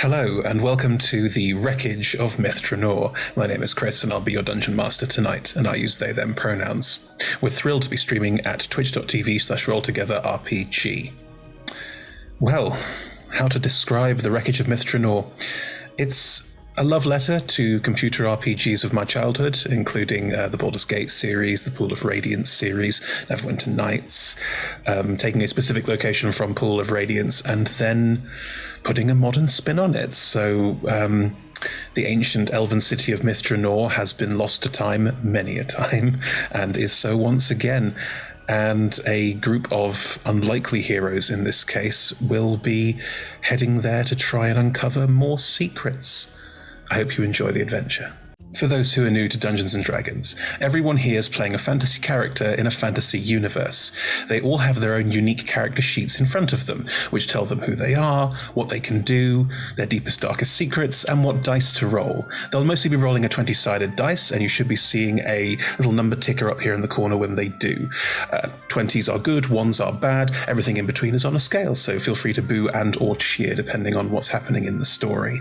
Hello, and welcome to the Wreckage of Drannor. My name is Chris, and I'll be your Dungeon Master tonight, and I use they, them pronouns. We're thrilled to be streaming at twitch.tv/rolltogetherrpg. Well, how to describe the Wreckage of Drannor? It's a love letter to computer RPGs of my childhood, including the Baldur's Gate series, the Pool of Radiance series, Neverwinter Nights, taking a specific location from Pool of Radiance and then putting a modern spin on it. So the ancient elven city of Drannor has been lost to time many a time, and is so once again. And a group of unlikely heroes in this case will be heading there to try and uncover more secrets. I hope you enjoy the adventure. For those who are new to Dungeons & Dragons, everyone here is playing a fantasy character in a fantasy universe. They all have their own unique character sheets in front of them, which tell them who they are, what they can do, their deepest, darkest secrets, and what dice to roll. They'll mostly be rolling a 20-sided dice, and you should be seeing a little number ticker up here in the corner when they do. 20s are good, 1s are bad, everything in between is on a scale, so feel free to boo and or cheer depending on what's happening in the story.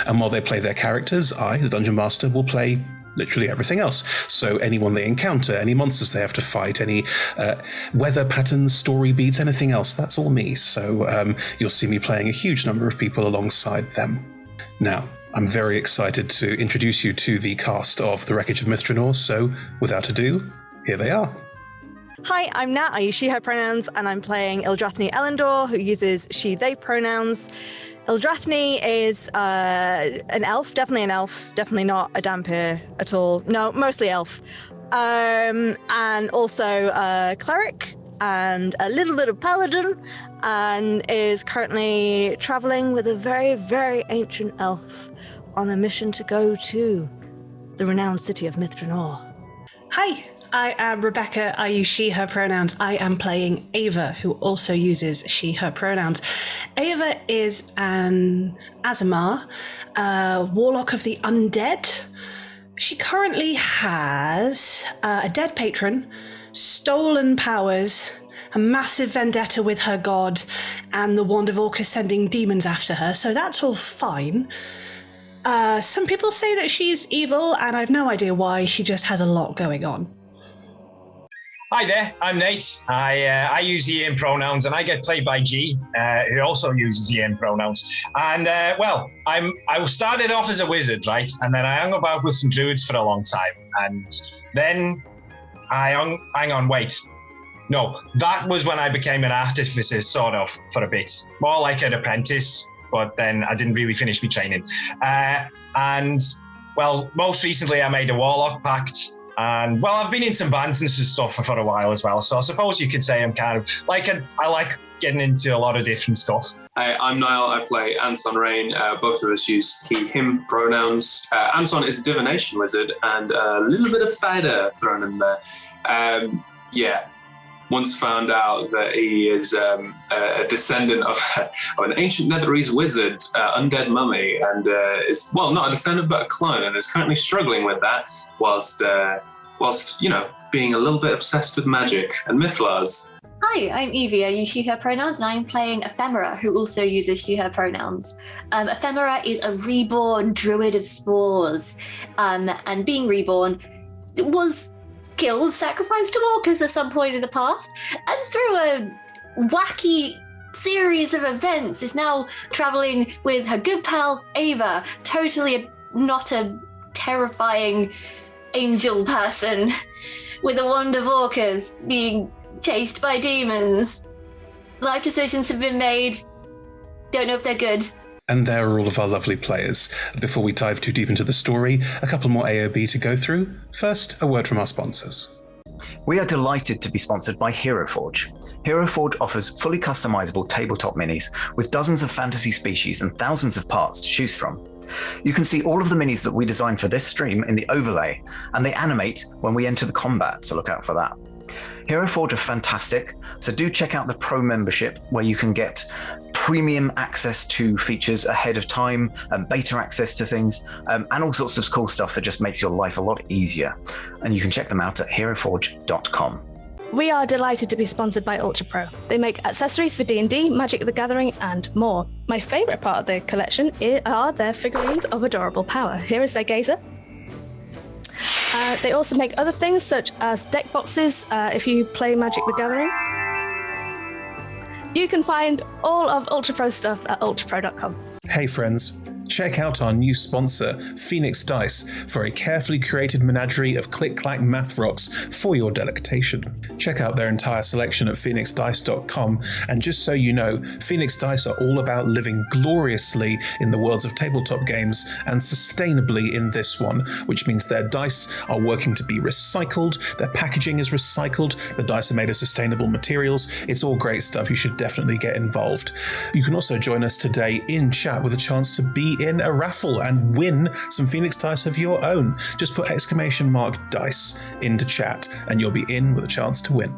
And while they play their characters, I, the Dungeon Master, will play literally everything else. So anyone they encounter, any monsters they have to fight, any weather patterns, story beats, anything else, that's all me. So you'll see me playing a huge number of people alongside them. Now, I'm very excited to introduce you to the cast of The Wreckage of Drannor, so without ado, here they are. Hi, I'm Nat, I use she, her pronouns, and I'm playing Ildrathni Elendor, who uses she, they pronouns. Ildrathni is an elf, definitely not a Dhampir at all. No, mostly elf. And also a cleric and a little bit of paladin, and is currently traveling with a very, very ancient elf on a mission to go to the renowned city of Drannor. Hi, I am Rebecca. I use she, her pronouns. I am playing Ava, who also uses she, her pronouns. Ava is an Azamar, warlock of the undead. She currently has a dead patron, stolen powers, a massive vendetta with her god, and the Wand of Orcus sending demons after her, so that's all fine. Some people say that she's evil, and I've no idea why. She just has a lot going on. Hi there, I'm Nate. I use he, him pronouns, and I get played by G, who also uses he, him pronouns. And, I started off as a wizard, right? And then I hung about with some druids for a long time. And then that was when I became an artificer, sort of, for a bit. More like an apprentice, but then I didn't really finish my training. Most recently I made a warlock pact. And, I've been in some bands and stuff for a while as well. So I suppose you could say I'm kind of I like getting into a lot of different stuff. Hi, I'm Niall. I play Anton Rain. Both of us use he, him pronouns. Anton is a divination wizard and a little bit of fighter thrown in there. Once found out that he is a descendant of an ancient Netherese wizard, undead mummy, and is, not a descendant, but a clone, and is currently struggling with that whilst being a little bit obsessed with magic and Mythlars. Hi, I'm Evie. I use she, her pronouns, and I'm playing Ephemera, who also uses she, her pronouns. Ephemera is a reborn druid of spores, and being reborn was killed, sacrificed to orcas at some point in the past, and through a wacky series of events is now traveling with her good pal Ava, totally not a terrifying angel person, with a wand of orcas being chased by demons. Life decisions have been made. Don't know if they're good. And there are all of our lovely players. Before we dive too deep into the story, a couple more AOB to go through. First, a word from our sponsors. We are delighted to be sponsored by HeroForge. HeroForge offers fully customizable tabletop minis with dozens of fantasy species and thousands of parts to choose from. You can see all of the minis that we designed for this stream in the overlay, and they animate when we enter the combat, so look out for that. HeroForge are fantastic, so do check out the Pro membership where you can get premium access to features ahead of time, and beta access to things, and all sorts of cool stuff that just makes your life a lot easier. And you can check them out at heroforge.com. We are delighted to be sponsored by Ultra Pro. They make accessories for D&D, Magic the Gathering, and more. My favourite part of their collection are their figurines of adorable power. Here is their gazer. They also make other things such as deck boxes if you play Magic the Gathering. You can find all of Ultra Pro stuff at ultrapro.com. Hey friends, check out our new sponsor, Phoenix Dice, for a carefully curated menagerie of click-clack math rocks for your delectation. Check out their entire selection at phoenixdice.com, and just so you know, Phoenix Dice are all about living gloriously in the worlds of tabletop games and sustainably in this one, which means their dice are working to be recycled, their packaging is recycled, the dice are made of sustainable materials. It's all great stuff. You should definitely get involved. You can also join us today in chat with a chance to be in a raffle and win some Phoenix Dice of your own. Just put !dice into chat and you'll be in with a chance to win.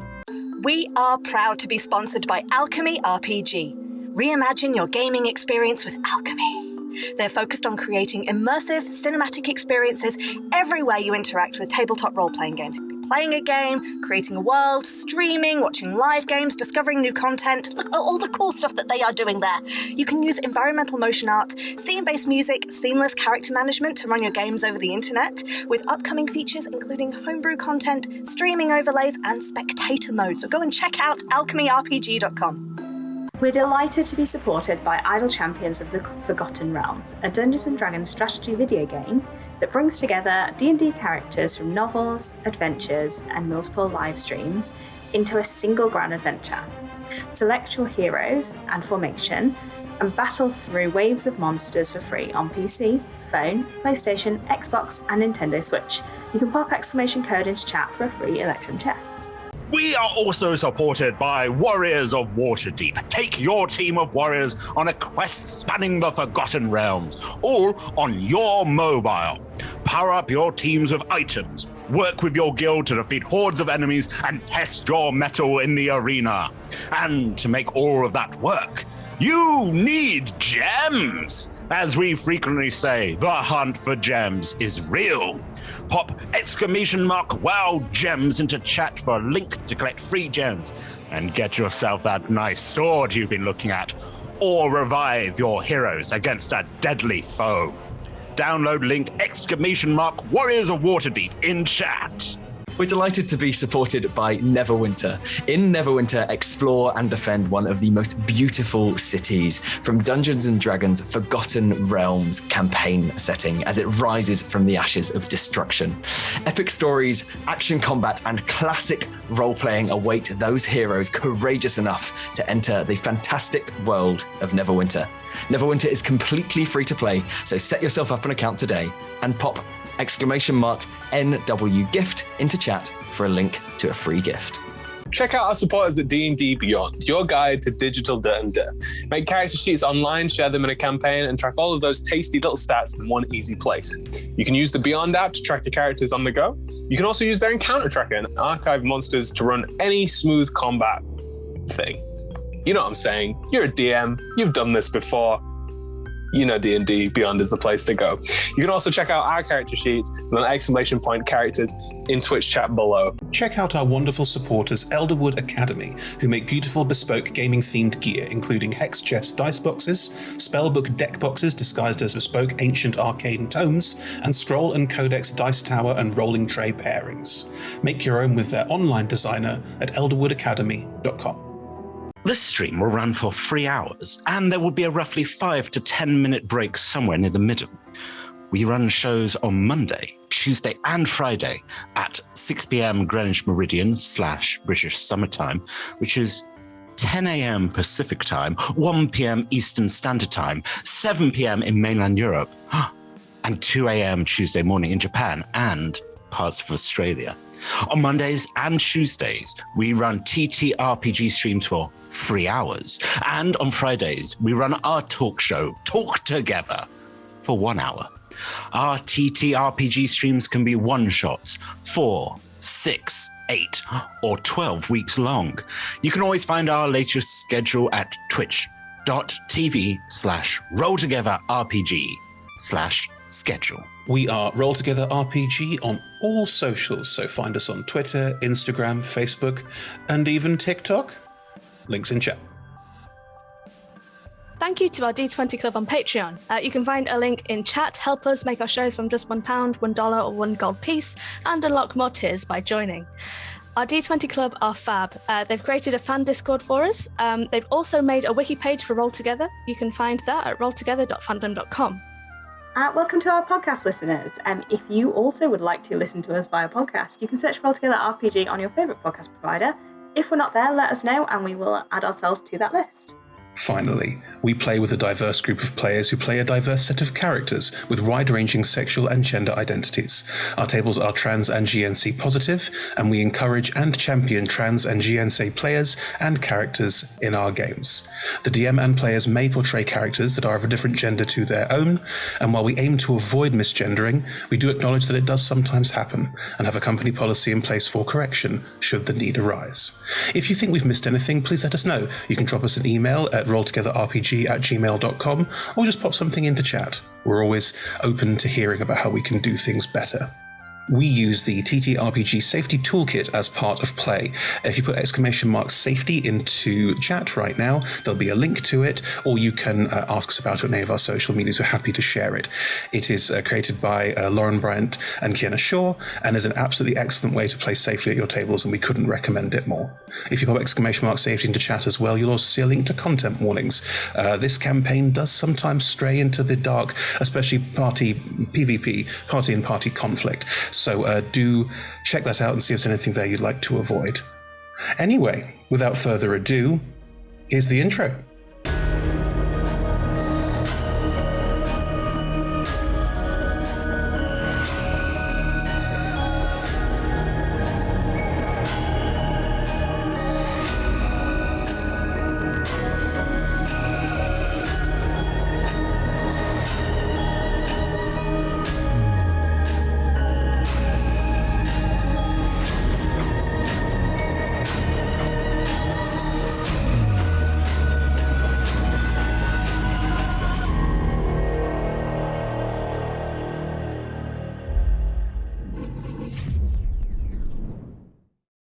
We are proud to be sponsored by Alchemy RPG. Reimagine your gaming experience with Alchemy. They're focused on creating immersive, cinematic experiences everywhere you interact with tabletop role-playing games. Playing a game, creating a world, streaming, watching live games, discovering new content. Look at all the cool stuff that they are doing there. You can use environmental motion art, scene-based music, seamless character management to run your games over the internet, with upcoming features including homebrew content, streaming overlays, and spectator mode. So go and check out alchemyrpg.com. We're delighted to be supported by Idle Champions of the Forgotten Realms, a Dungeons & Dragons strategy video game that brings together D&D characters from novels, adventures, and multiple live streams into a single grand adventure. Select your heroes and formation and battle through waves of monsters for free on PC, phone, PlayStation, Xbox, and Nintendo Switch. You can pop exclamation code into chat for a free Electrum chest. We are also supported by Warriors of Waterdeep. Take your team of warriors on a quest spanning the Forgotten Realms, all on your mobile. Power up your teams with items, work with your guild to defeat hordes of enemies, and test your mettle in the arena. And to make all of that work, you need gems! As we frequently say, the hunt for gems is real. Pop !wow gems into chat for a link to collect free gems and get yourself that nice sword you've been looking at, or revive your heroes against a deadly foe. Download link !Warriors of Waterdeep in chat. We're delighted to be supported by Neverwinter. In Neverwinter, explore and defend one of the most beautiful cities from Dungeons & Dragons' Forgotten Realms campaign setting as it rises from the ashes of destruction. Epic stories, action combat, and classic role-playing await those heroes courageous enough to enter the fantastic world of Neverwinter. Neverwinter is completely free to play, so set yourself up an account today and pop !NW gift into chat for a link to a free gift. Check out our supporters at D&D Beyond, your guide to digital D&D. Make character sheets online, share them in a campaign, and track all of those tasty little stats in one easy place. You can use the Beyond app to track your characters on the go. You can also use their encounter tracker and archive monsters to run any smooth combat thing. You know what I'm saying. You're a DM. You've done this before. You know D&D Beyond is the place to go. You can also check out our character sheets with an ! characters in Twitch chat below. Check out our wonderful supporters, Elderwood Academy, who make beautiful bespoke gaming-themed gear, including hex chest dice boxes, spellbook deck boxes disguised as bespoke ancient arcane tomes, and scroll and codex dice tower and rolling tray pairings. Make your own with their online designer at elderwoodacademy.com. This stream will run for 3 hours, and there will be a roughly 5 to 10 minute break somewhere near the middle. We run shows on Monday, Tuesday, and Friday at 6 p.m. Greenwich Meridian / British Summertime, which is 10 a.m. Pacific Time, 1 p.m. Eastern Standard Time, 7 p.m. in mainland Europe, and 2 a.m. Tuesday morning in Japan and parts of Australia. On Mondays and Tuesdays, we run TTRPG streams for 3 hours. And on Fridays, we run our talk show, Talk Together, for 1 hour. Our TTRPG streams can be one-shots, 4, 6, 8, or 12 weeks long. You can always find our latest schedule at twitch.tv/rolltogetherrpg/ schedule. We are Roll Together RPG on all socials, so find us on Twitter, Instagram, Facebook, and even TikTok. Links in chat. Thank you to our D20 Club on Patreon. You can find a link in chat. Help us make our shows from just £1, $1, or $1 gold piece, and unlock more tiers by joining. Our D20 Club are fab. They've created a fan Discord for us. They've also made a wiki page for Roll Together. You can find that at rolltogether.fandom.com. Welcome to our podcast listeners. If you also would like to listen to us via podcast, you can search Roll Together RPG on your favourite podcast provider. If we're not there, let us know and we will add ourselves to that list. Finally, we play with a diverse group of players who play a diverse set of characters with wide-ranging sexual and gender identities. Our tables are trans and GNC positive, and we encourage and champion trans and GNC players and characters in our games. The DM and players may portray characters that are of a different gender to their own, and while we aim to avoid misgendering, we do acknowledge that it does sometimes happen, and have a company policy in place for correction should the need arise. If you think we've missed anything, please let us know. You can drop us an email at rolltogetherrpg@gmail.com or just pop something into chat. We're always open to hearing about how we can do things better. We use the TTRPG Safety Toolkit as part of play. If you put !safety into chat right now, there'll be a link to it, or you can ask us about it on any of our social medias. We're happy to share it. It is created by Lauren Bryant and Kiana Shaw, and is an absolutely excellent way to play safely at your tables, and we couldn't recommend it more. If you put !safety into chat as well, you'll also see a link to content warnings. This campaign does sometimes stray into the dark, especially party PvP, party and party conflict. So do check that out and see if there's anything there you'd like to avoid. Anyway, without further ado, here's the intro.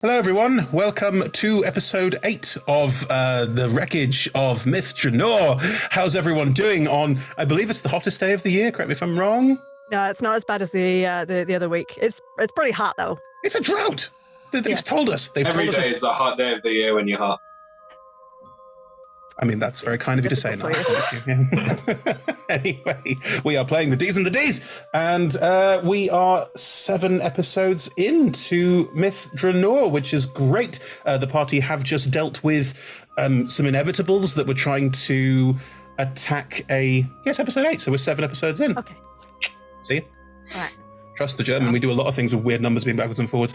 Hello everyone, welcome to episode 8 of the Wreckage of Drannor. How's everyone doing on, I believe it's the hottest day of the year, correct me if I'm wrong? No, it's not as bad as the other week. It's pretty hot though. It's a drought! They've told us. Every day is the hot day of the year when you're hot. I mean, that's very kind of you to say now. Anyway, we are playing the D's and the D's, and we are 7 episodes into Drannor, which is great. The party have just dealt with some inevitables that were trying to attack episode 8, so we're 7 episodes in. Okay. See? All right. Trust the German, we do a lot of things with weird numbers being backwards and forwards.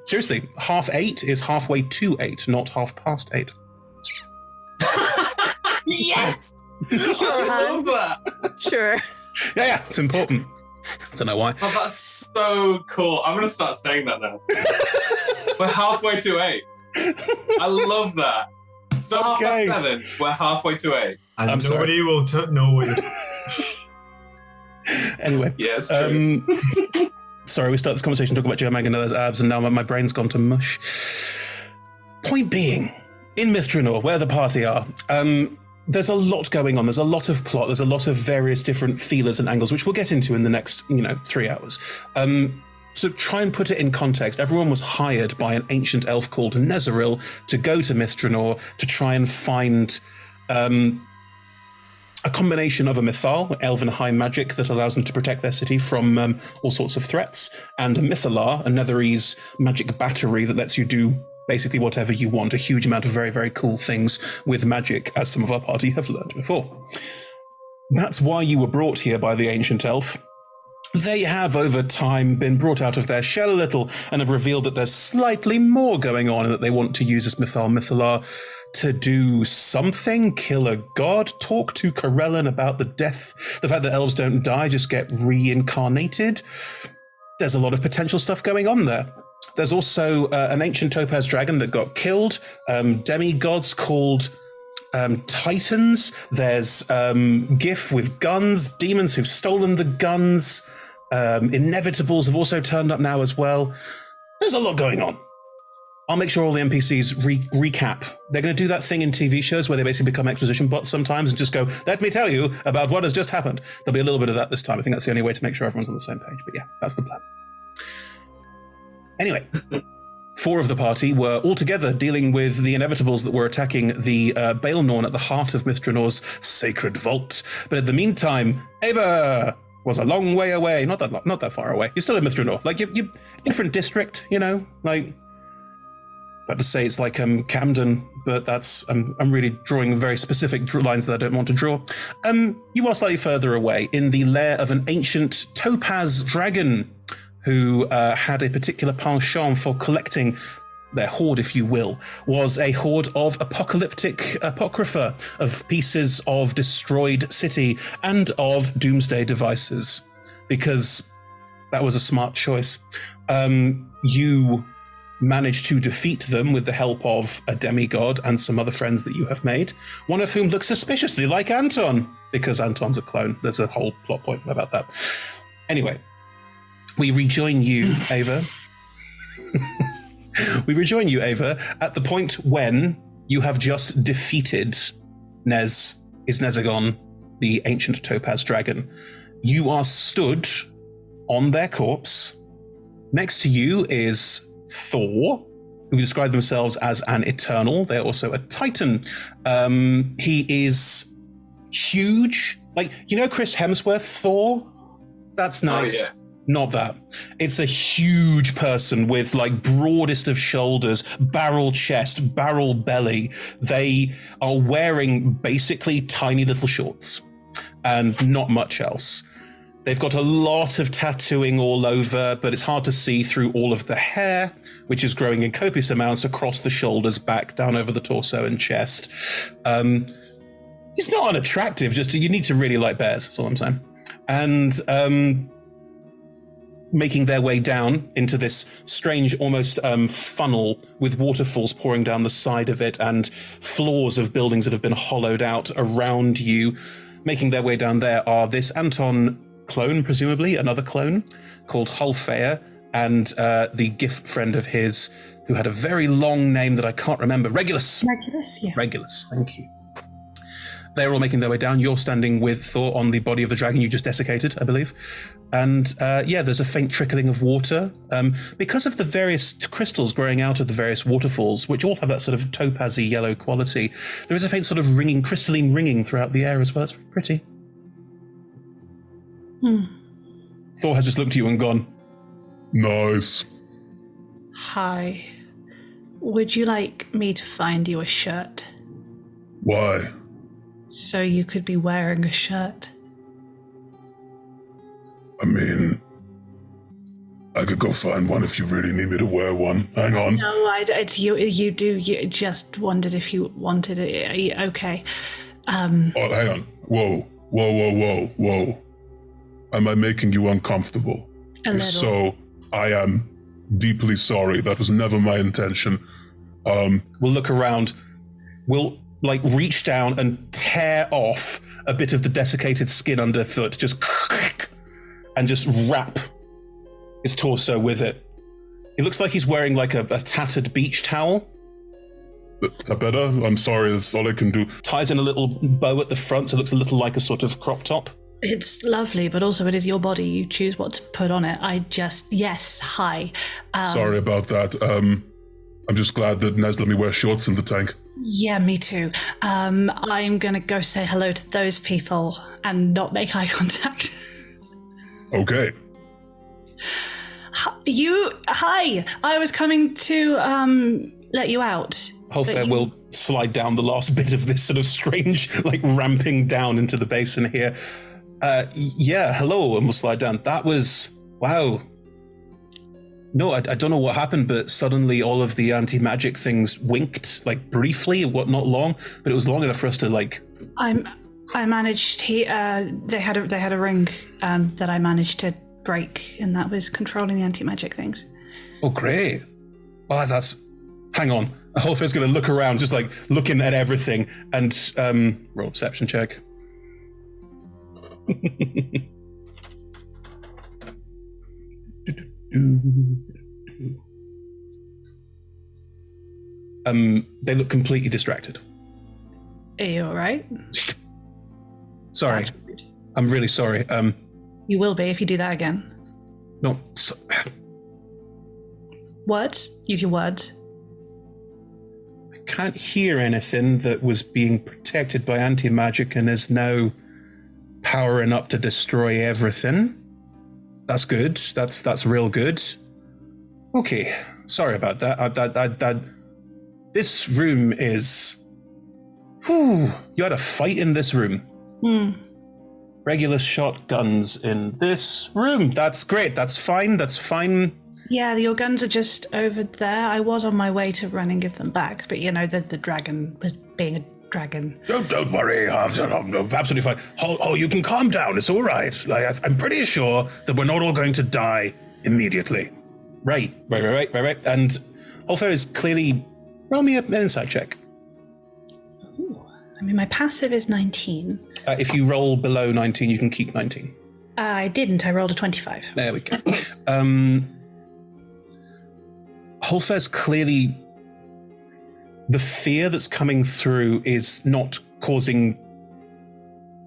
Seriously, 8:30 is halfway to 8, not 8:30. Yes! Sure, I love that. Sure. Yeah, it's important. I don't know why. Oh, that's so cool. I'm going to start saying that now. We're halfway to 8. I love that. It's not 7:30. We're halfway to 8. And I'm nobody will know it. Anyway. Yes. Sorry, we started this conversation talking about Joe Manganilla's abs, and now my brain's gone to mush. Point being, in Drannor, where the party are, there's a lot going on. There's a lot of plot. There's a lot of various different feelers and angles, which we'll get into in the next, 3 hours. To try and put it in context, everyone was hired by an ancient elf called Nezeril to go to Drannor to try and find a combination of a mythal, elven high magic that allows them to protect their city from all sorts of threats, and a mythalar, a netherese magic battery that lets you do basically whatever you want, a huge amount of very, very cool things with magic, as some of our party have learned before. That's why you were brought here by the ancient elf. They have, over time, been brought out of their shell a little and have revealed that there's slightly more going on and that they want to use this mythalar to do something, kill a god, talk to Corellon about the fact that elves don't die, just get reincarnated. There's a lot of potential stuff going on there. There's also an ancient topaz dragon that got killed, demigods called titans. There's GIF with guns, demons who've stolen the guns. Inevitables have also turned up now as well. There's a lot going on. I'll make sure all the NPCs recap. They're going to do that thing in TV shows where they basically become exposition bots sometimes and just go, let me tell you about what has just happened. There'll be a little bit of that this time. I think that's the only way to make sure everyone's on the same page. But yeah, that's the plan. Anyway, 4 of the party were all together dealing with the inevitables that were attacking the Baelnorn at the heart of Dranor's sacred vault. But in the meantime, Ava was a long way away. Not that far away. You're still in Dranor. Like, you different district, you know? Like, about to say it's like Camden, but that's I'm really drawing very specific lines that I don't want to draw. You are slightly further away in the lair of an ancient topaz dragon who had a particular penchant for collecting their hoard, if you will, was a hoard of apocalyptic apocrypha, of pieces of destroyed city and of doomsday devices, because that was a smart choice. You managed to defeat them with the help of a demigod and some other friends that you have made, one of whom looks suspiciously like Anton, because Anton's a clone. There's a whole plot point about that. Anyway, we rejoin you, Ava. We rejoin you, Ava, at the point when you have just defeated Nezagon, the ancient topaz dragon. You are stood on their corpse. Next to you is Thor, who describe themselves as an Eternal. They're also a Titan. He is huge. Like, you know Chris Hemsworth, Thor? That's nice. Oh, yeah. Not that. It's a huge person with like broadest of shoulders, barrel chest, barrel belly. They are wearing basically tiny little shorts and not much else. They've got a lot of tattooing all over, but it's hard to see through all of the hair, which is growing in copious amounts across the shoulders, back, down over the torso and chest. He's not unattractive, just you need to really like bears, that's all I'm saying. And making their way down into this strange, almost funnel with waterfalls pouring down the side of it and floors of buildings that have been hollowed out around you. Making their way down there are this Anton clone, presumably, another clone, called Hulfeir, and the gift friend of his, who had a very long name that I can't remember. Regulus. Regulus, yeah. Regulus, thank you. They're all making their way down. You're standing with Thor on the body of the dragon you just desiccated, I believe. And there's a faint trickling of water. Because of the various crystals growing out of the various waterfalls, which all have that sort of topazy yellow quality, there is a faint sort of ringing, crystalline ringing throughout the air as well. It's very pretty. Thor has just looked at you and gone, nice. Hi. Would you like me to find you a shirt? Why? So you could be wearing a shirt. I mean, I could go find one if you really need me to wear one. Hang on. No, you do. You just wondered if you wanted it. Okay. Oh, hang on. Whoa. Am I making you uncomfortable? A little. If so, I am deeply sorry. That was never my intention. We'll look around. We'll reach down and tear off a bit of the desiccated skin underfoot, and just wrap his torso with it. It looks like he's wearing like a tattered beach towel. Is that better? I'm sorry, that's all I can do. Ties in a little bow at the front, so it looks a little like a sort of crop top. It's lovely, but also it is your body. You choose what to put on it. Yes, hi. Sorry about that. I'm just glad that Nez let me wear shorts in the tank. Yeah, me too. I'm going to go say hello to those people and not make eye contact. Okay. Hi. I was coming to let you out. Hulfeir will slide down the last bit of this sort of strange, ramping down into the basin here. Hello, and we'll slide down. That was, wow. No, I don't know what happened, but suddenly all of the anti-magic things winked, briefly, not long, but it was long enough for us to, I managed, they had a ring that I managed to break, and that was controlling the anti-magic things. Oh, great. Oh, hang on. Holfair's going to look around, just like looking at everything, and roll a perception check. They look completely distracted. Are you all right? Sorry. I'm really sorry. You will be if you do that again. No. Words? Use your words. I can't hear anything that was being protected by anti-magic and is now powering up to destroy everything. That's good. That's real good. Okay. Sorry about that. This room is... Whew. You had a fight in this room. Regular shotguns in this room. That's great. That's fine. Yeah, your guns are just over there. I was on my way to run and give them back, but the dragon was being a dragon. Don't worry. Absolutely fine. Oh, you can calm down. It's all right. I'm pretty sure that we're not all going to die immediately. Right. And Holfair is clearly... Roll me an insight check. Ooh, my passive is 19. If you roll below 19, you can keep 19. I didn't. I rolled a 25. There we go. Holfair's clearly... The fear that's coming through is not causing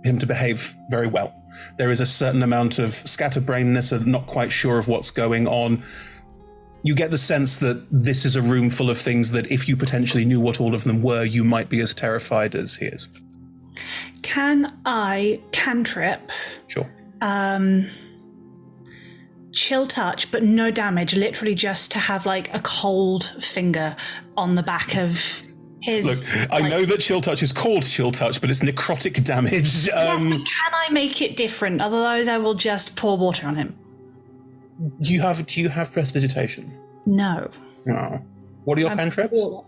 him to behave very well. There is a certain amount of scatterbrainedness and not quite sure of what's going on. You get the sense that this is a room full of things that if you potentially knew what all of them were, you might be as terrified as he is. Can I cantrip? Sure. Chill touch, but no damage, literally just to have like a cold finger on the back of his... Look, I know that chill touch is called chill touch, but it's necrotic damage. Yes, but can I make it different? Otherwise I will just pour water on him. Do you have prestidigitation? No. No. What are your cantrips? Kill.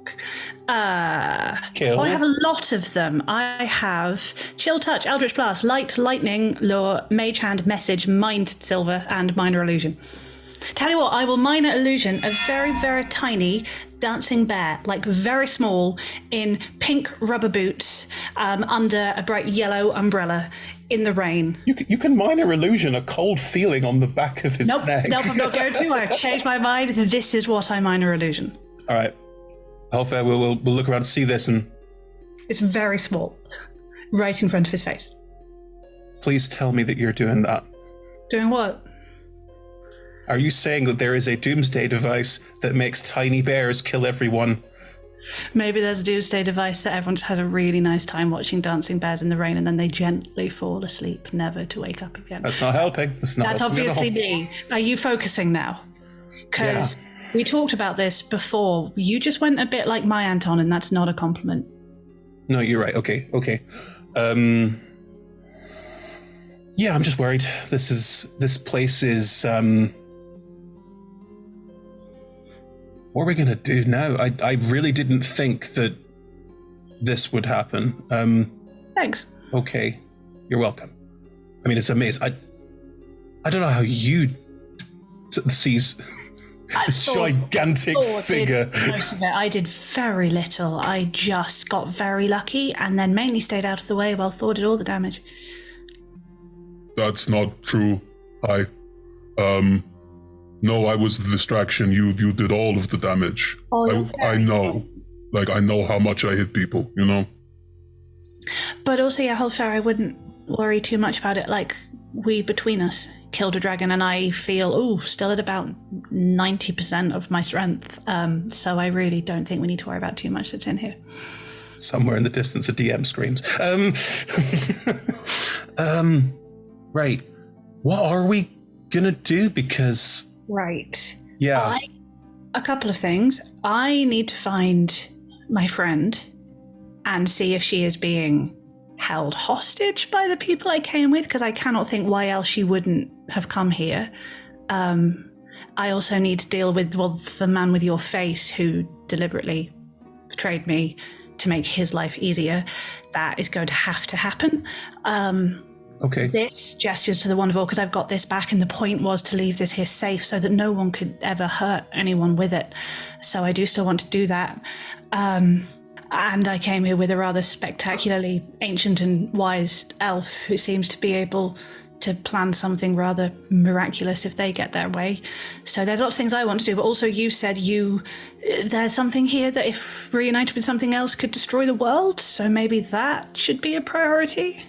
I have a lot of them. I have Chill Touch, Eldritch Blast, Light, Lightning, Lure, Mage Hand, Message, Mind Silver, and Minor Illusion. Tell you what, I will Minor Illusion a very, very tiny dancing bear, like very small, in pink rubber boots, under a bright yellow umbrella in the rain. You can Minor Illusion a cold feeling on the back of his neck. Nope, I'm not going to. I've changed my mind. This is what I Minor Illusion. All right. Holfair, we'll look around to see this, and... It's very small. Right in front of his face. Please tell me that you're doing that. Doing what? Are you saying that there is a doomsday device that makes tiny bears kill everyone? Maybe there's a doomsday device that everyone just has a really nice time watching dancing bears in the rain and then they gently fall asleep, never to wake up again. That's not helping. That's obviously me. Are you focusing now? Because we talked about this before. You just went a bit like my Anton, and that's not a compliment. No, you're right. Okay. Yeah, I'm just worried. This place is... What are we going to do now? I really didn't think that this would happen. Thanks. Okay. You're welcome. I mean, it's amazing. I don't know how you sees this gigantic figure. Most of it. I did very little. I just got very lucky and then mainly stayed out of the way while Thor did all the damage. That's not true. No, I was the distraction. You did all of the damage. I know. Like, I know how much I hit people, you know? But also, yeah, Holfair, I wouldn't worry too much about it. Like, we, between us, killed a dragon, and I feel, still at about 90% of my strength. So I really don't think we need to worry about too much that's in here. Somewhere in the distance, a DM screams. Right. What are we gonna do? Because... Right. Yeah. A couple of things. I need to find my friend and see if she is being held hostage by the people I came with, because I cannot think why else she wouldn't have come here. I also need to deal with, the man with your face who deliberately betrayed me to make his life easier. That is going to have to happen. Okay. This gestures to the wand of all because I've got this back, and the point was to leave this here safe so that no one could ever hurt anyone with it. So I do still want to do that. And I came here with a rather spectacularly ancient and wise elf who seems to be able to plan something rather miraculous if they get their way. So there's lots of things I want to do, but also you said there's something here that if reunited with something else could destroy the world, so maybe that should be a priority.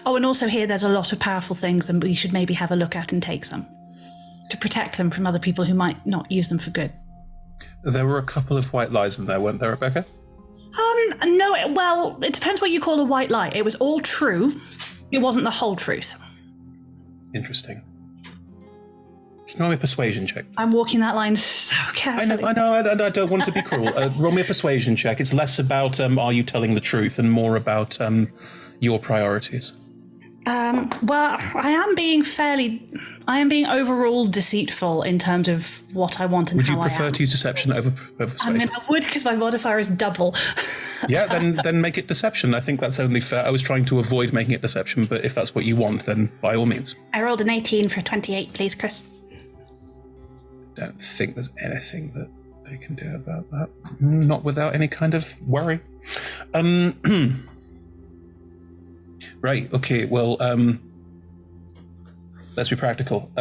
Oh, and also here there's a lot of powerful things that we should maybe have a look at and take some to protect them from other people who might not use them for good. There were a couple of white lies in there, weren't there, Rebecca? No, well, it depends what you call a white lie. It was all true. It wasn't the whole truth. Interesting. Can you roll me a persuasion check? I'm walking that line so carefully. I know, I don't want to be cruel. Roll me a persuasion check. It's less about are you telling the truth and more about your priorities. Well, I am being overall deceitful in terms of what I want and would how I am. Would you prefer to use deception over persuasion? I mean, I would because my modifier is double. Yeah, then make it deception. I think that's only fair. I was trying to avoid making it deception, but if that's what you want, then by all means. I rolled an 18 for 28, please, Chris. Don't think there's anything that they can do about that. Not without any kind of worry. Right, okay, well, let's be practical.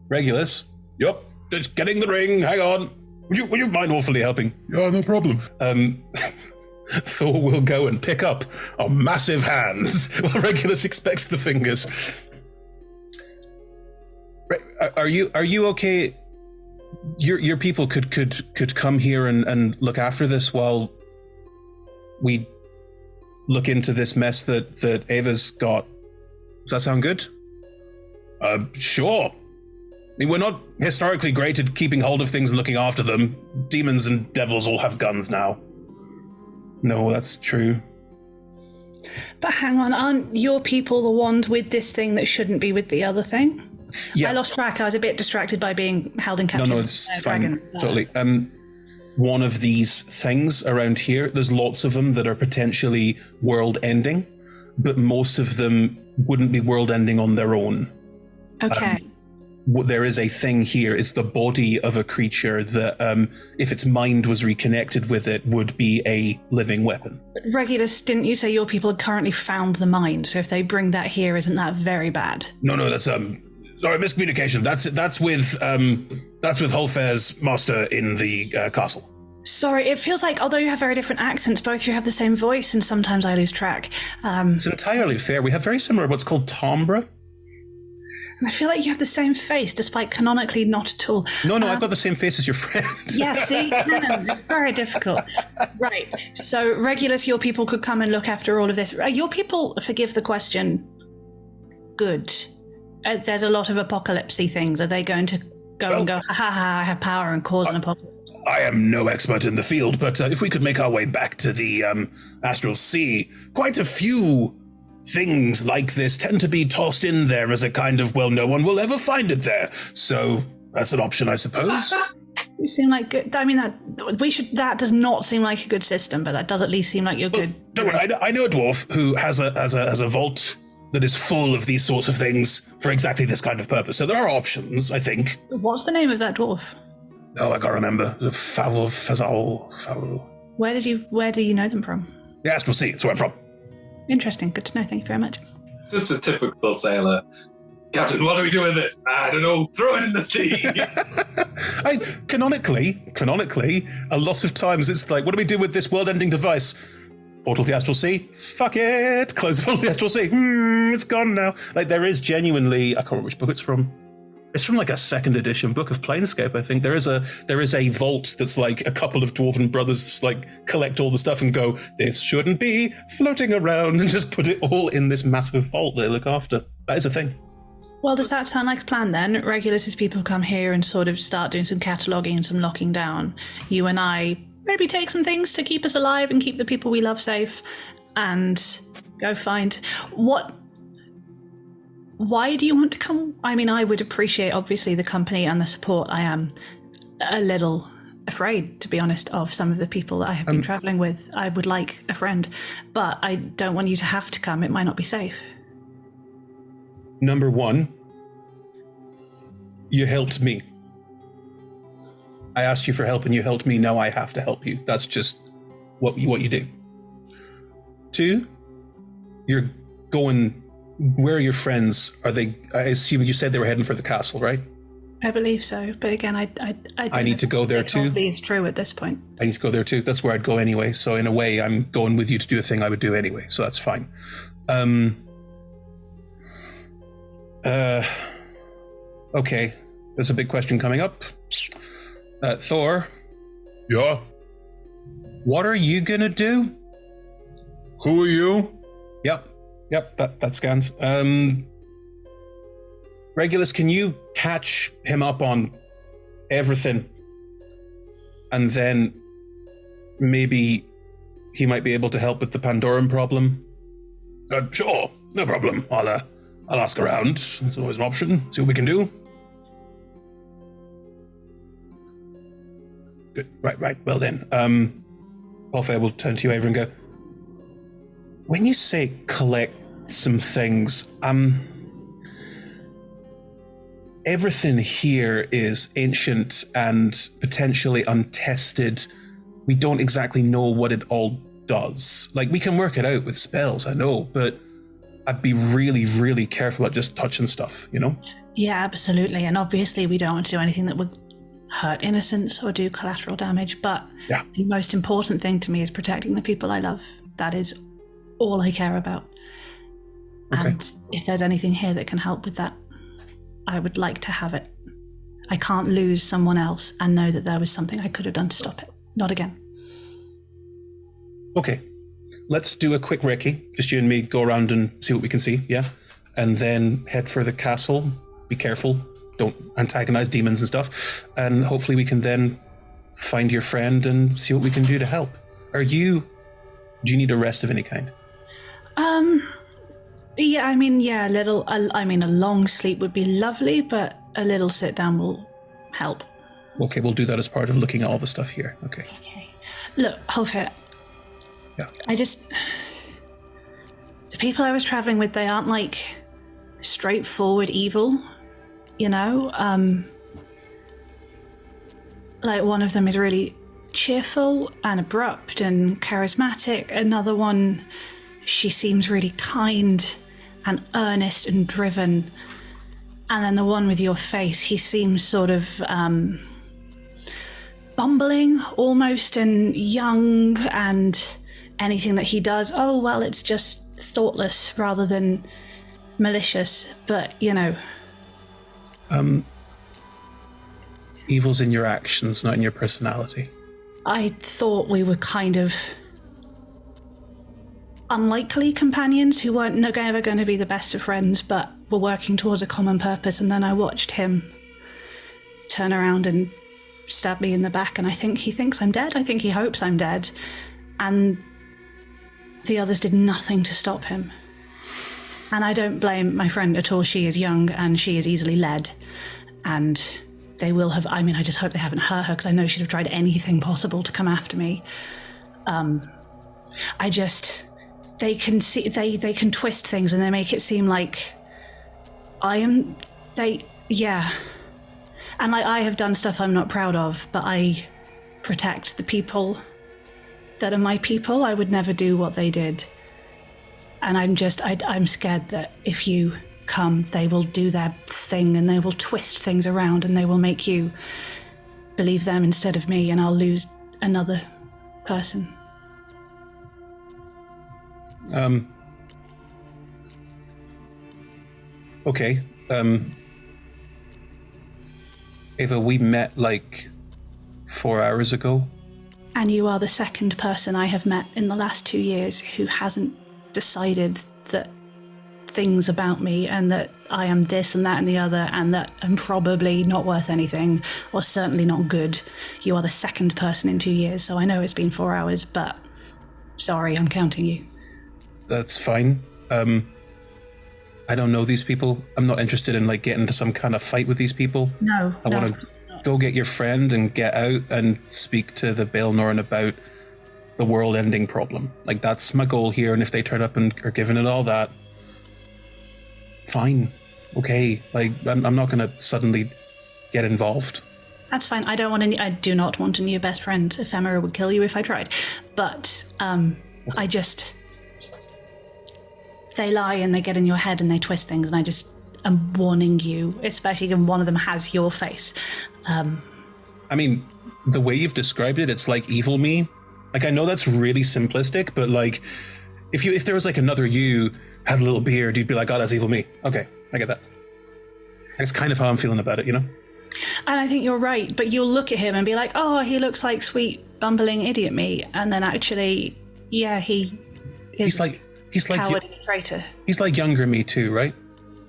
Regulus? Yup, just getting the ring, hang on. Would you mind awfully helping? Yeah, no problem. Thor will go and pick up a massive hand while Regulus expects the fingers. Are you okay? Your people could come here and look after this while we look into this mess that Ava's got. Does that sound good? Sure. I mean, we're not historically great at keeping hold of things and looking after them. Demons and devils all have guns now. No, that's true. But hang on, aren't your people the ones with this thing that shouldn't be with the other thing? Yeah. I lost track. I was a bit distracted by being held in captivity. No, it's fine. Totally. One of these things around here, there's lots of them that are potentially world-ending, but most of them wouldn't be world-ending on their own. Okay. There is a thing here. It's the body of a creature that, if its mind was reconnected with it, would be a living weapon. But Regulus, didn't you say your people had currently found the mind? So if they bring that here, isn't that very bad? No, that's sorry, miscommunication. That's with Hulfair's master in the castle. Sorry, it feels like although you have very different accents, both of you have the same voice, and sometimes I lose track. It's entirely fair. We have very similar what's called timbre. And I feel like you have the same face, despite canonically not at all. No, I've got the same face as your friend. Yeah, see? No, it's very difficult. Right, so Regulus, your people could come and look after all of this. Your people, forgive the question, good. There's a lot of apocalypse-y things. Are they going to go and go, ha, I have power and cause an apocalypse? I am no expert in the field, but if we could make our way back to the Astral Sea, quite a few things like this tend to be tossed in there as a kind of, well, no one will ever find it there. So that's an option, I suppose. You seem like good. I mean, that does not seem like a good system, but that does at least seem like you're good. Don't worry, I know a dwarf who has a vault that is full of these sorts of things for exactly this kind of purpose. So there are options, I think. What's the name of that dwarf? Oh, I can't remember. Foul. Where do you know them from? The Astral Sea, that's where I'm from. Interesting. Good to know. Thank you very much. Just a typical sailor. Captain, what do we do with this? I don't know. Throw it in the sea. Canonically, a lot of times it's like, what do we do with this world-ending device? Portal to the Astral Sea? Fuck it. Close the portal to the Astral Sea. It's gone now. Like, there is genuinely, I can't remember which book it's from. It's from like a 2nd edition book of Planescape, I think. There is a vault that's like a couple of dwarven brothers like collect all the stuff and go, this shouldn't be floating around, and just put it all in this massive vault they look after. That is a thing. Well, does that sound like a plan then? Regulus' people come here and sort of start doing some cataloguing and some locking down. You and I maybe take some things to keep us alive and keep the people we love safe and go find what... Why do you want to come? I mean, I would appreciate, obviously, the company and the support. I am a little afraid, to be honest, of some of the people that I have been traveling with. I would like a friend, but I don't want you to have to come. It might not be safe. Number one, you helped me. I asked you for help and you helped me. Now I have to help you. That's just what you do. Two, you're going. Where are your friends? Are they? I assume you said they were heading for the castle, right? I believe so, but again, I need to go there too. Probably is true at this point. I need to go there too. That's where I'd go anyway. So in a way, I'm going with you to do a thing I would do anyway. So that's fine. Okay. There's a big question coming up. Thor. Yeah? What are you gonna do? Who are you? Yep, that scans. Regulus, can you catch him up on everything? And then maybe he might be able to help with the Pandoran problem? Sure, no problem. I'll ask around. It's always an option. See what we can do. Good. Right. Well then, Paulfair will turn to you, Avery, and go, when you say collect some things, everything here is ancient and potentially untested. We don't exactly know what it all does. Like, we can work it out with spells, I know, but I'd be really, really careful about just touching stuff, you know? Yeah, absolutely. And obviously we don't want to do anything that would hurt innocents or do collateral damage, but the most important thing to me is protecting the people I love. That is all I care about. Okay. And if there's anything here that can help with that, I would like to have it. I can't lose someone else and know that there was something I could have done to stop it. Not again. Okay. Let's do a quick recce. Just you and me go around and see what we can see, yeah? And then head for the castle. Be careful. Don't antagonize demons and stuff. And hopefully we can then find your friend and see what we can do to help. Do you need a rest of any kind? Yeah, a long sleep would be lovely, but a little sit down will help. Okay, we'll do that as part of looking at all the stuff here. Okay. Look, Holfer. Yeah. The people I was traveling with, they aren't like straightforward evil, you know? Like one of them is really cheerful and abrupt and charismatic. Another one, she seems really kind and earnest and driven. And then the one with your face, he seems sort of bumbling almost and young, and anything that he does, it's just thoughtless rather than malicious. But, you know. Evil's in your actions, not in your personality. I thought we were kind of unlikely companions who weren't ever going to be the best of friends, but were working towards a common purpose. And then I watched him turn around and stab me in the back, and I think he thinks I'm dead. I think he hopes I'm dead. And the others did nothing to stop him. And I don't blame my friend at all. She is young and she is easily led. And they will have, I just hope they haven't hurt her, because I know she'd have tried anything possible to come after me. They can see, they can twist things and they make it seem like and like I have done stuff I'm not proud of, but I protect the people that are my people. I would never do what they did. And I'm scared that if you come, they will do their thing and they will twist things around and they will make you believe them instead of me, and I'll lose another person. Okay. Ava, we met like 4 hours ago. And you are the second person I have met in the last 2 years who hasn't decided that things about me and that I am this and that and the other, and that I'm probably not worth anything, or certainly not good. You are the second person in 2 years, so I know it's been 4 hours, but sorry, I'm counting you. That's fine. I don't know these people. I'm not interested in like getting into some kind of fight with these people. No. I want to go get your friend and get out and speak to the Baelnorn about the world-ending problem. Like, that's my goal here, and if they turn up and are giving it all that, fine. okay, like, I'm not going to suddenly get involved. That's fine. I do not want a new best friend. Ephemera would kill you if I tried. But they lie and they get in your head and they twist things, and I just am warning you, especially when one of them has your face. I mean, the way you've described it, it's like evil me. Like, I know that's really simplistic, but like, if there was like another you had a little beard, you'd be like, oh, that's evil me. Okay, I get that. That's kind of how I'm feeling about it, you know? And I think you're right, but you'll look at him and be like, oh, he looks like sweet, bumbling idiot me. And then actually, yeah, he's like coward and a traitor. He's like younger me too, right?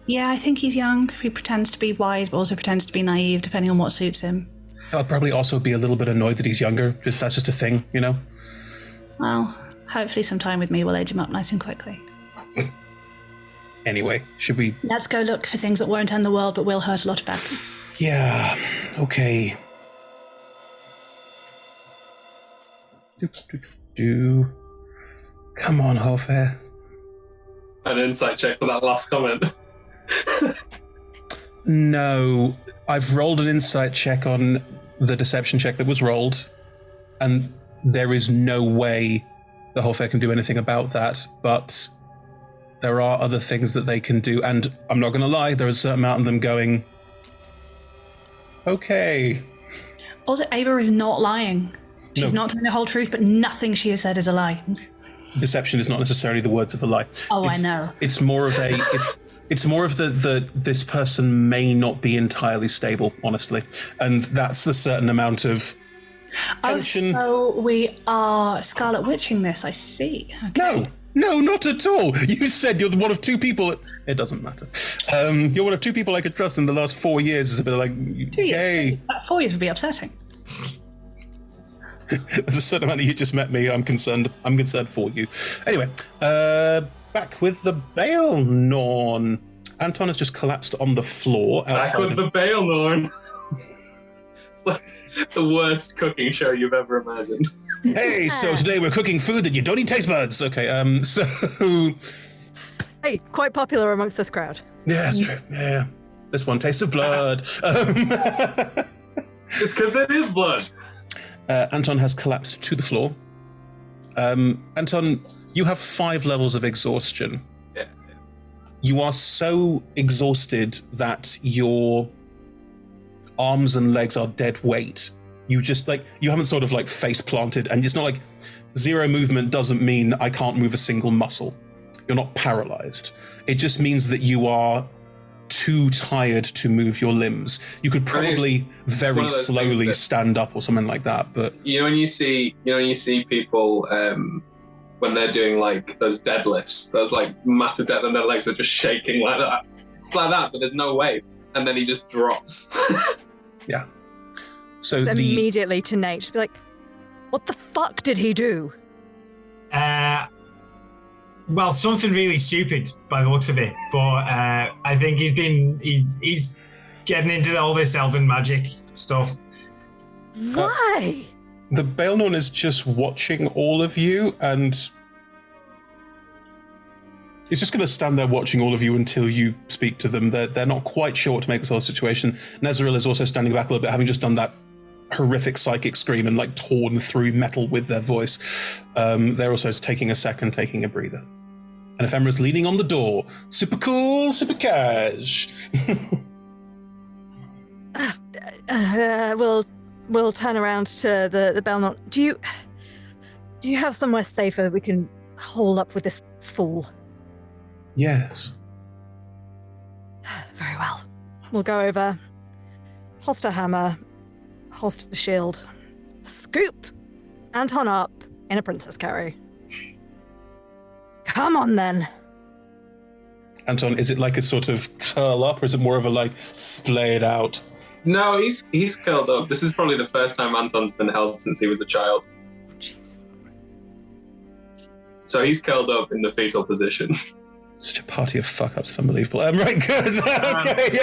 Yeah, I think he's young. He pretends to be wise, but also pretends to be naive, depending on what suits him. I'll probably also be a little bit annoyed that he's younger. That's just a thing, you know? Well, hopefully some time with me will age him up nice and quickly. Anyway, should we... Let's go look for things that won't end the world, but will hurt a lot of bad people. Yeah, okay. Come on, Halfair. An insight check for that last comment. No, I've rolled an insight check on the deception check that was rolled, and there is no way the Halfair can do anything about that, but there are other things that they can do, and I'm not going to lie, there is a certain amount of them going, okay. Also, Ava is not lying. She's not telling the whole truth, but nothing she has said is a lie. Deception is not necessarily the words of a lie. Oh, I know. It's more of a... It's more of the this person may not be entirely stable, honestly. And that's the certain amount of tension. Oh, so we are Scarlet Witching this, I see. Okay. No, not at all. You said you're one of two people... It doesn't matter. You're one of two people I could trust in the last 4 years. It's a bit like... 2 years. Hey. 4 years would be upsetting. There's a certain amount of you just met me. I'm concerned for you. Anyway, back with the Baelnorn. Anton has just collapsed on the floor outside. Back with the Baelnorn. It's like the worst cooking show you've ever imagined. Hey, so today we're cooking food that you don't eat taste buds. Okay, so... Hey, quite popular amongst this crowd. Yeah, that's true. Yeah. This one tastes of blood. It's because it is blood. Anton has collapsed to the floor. Anton, you have 5 levels of exhaustion. Yeah. You are so exhausted that your arms and legs are dead weight. You just you haven't sort of face planted, and it's not like 0 movement doesn't mean I can't move a single muscle. You're not paralyzed. It just means that you are too tired to move your limbs. You could probably very slowly stand up or something like that, but when you see people when they're doing those deadlifts, those massive deadlifts, and their legs are just shaking like that. It's like that, but there's no weight, and then he just drops. Yeah. So immediately to Nate, just be like, "What the fuck did he do?" Well, something really stupid by the looks of it, but I think he's getting into all this elven magic stuff. Why? The Baelnorn is just watching all of you, and he's just going to stand there watching all of you until you speak to them. They're not quite sure what to make of this whole situation. Nezeril is also standing back a little bit, having just done that horrific psychic scream and torn through metal with their voice. They're also taking a second, taking a breather. And Ephemera's leaning on the door. Super cool, super cash. We'll turn around to the Baelnorn. Do you have somewhere safer we can hole up with this fool? Yes. Very well. We'll go over, holster hammer, holster shield, scoop Anton up in a princess carry. Come on, then. Anton, is it a sort of curl up, or is it more of a splayed out? No, he's curled up. This is probably the first time Anton's been held since he was a child. So he's curled up in the fetal position. Such a party of fuck-ups, unbelievable. Right, good. Okay.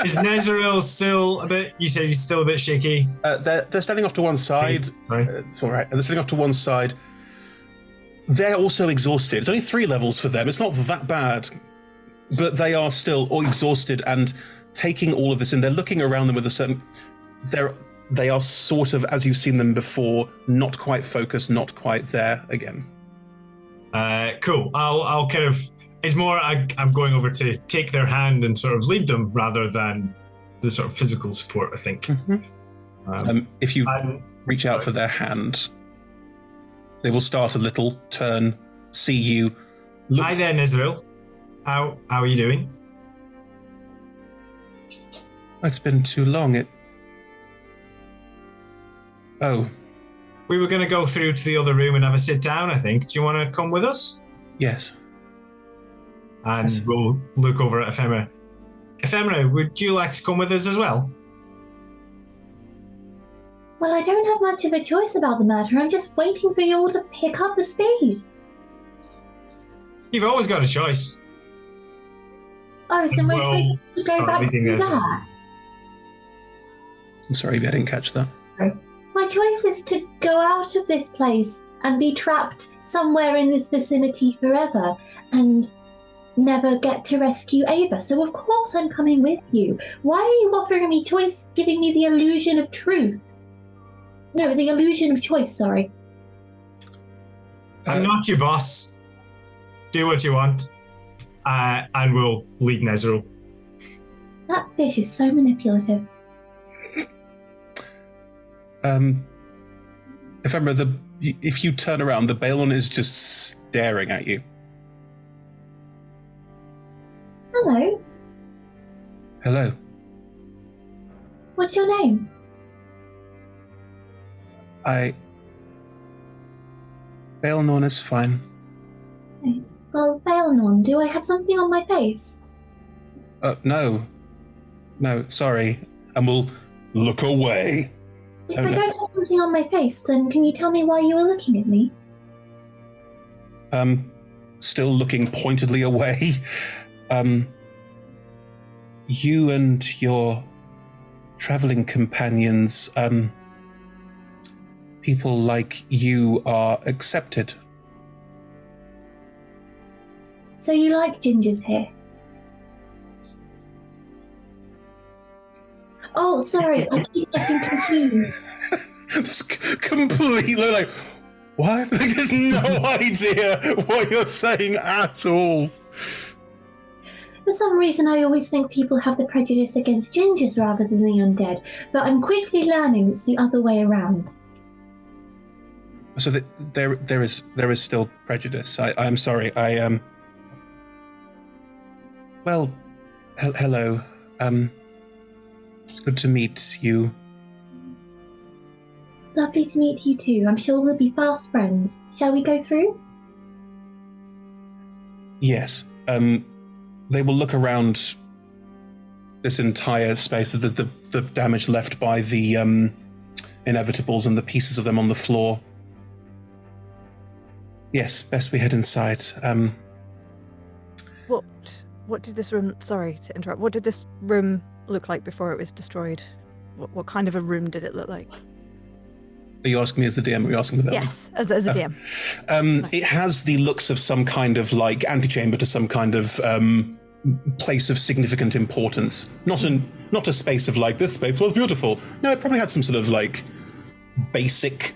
Is Nezeril still a bit... You said he's still a bit shaky? They're standing off to one side. It's all right. They're standing off to one side. They're also exhausted. It's only 3 levels for them. It's not that bad. but they are still all exhausted and taking all of this in. They're looking around them with a certain... They are sort of, as you've seen them before, not quite focused, not quite there again. Cool. I'll kind of... It's more I'm going over to take their hand and sort of lead them rather than the sort of physical support, I think. Mm-hmm. If you reach out for their hand, they will start a little, turn, see you. Hi there, Nisril. How are you doing? It's been too long. Oh. We were going to go through to the other room and have a sit down, I think. Do you want to come with us? Yes. And we'll look over at Ephemera. Ephemera, would you like to come with us as well? Well, I don't have much of a choice about the matter. I'm just waiting for you all to pick up the speed. You've always got a choice. Oh, so my choice is to go back to that. I'm sorry, I didn't catch that. My choice is to go out of this place and be trapped somewhere in this vicinity forever and never get to rescue Ava. So of course I'm coming with you. Why are you offering me choice, giving me the illusion of truth? No, the illusion of choice, sorry. I'm not your boss. Do what you want. And we'll lead Nezril. That fish is so manipulative. If you turn around, the Baelnorn is just staring at you. Hello. Hello. What's your name? Baelnorn is fine. Well, Baelnorn, do I have something on my face? No. No, sorry. And we'll look away. If I don't have something on my face, then can you tell me why you were looking at me? Still looking pointedly away. You and your traveling companions, people like you are accepted. So you like gingers here? Oh, sorry, I keep getting confused. Just completely like, what? There's no idea what you're saying at all. For some reason, I always think people have the prejudice against gingers rather than the undead, but I'm quickly learning it's the other way around. So there is still prejudice. I'm sorry. Well, hello. It's good to meet you. It's lovely to meet you too. I'm sure we'll be fast friends. Shall we go through? Yes. They will look around this entire space, the damage left by the inevitables and the pieces of them on the floor. Yes, best we head inside. What did this room... Sorry to interrupt. What did this room look like before it was destroyed? What kind of a room did it look like? Are you asking me as the DM or are you asking the villain? Yes, as a DM. Nice. It has the looks of some kind of like antechamber to some kind of place of significant importance. Not a space of like, this space was beautiful. No, it probably had some sort of like basic,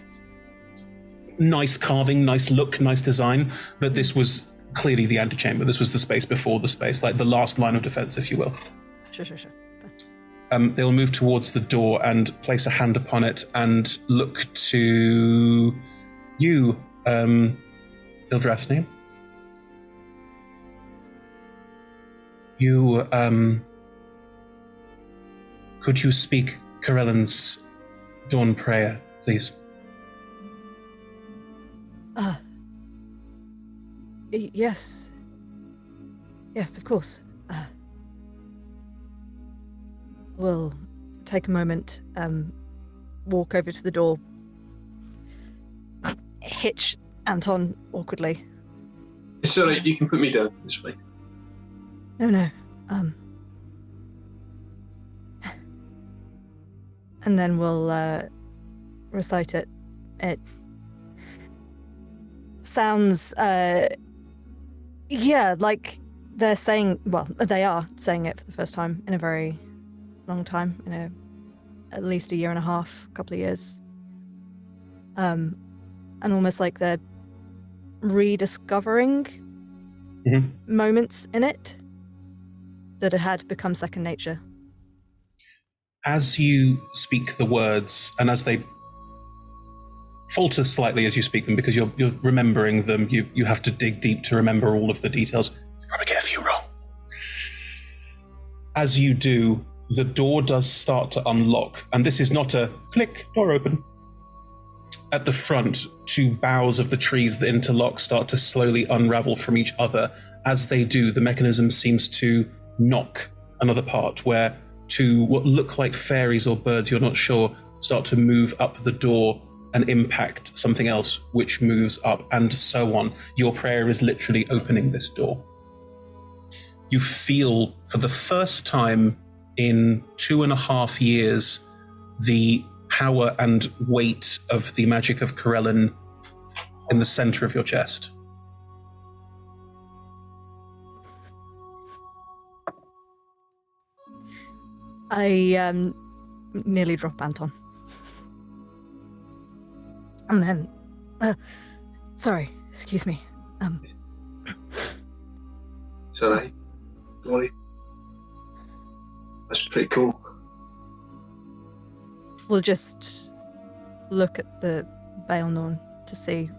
nice carving, nice look, nice design, but this was clearly the antechamber. This was the space before the space, like the last line of defense, if you will. Sure. They will move towards the door and place a hand upon it and look to you, Ildrathni. You, could you speak Corellan's dawn prayer, please? Yes. Yes, of course. We'll take a moment, walk over to the door, hitch Anton awkwardly. Sorry, you can put me down this way. No. And then we'll recite it. It sounds, like they're saying, well, they are saying it for the first time in a very long time, at least a year and a half, a couple of years. And almost like they're rediscovering moments in it that had become second nature. As you speak the words, and as they falter slightly as you speak them, because you're remembering them, you have to dig deep to remember all of the details. You probably get a few wrong. As you do, the door does start to unlock, and this is not a click, door open. At the front, two boughs of the trees that interlock start to slowly unravel from each other. As they do, the mechanism seems to knock another part, where two what look like fairies or birds, you're not sure, start to move up the door and impact something else, which moves up, and so on. Your prayer is literally opening this door. You feel, for the first time in 2.5 years, the power and weight of the magic of Corellin in the center of your chest. I nearly drop Anton. And then, sorry, excuse me. Sorry. Don't worry. That's pretty cool. We'll just look at the Baelnorn to see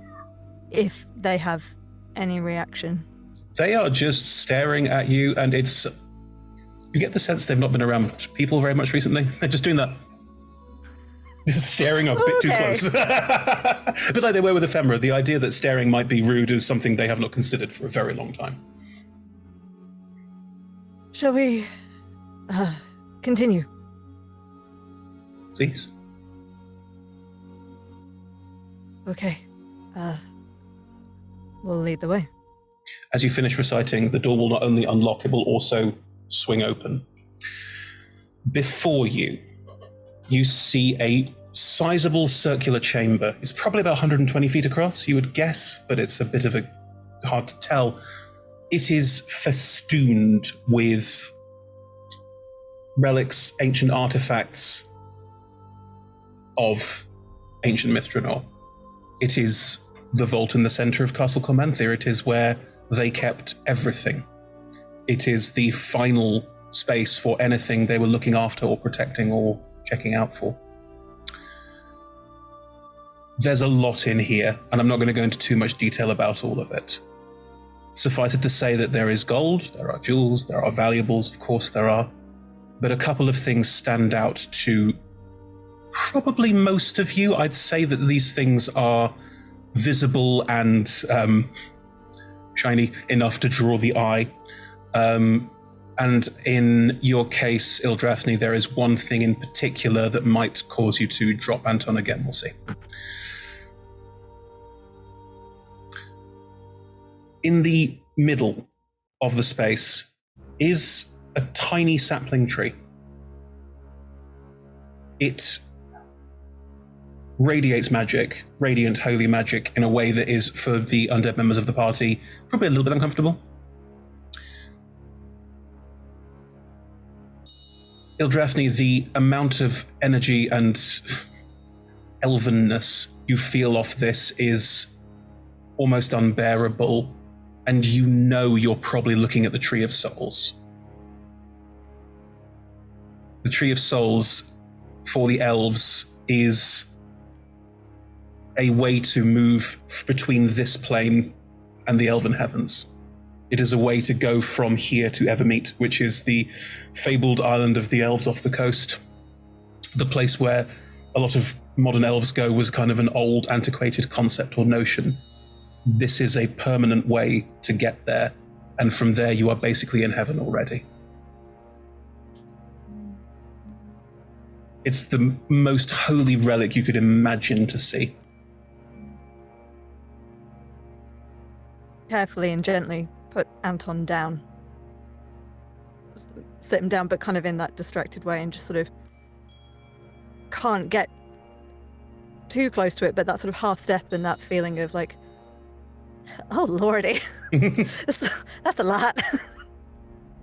if they have any reaction. They are just staring at you, and you get the sense they've not been around people very much recently. They're just doing that. Just staring a bit too close. A bit like they were with Ephemera. The idea that staring might be rude is something they have not considered for a very long time. Shall we continue? Please. Okay. We'll lead the way. As you finish reciting, the door will not only unlock, it will also swing open. Before you see a sizable circular chamber. It's probably about 120 feet across, you would guess, but it's a bit of hard to tell. It is festooned with relics, ancient artifacts of ancient Drannor. It is the vault in the center of Castle Cormanthyr. It is where they kept everything. It is the final space for anything they were looking after or protecting or checking out for. There's a lot in here, and I'm not going to go into too much detail about all of it. Suffice it to say that there is gold, there are jewels, there are valuables, of course there are, but a couple of things stand out to probably most of you. I'd say that these things are visible and shiny enough to draw the eye. And in your case, Ildrathni, there is one thing in particular that might cause you to drop Anton again. We'll see. In the middle of the space is a tiny sapling tree. It radiates magic, radiant holy magic, in a way that is, for the undead members of the party, probably a little bit uncomfortable. Ildrathni, the amount of energy and elvenness you feel off this is almost unbearable, and you know you're probably looking at the Tree of Souls. The Tree of Souls, for the elves, is a way to move between this plane and the elven heavens. It is a way to go from here to Evermeet, which is the fabled island of the elves off the coast. The place where a lot of modern elves go was kind of an old, antiquated concept or notion. This is a permanent way to get there, and from there you are basically in heaven already. It's the most holy relic you could imagine to see. Carefully and gently put Anton down. Sit him down, but kind of in that distracted way, and just sort of can't get too close to it, but that sort of half step and that feeling of like, oh lordy, that's a lot.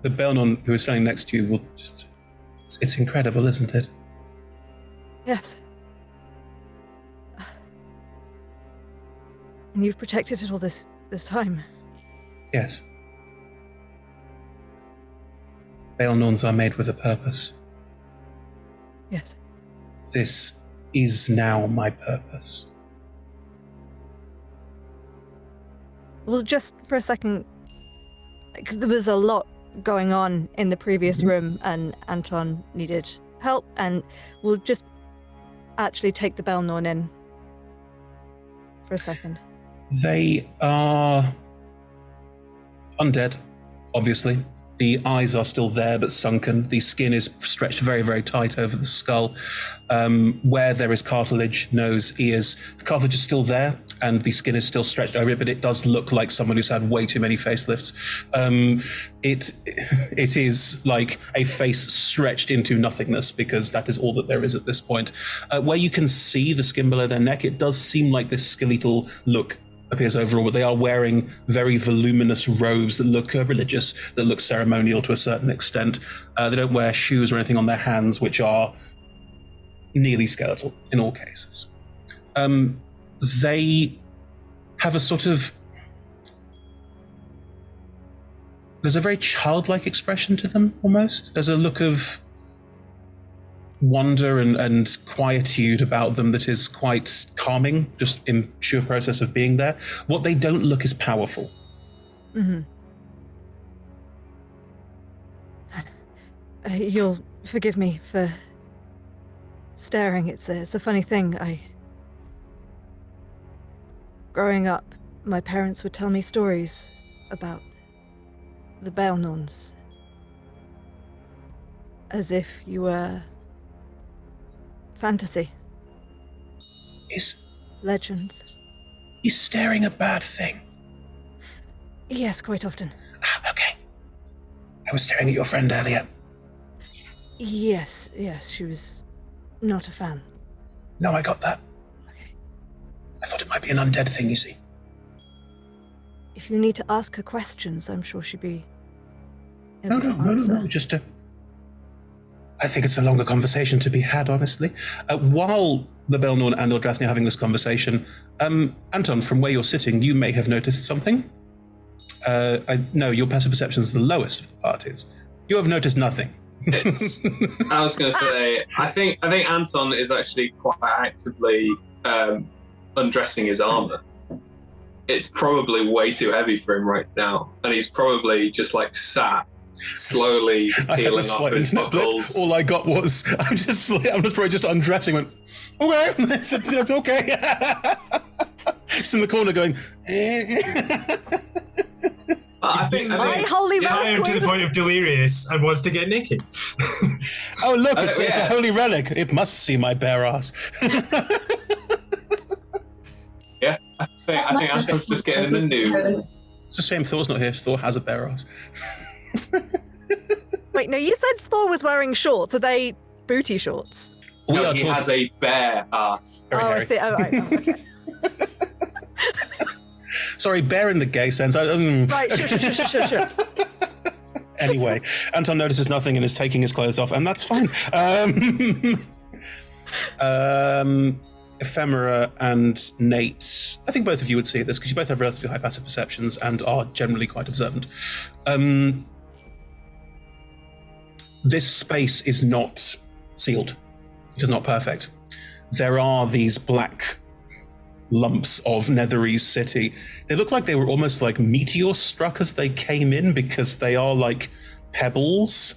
the Baelnorn who is standing next to you will just... It's incredible, isn't it? Yes. And you've protected it all this time. Yes. Baelnorns are made with a purpose. Yes. This is now my purpose. Well, just for a second, because there was a lot going on in the previous room and Anton needed help, and we'll just actually take the Baelnorn in for a second. They are undead, obviously. The eyes are still there, but sunken. The skin is stretched very, very tight over the skull. Where there is cartilage, nose, ears, the cartilage is still there, and the skin is still stretched over it, but it does look like someone who's had way too many facelifts. It is like a face stretched into nothingness, because that is all that there is at this point. Where you can see the skin below their neck, it does seem like this skeletal look appears overall, but they are wearing very voluminous robes that look religious, that look ceremonial to a certain extent. They don't wear shoes or anything on their hands, which are nearly skeletal in all cases. They have a sort of... There's a very childlike expression to them, almost. There's a look of wonder and quietude about them that is quite calming, just in sheer process of being there. What they don't look is powerful. Mm-hmm. You'll forgive me for staring. It's a funny thing. Growing up, my parents would tell me stories about the Baelnorns, as if you were fantasy. Legends. He's staring a bad thing. Yes, quite often. Okay. I was staring at your friend earlier. Yes, she was not a fan. No, I got that. Okay. I thought it might be an undead thing, you see. If you need to ask her questions, I'm sure she'd be No, just I think it's a longer conversation to be had, honestly. While the Baelnorn and Eldrathni are having this conversation, Anton, from where you're sitting, you may have noticed something. No, your passive perception is the lowest of the parties. You have noticed nothing. I was going to say, I think Anton is actually quite actively undressing his armor. It's probably way too heavy for him right now, and he's probably just like sat slowly peeling off his buckles. All I got was I'm just probably just undressing. Went okay, okay. Just in the corner going. I think holy relic to the point of delirious and wants to get naked. Oh look, it's a holy relic. It must see my bare ass. Yeah, I think Anton's just getting in the nude. It's a shame Thor's not here. Thor has a bare ass. Wait, no, you said Thor was wearing shorts. Are they booty shorts? No, he has a bare ass. I see. Oh, right. Oh, okay. Sorry, bare in the gay sense. Right, sure. Anyway, Anton notices nothing and is taking his clothes off, and that's fine. Ephemera and Nate, I think both of you would see this because you both have relatively high passive perceptions and are generally quite observant. This space is not sealed. It is not perfect. There are these black lumps of Netherese city. They look like they were almost like meteors struck as they came in because they are like pebbles.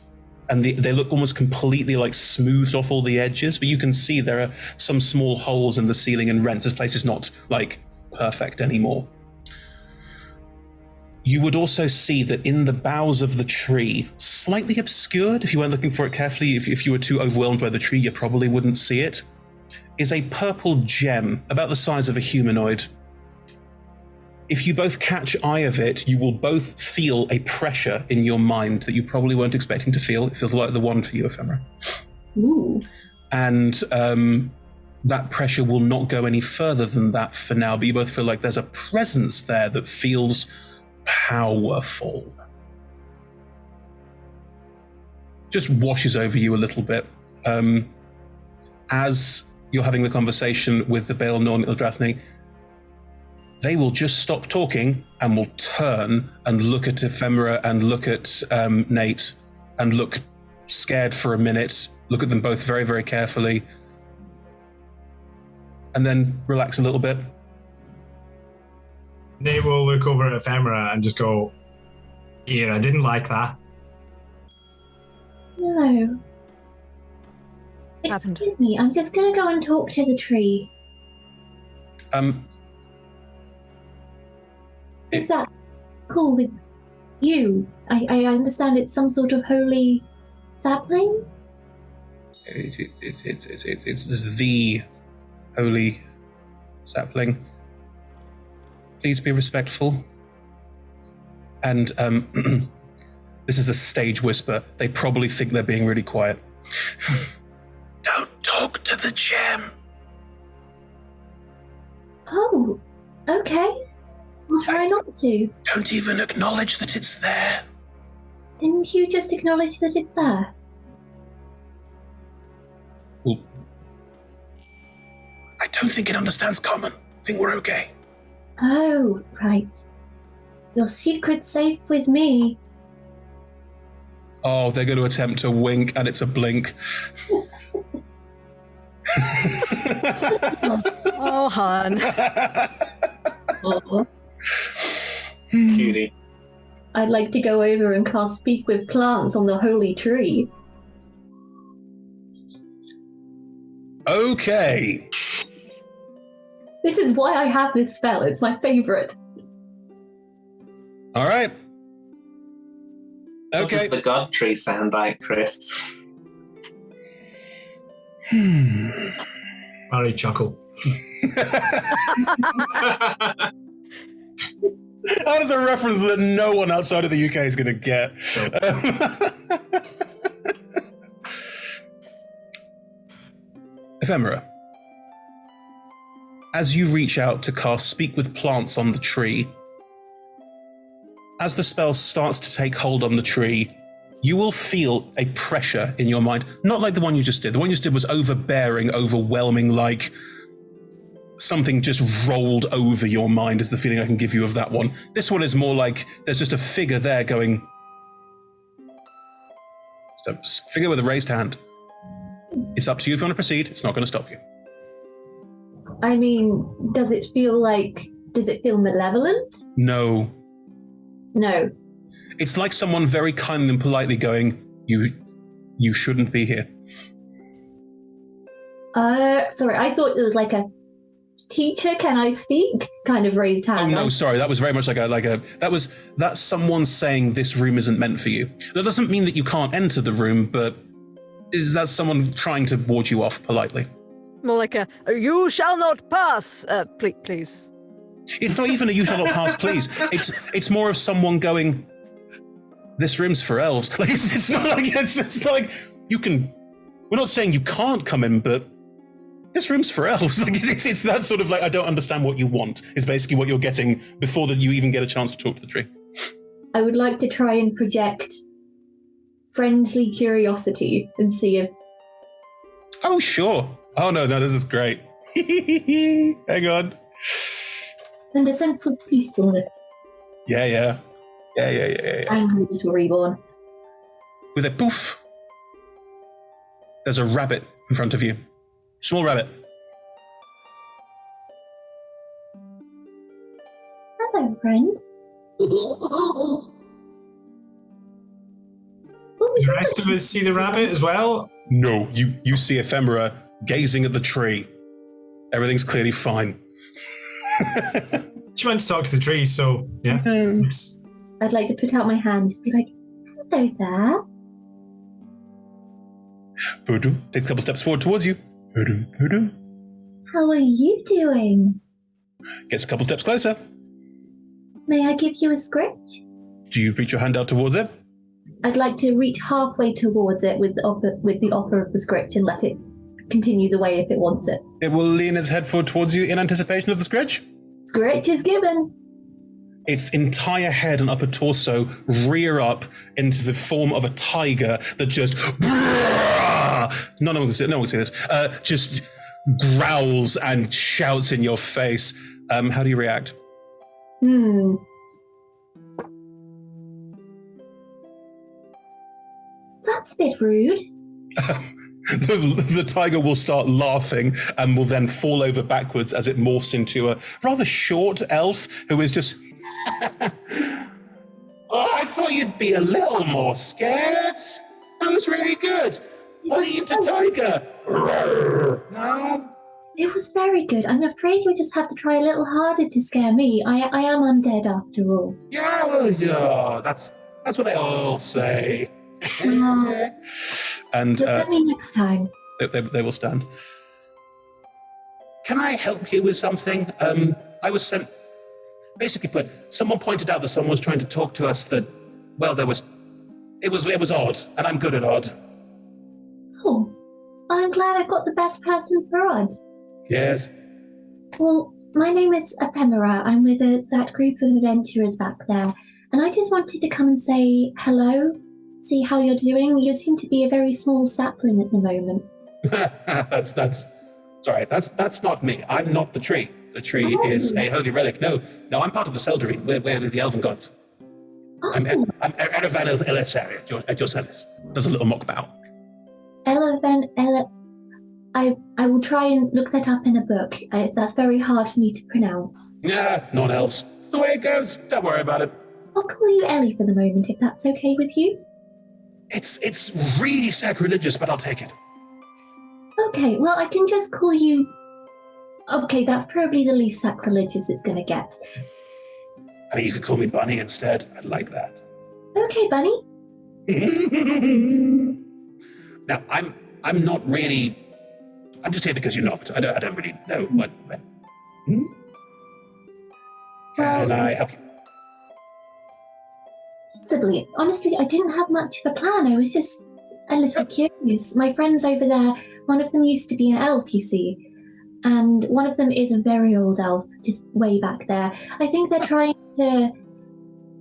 And they look almost completely like smoothed off all the edges, but you can see there are some small holes in the ceiling and rents. This place is not like perfect anymore. You would also see that in the boughs of the tree, slightly obscured, if you weren't looking for it carefully, if you were too overwhelmed by the tree, you probably wouldn't see it, is a purple gem about the size of a humanoid. If you both catch eye of it, you will both feel a pressure in your mind that you probably weren't expecting to feel. It feels like the one for you, Ephemera. Ooh. And that pressure will not go any further than that for now, but you both feel like there's a presence there that feels powerful. just washes over you a little bit. As you're having the conversation with the Baelnorn Ildrathni, they will just stop talking and will turn and look at Ephemera and look at Nate and look scared for a minute, look at them both very, very carefully, and then relax a little bit. Nate will look over at Ephemera and just go, "Yeah, I didn't like that." No. Excuse me, I'm just going to go and talk to the tree. Is that cool with you? I understand it's some sort of holy sapling? It's the holy sapling. Please be respectful. And this is a stage whisper. They probably think they're being really quiet. Don't talk to the gem. Oh, okay. I'll try not to. Don't even acknowledge that it's there. Didn't you just acknowledge that it's there? Well, I don't think it understands common. I think we're okay. Oh, right. Your secret's safe with me. Oh, they're going to attempt to wink, and it's a blink. Oh, hon. Oh. Cutie. I'd like to go over and cast Speak with Plants on the holy tree. Okay. This is why I have this spell. It's my favorite. All right. What does the god tree sound like, Chris? Harry chuckle. That is a reference that no one outside of the UK is going to get. Ephemera, as you reach out to cast Speak with Plants on the tree, as the spell starts to take hold on the tree, you will feel a pressure in your mind, not like the one you just did. The one you just did was overbearing, overwhelming, like something just rolled over your mind is the feeling I can give you of that one. This one is more like there's just a figure there going, it's a figure with a raised hand. It's up to you if you want to proceed. It's not going to stop you. I mean, does it feel malevolent? No. No. It's like someone very kindly and politely going, you shouldn't be here. Sorry, I thought it was like a teacher, can I speak? Kind of raised hand. Oh no, sorry, that was very much that's someone saying this room isn't meant for you. That doesn't mean that you can't enter the room, but is that someone trying to ward you off politely? More like a, you shall not pass, please. It's not even a you shall not pass, please. It's more of someone going, this room's for elves. Like it's not like you can. We're not saying you can't come in, but this room's for elves. Like it's that sort of like I don't understand what you want is basically what you're getting before that you even get a chance to talk to the tree. I would like to try and project friendly curiosity and see if. Oh sure. Oh no, this is great. Hang on. And a sense of peacefulness. Yeah. Angry little reborn. With a poof, there's a rabbit in front of you. Small rabbit. Hello, friend. The rest of us see the rabbit as well? No, you see Ephemera gazing at the tree. Everything's clearly fine. She went to talk to the tree, so yeah. I'd like to put out my hand and just be like, hello there. Voodoo, take a couple steps forward towards you. Voodoo. How are you doing? Gets a couple steps closer. May I give you a scratch? Do you reach your hand out towards it? I'd like to reach halfway towards it with the offer of the scratch and let it continue the way if it wants it. It will lean its head forward towards you in anticipation of the scratch. Scratch is given. its entire head and upper torso rear up into the form of a tiger that just no one can see this. Just growls and shouts in your face. How do you react? That's a bit rude. The tiger will start laughing and will then fall over backwards as it morphs into a rather short elf who is just... I thought you'd be a little more scared. That was really good. Bunny into tiger. No? It was very good. I'm afraid you'll just have to try a little harder to scare me. I am undead after all. Yeah, well, yeah, that's what they all say. And Look at me next time. They will stand. Can I help you with something? I was sent... Basically someone pointed out that someone was trying to talk to us that, well, it was odd, and I'm good at odd. Oh, I'm glad I got the best person for odd. Yes. Well, my name is Ephemera. I'm with that group of adventurers back there, and I just wanted to come and say hello, see how you're doing. You seem to be a very small sapling at the moment. That's not me. I'm not the tree. The tree is a holy relic. No, I'm part of the Seldarine. We're with the elven gods. Oh. I'm Erevan Elisari at your service. Does a little mock bow. I will try and look that up in a book. That's very hard for me to pronounce. Yeah, non-elves. It's the way it goes. Don't worry about it. I'll call you Ellie for the moment, if that's okay with you. It's really sacrilegious, but I'll take it. Okay, well, I can just call you... Okay, that's probably the least sacrilegious it's going to get. I mean, you could call me Bunny instead. I'd like that. Okay, Bunny. Now, I'm not really... I'm just here because you knocked. I don't really know what... Can I help you? Possibly. Honestly, I didn't have much of a plan. I was just a little curious. My friends over there, one of them used to be an elf, you see. And one of them is a very old elf, just way back there. I think they're trying to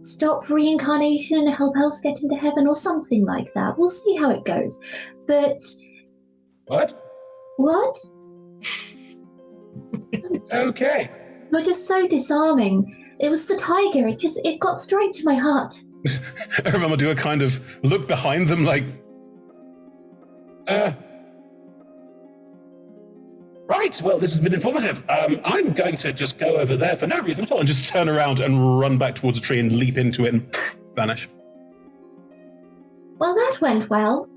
stop reincarnation and help elves get into heaven or something like that. We'll see how it goes. But... What? Okay. You're just so disarming. It was the tiger. It got straight to my heart. Everyone will do a kind of look behind them like... Right, well, this has been informative. I'm going to just go over there for no reason at all and just turn around and run back towards a tree and leap into it and vanish. Well, that went well.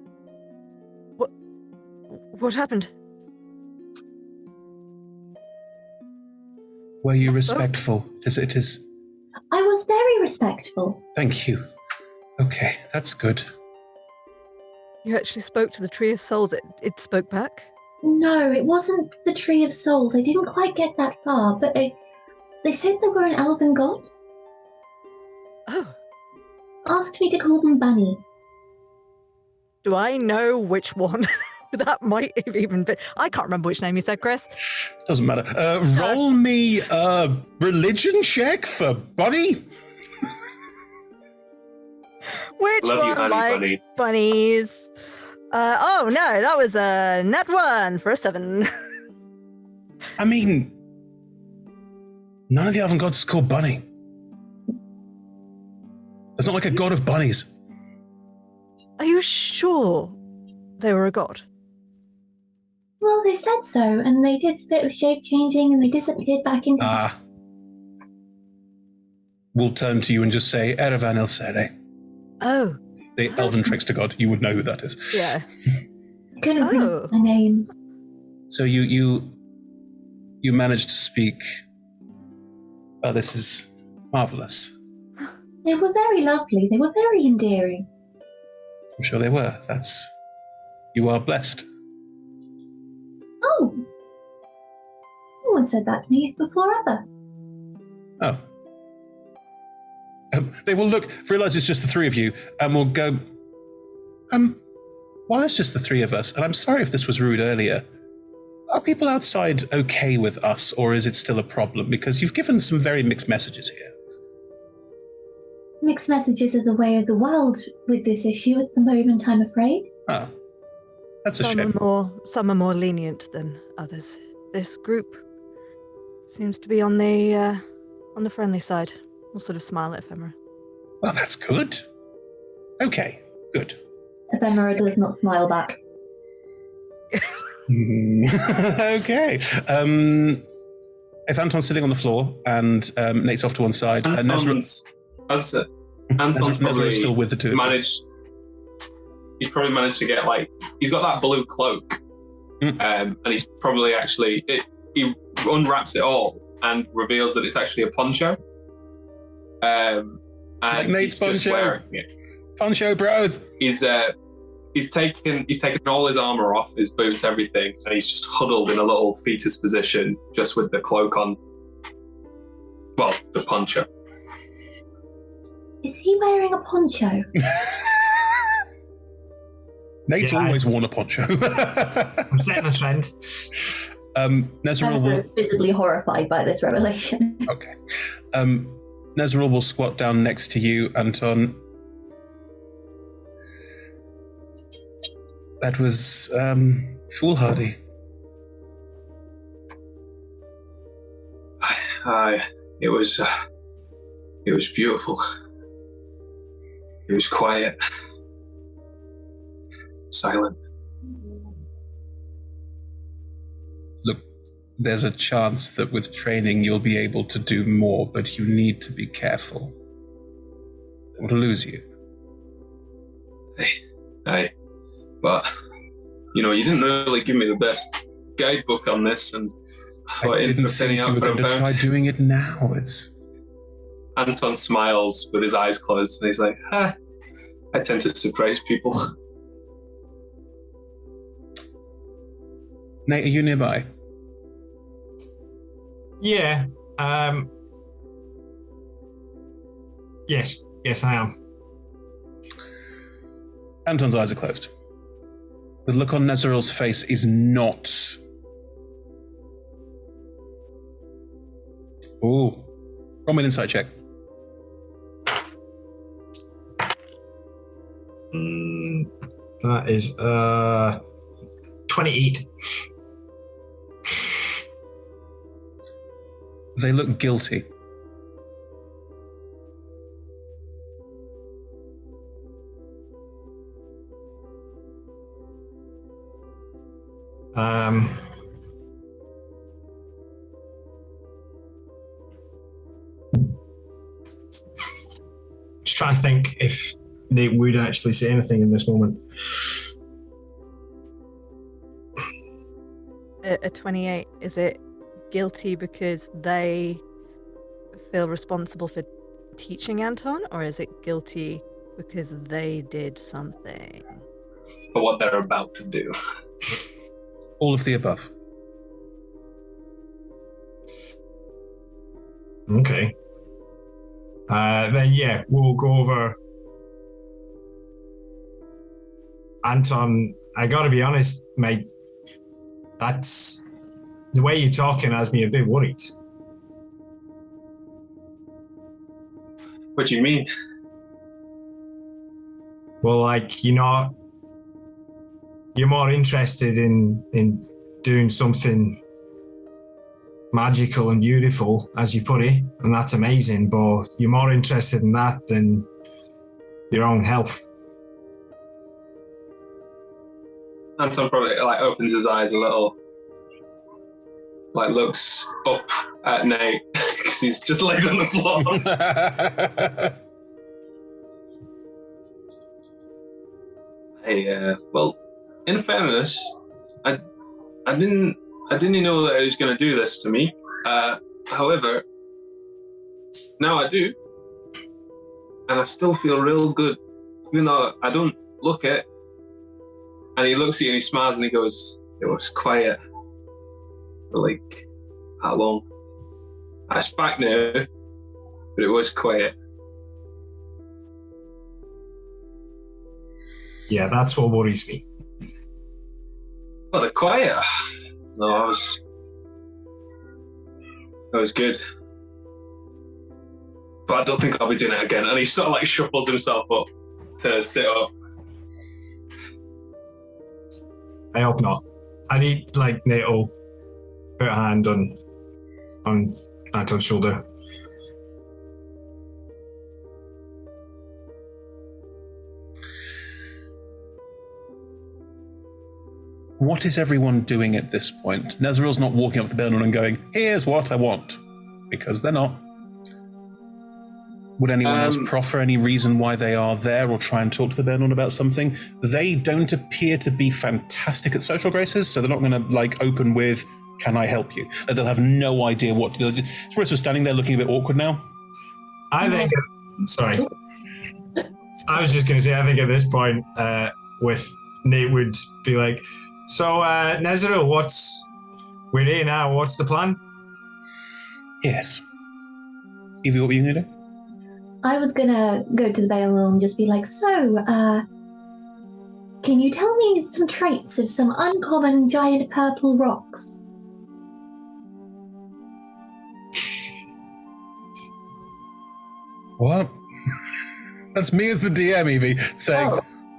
What happened? Were you respectful? It is... I was very respectful. Thank you. Okay, that's good. You actually spoke to the Tree of Souls. It spoke back? No, it wasn't the Tree of Souls. I didn't quite get that far, but they said they were an elven god. Oh. Asked me to call them Bunny. Do I know which one? That might have even been... I can't remember which name you said, Chris. Doesn't matter. Roll me a religion check for Bunny. Which Love one you, likes bunnies? Oh, no, that was a nat 1 for a 7. I mean, none of the elven gods is called Bunny. There's not like a god of bunnies. Are you sure they were a god? Well, they said so, and they did a bit of shape changing, and they disappeared back into... We'll turn to you and just say, Erevan Elsere. Oh. The elven trickster god. You would know who that is. Yeah. Couldn't pronounce the name. So you managed to speak. Oh, this is marvelous. They were very lovely. They were very endearing. I'm sure they were. You are blessed. Oh. No one said that to me before ever. Oh. They will realize it's just the three of you, and will go, well, it's just the three of us, and I'm sorry if this was rude earlier. Are people outside okay with us, or is it still a problem? Because you've given some very mixed messages here. Mixed messages are the way of the world with this issue at the moment, I'm afraid. Oh, that's a shame. Some are more lenient than others. This group seems to be on the friendly side. We'll sort of smile at Ephemera. Well, that's good. Okay, good. Ephemera does not smile back. Okay. If Anton's sitting on the floor and Nate's off to one side, Anton's probably still with the two. He's probably managed to get he's got that blue cloak, and he's probably he unwraps it all and reveals that it's actually a poncho. And like Nate's he's just poncho. wearing it. Poncho bros. He's taken all his armor off, his boots, everything, and he's just huddled in a little fetus position, just with the cloak on. Well, the poncho. Is he wearing a poncho? Nate's always worn a poncho. I'm setting a trend. Nezeril will visibly horrified by this revelation. Okay. Nezeril will squat down next to you, Anton. That was foolhardy. It was beautiful. It was quiet, silent. Look, there's a chance that with training you'll be able to do more, but you need to be careful. We'll lose you. But, you didn't really give me the best guidebook on this, and I thought I didn't think you were going to try doing it now. Anton smiles with his eyes closed, and he's like, I tend to surprise people. Nate, are you nearby? Yeah. Yes, I am. Anton's eyes are closed. The look on Nezeril's face is not... Ooh. Roll me an insight check. That is 28. They look guilty. Just trying to think if they would actually say anything in this moment. A 28, is it guilty because they feel responsible for teaching Anton, or is it guilty because they did something? For what they're about to do. All of the above. Okay. Then yeah, we'll go over. Anton, I gotta be honest, mate. That's the way you're talking has me a bit worried. What do you mean? Well, you're more interested in doing something magical and beautiful, as you put it, and that's amazing, but you're more interested in that than your own health. Anton probably opens his eyes a little, looks up at Nate because he's just laid on the floor. Hey, well, in fairness, I didn't know that he was going to do this to me. However, now I do, and I still feel real good, even though I don't look it. And he looks at you and he smiles and he goes, "It was quiet for how long? It's back now, but it was quiet." Yeah, that's what worries me. Well, the quiet. No, that was good. but I don't think I'll be doing it again. And he sort of like shuffles himself up to sit up. I hope not. I need, like, Nate will put a hand on Anton's shoulder. What is everyone doing at this point? Nezerel's not walking up to Baelnorn and going, here's what I want. Because they're not. Would anyone else proffer any reason why they are there or try and talk to the Baelnorn about something? They don't appear to be fantastic at social graces, so they're not going to, like, open with, can I help you? They'll have no idea what to do. Spirits are standing there looking a bit awkward now. I think... Sorry. I was just going to say, I think at this point, with Nate would be like, so, Nezeril, we're here now, what's the plan? Yes. Evie, what were you going to do? I was gonna go to the Baelnorn and just be like, so, can you tell me some traits of some uncommon giant purple rocks? What? That's me as the DM, Evie, saying,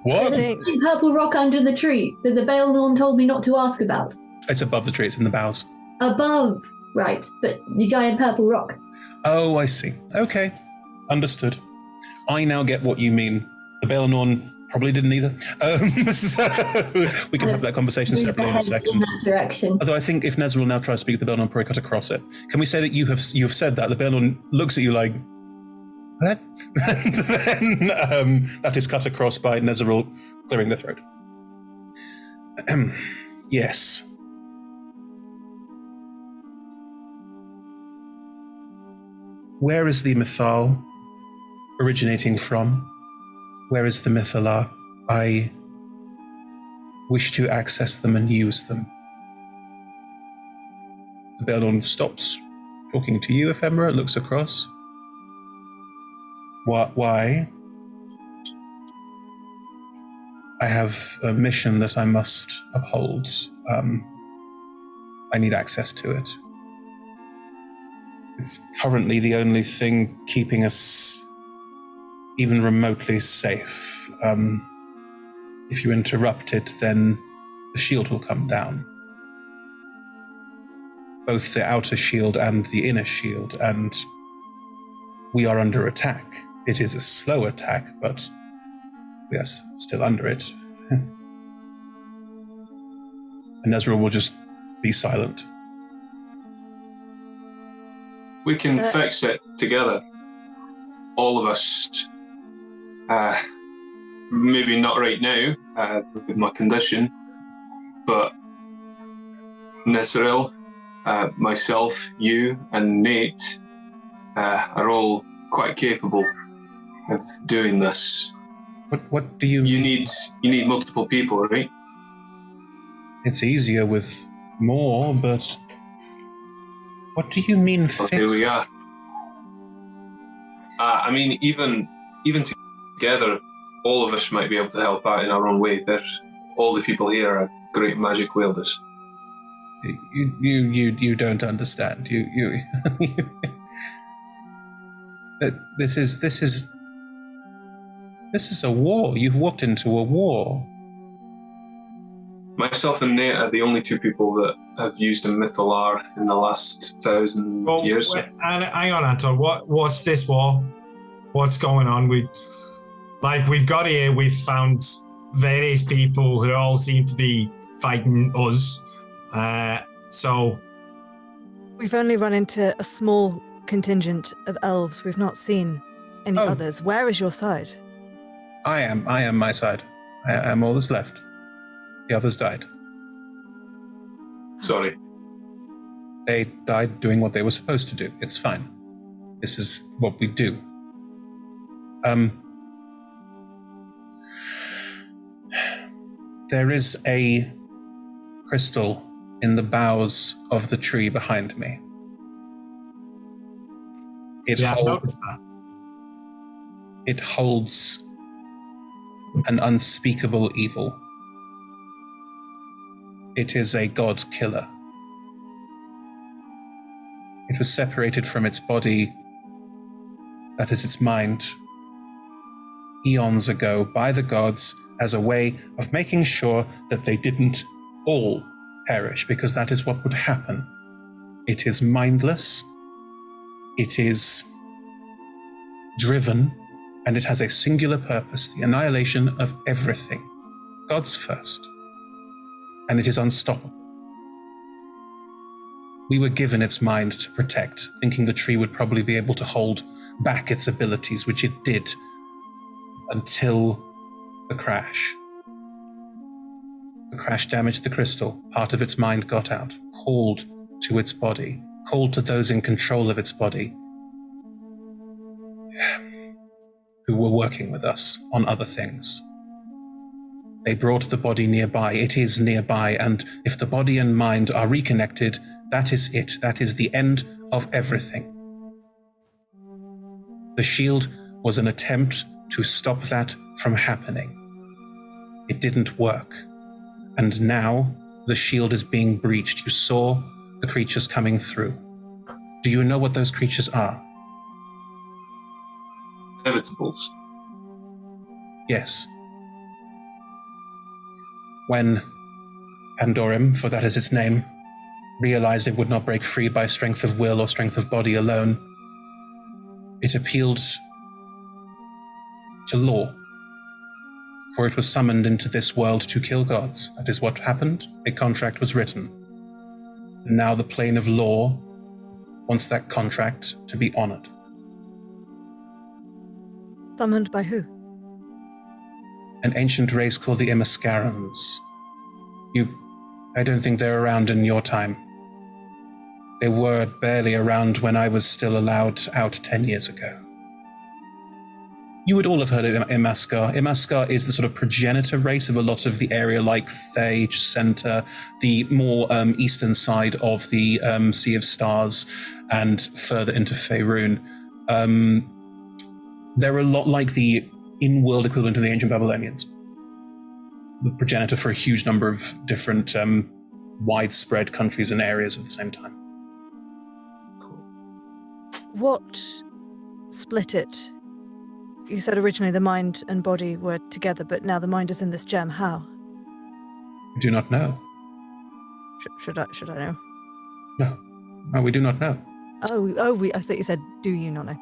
what? There's a purple rock under the tree that the Baelnorn told me not to ask about. It's above the tree, it's in the boughs. Above, right, but the giant purple rock. Oh, I see. Okay. Understood. I now get what you mean. The Baelnorn probably didn't either. So we can have that conversation separately in a second. In that direction. Although I think if Nezeril now tries to speak to the Baelnorn, probably cut across it. Can we say that you have said that? The Baelnorn looks at you like, what? And then that is cut across by Nezeril clearing the throat. Yes. Where is the Mythal originating from? Where is the Mythalar? I wish to access them and use them. The Baelnorn stops talking to you, Ephemera, looks across. Why? I have a mission that I must uphold. I need access to it. It's currently the only thing keeping us even remotely safe. If you interrupt it, then the shield will come down. Both the outer shield and the inner shield, and we are under attack. It is a slow attack, but yes, still under it. And Nezeril will just be silent. We can fix it together. All of us. Maybe not right now, with my condition, but Nezeril, myself, you, and Nate are all quite capable of doing this. What do you mean? You need multiple people, right? It's easier with more, but what do you mean fix? Here we are. I mean, even together, all of us might be able to help out in our own way. All the people here are great magic wielders. You don't understand. You This is a war. You've walked into a war. Myself and Nate are the only two people that have used a Mythalar in the last 1,000 years. Wait, hang on, Anton. What's this war? What's going on? We've got here. We've found various people who all seem to be fighting us. So we've only run into a small contingent of elves. We've not seen any others. Where is your side? I am my side. I am all that's left. The others died. Sorry. They died doing what they were supposed to do. It's fine. This is what we do. There is a crystal in the boughs of the tree behind me. It holds an unspeakable evil. It is a god killer. It was separated from its body that is its mind, eons ago by the gods as a way of making sure that they didn't all perish, because that is what would happen. It is mindless, it is driven, and it has a singular purpose, the annihilation of everything. Gods first. And it is unstoppable. We were given its mind to protect, thinking the tree would probably be able to hold back its abilities, which it did, until the crash. The crash damaged the crystal. Part of its mind got out, called to its body, called to those in control of its body, who were working with us on other things. They brought the body nearby. It is nearby, and if the body and mind are reconnected, that is it. That is the end of everything. The shield was an attempt to stop that from happening. It didn't work. And now the shield is being breached. You saw the creatures coming through. Do you know what those creatures are? Inevitables. Yes. When Pandorim, for that is its name, realized it would not break free by strength of will or strength of body alone, it appealed to law, for it was summoned into this world to kill gods. That is what happened. A contract was written. And now the plane of law wants that contract to be honored. Summoned by who? An ancient race called the Imascarans. I don't think they're around in your time. They were barely around when I was still allowed out 10 years ago. You would all have heard of Imascar. Imascar is the sort of progenitor race of a lot of the area like Thage, Center, the more eastern side of the Sea of Stars, and further into Faerun. They're a lot like the in-world equivalent of the ancient Babylonians. The progenitor for a huge number of different widespread countries and areas at the same time. What split it? You said originally the mind and body were together, but now the mind is in this gem. How? I do not know. Should I know? No, we do not know. I thought you said, do you not know?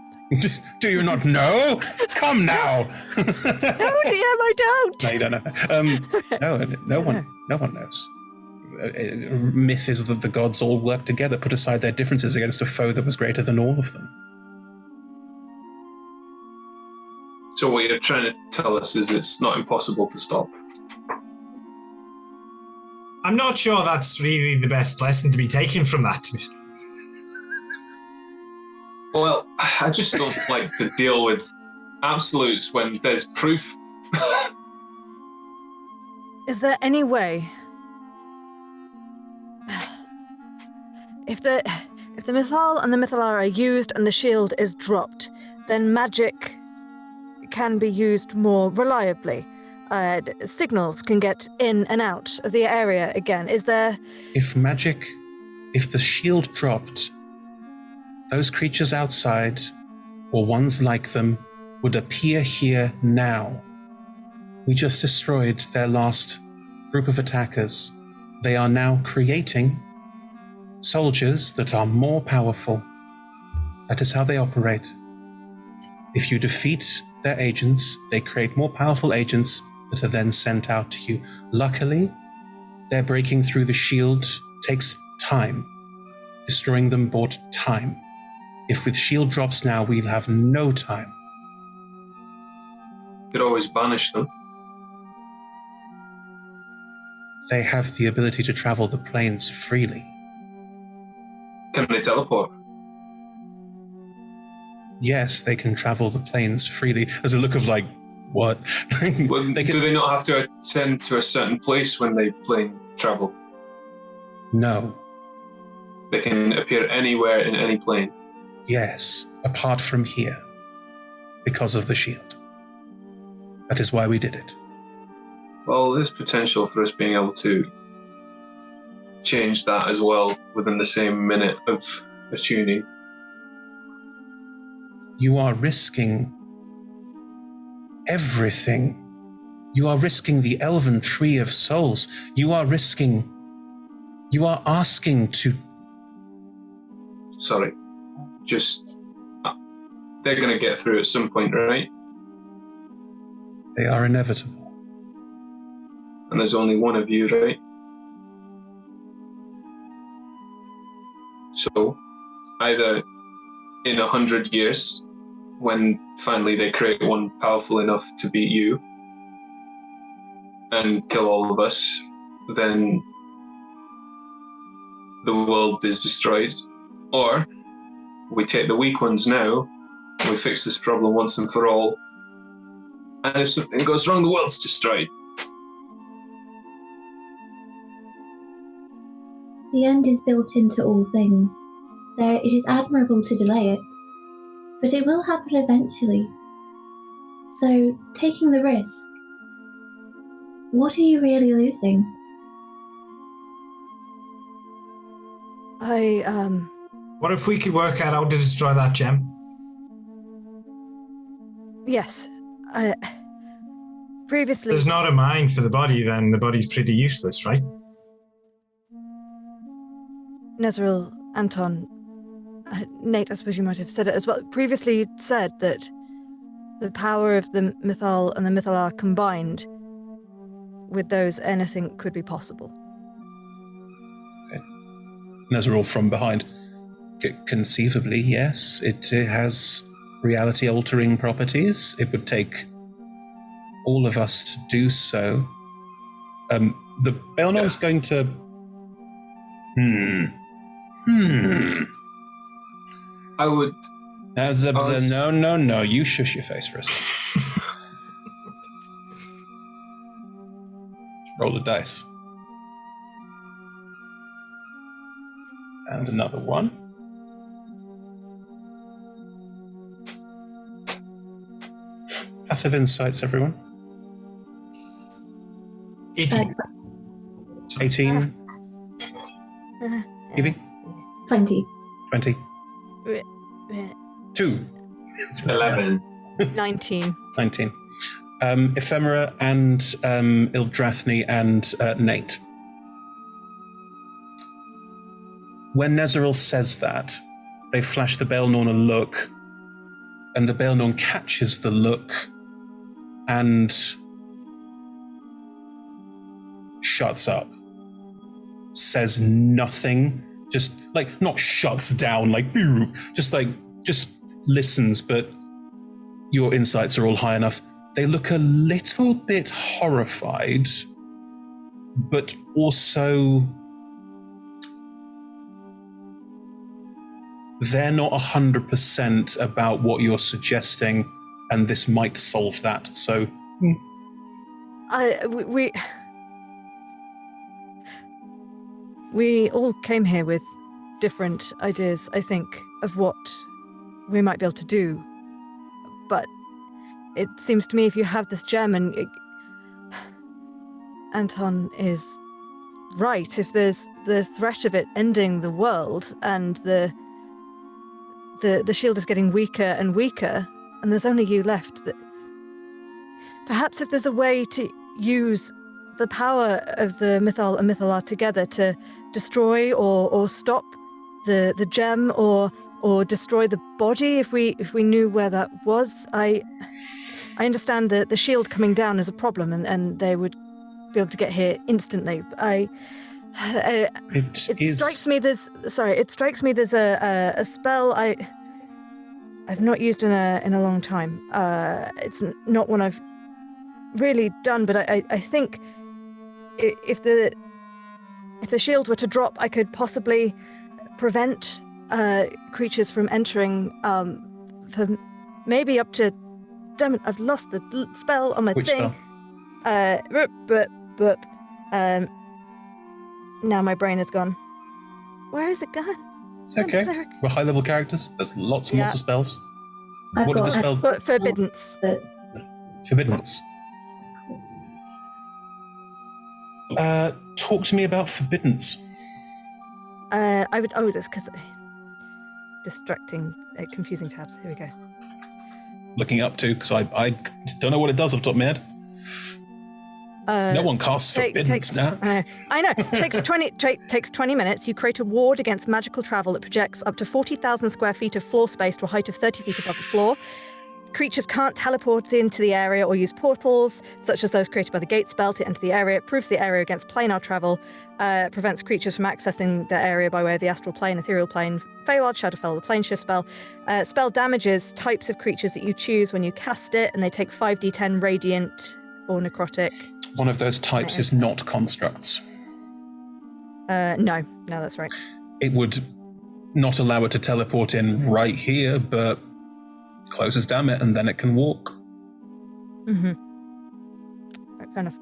Do you not know? Come now! No, DM, I don't! No, you don't know. No one knows. Myth is that the gods all worked together, put aside their differences against a foe that was greater than all of them. So what you're trying to tell us is it's not impossible to stop. I'm not sure that's really the best lesson to be taken from that. Well, I just don't like to deal with absolutes when there's proof. Is there any way... If the Mythal and the Mythalar are used and the shield is dropped, then magic can be used more reliably. Signals can get in and out of the area again. Is there... If the shield dropped, those creatures outside, or ones like them, would appear here now. We just destroyed their last group of attackers. They are now creating soldiers that are more powerful. That is how they operate. If you defeat their agents, they create more powerful agents that are then sent out to you. Luckily, their breaking through the shield takes time. Destroying them bought time. If with shield drops now, we'll have no time. Could always banish them. They have the ability to travel the planes freely. Can they teleport? Yes, they can travel the planes freely. There's a look of like, what? Well, do they not have to ascend to a certain place when they plane travel? No. They can appear anywhere in any plane? Yes, apart from here. Because of the shield. That is why we did it. Well, there's potential for us being able to change that as well within the same minute of attuning. you are risking everything. You are risking the elven tree of souls. You are asking to... Sorry. Just... they're going to get through at some point, right? They are inevitable. And there's only one of you, right? So, either in 100 years, when finally they create one powerful enough to beat you and kill all of us, then the world is destroyed. Or we take the weak ones now, we fix this problem once and for all, and if something goes wrong, the world's destroyed. The end is built into all things. It is admirable to delay it, but it will happen eventually. So, taking the risk, what are you really losing? What if we could work out how to destroy that gem? Yes. Previously... There's not a mind for the body, then the body's pretty useless, right? Nezeril, Anton, Nate, I suppose you might have said it as well. Previously you'd said that the power of the Mythal and the Mythalar combined, with those, anything could be possible. Nezeril from behind. Conceivably, yes. It has reality-altering properties. It would take all of us to do so. The Baelnorn's going to... I would... No, you shush your face for a second. Roll a dice. And another one. Passive insights, everyone. 18. 18. Evie? 20. 20. 2. 11. 19. 19. Ephemera and Ildrathni and Nate. When Nezeril says that, they flash the Baelnorn a look, and the Baelnorn catches the look and shuts up. Says nothing. Just, not shuts down, just listens, but your insights are all high enough. They look a little bit horrified, but also they're not 100% about what you're suggesting, and this might solve that, so... We all came here with different ideas, I think, of what we might be able to do. But it seems to me if you have this gem and... Anton is right. If there's the threat of it ending the world and the shield is getting weaker and weaker, and there's only you left, perhaps if there's a way to use the power of the Mythal and Mythalar together to destroy or stop the gem or destroy the body, if we knew where that was. I understand that the shield coming down is a problem and they would be able to get here instantly. It strikes me there's a spell I've not used in a long time. It's not one I've really done, but I think if the shield were to drop, I could possibly prevent creatures from entering for maybe up to... Damn it, I've lost the spell on my thing. Spell? Now my brain is gone. Where is it gone? It's okay. We're high-level characters. There's lots and lots of spells. What did the spell... Forbiddance. Forbiddance. Talk to me about forbiddance. I would... Oh, that's because... Distracting, confusing tabs. Here we go. looking up to, because I don't know what it does off the top of my head. No one casts forbiddance now. I know. Takes 20 minutes. You create a ward against magical travel that projects up to 40,000 square feet of floor space to a height of 30 feet above the floor. Creatures can't teleport into the area or use portals, such as those created by the gate spell, to enter the area. It proves the area against planar travel, prevents creatures from accessing the area by way of the astral plane, ethereal plane, Feywild, Shadowfell, the plane shift spell. Spell damages types of creatures that you choose when you cast it, and they take 5d10 radiant or necrotic. One of those types is not constructs. No, that's right. It would not allow it to teleport in right here, but closes damn it, and then it can walk. Mm-hmm. Right, fair enough.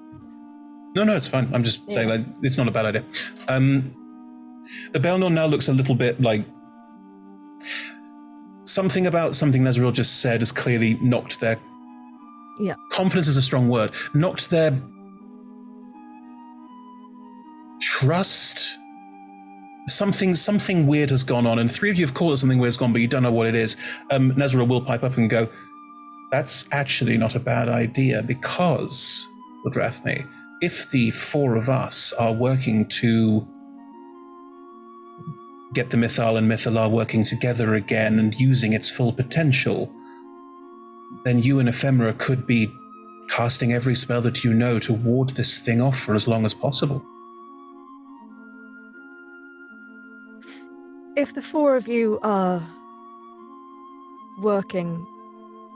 No, it's fine. I'm just saying that it's not a bad idea. The Baelnorn now looks a little bit like something about something Nezreal just said has clearly knocked their confidence is a strong word. Knocked their trust. Something weird has gone on, and three of you have called it something weird has gone, but you don't know what it is. Nezreal will pipe up and go, that's actually not a bad idea, because, Drannor, if the four of us are working to get the Mythal and Mythalar working together again and using its full potential, then you and Ephemera could be casting every spell that you know to ward this thing off for as long as possible. If the four of you are working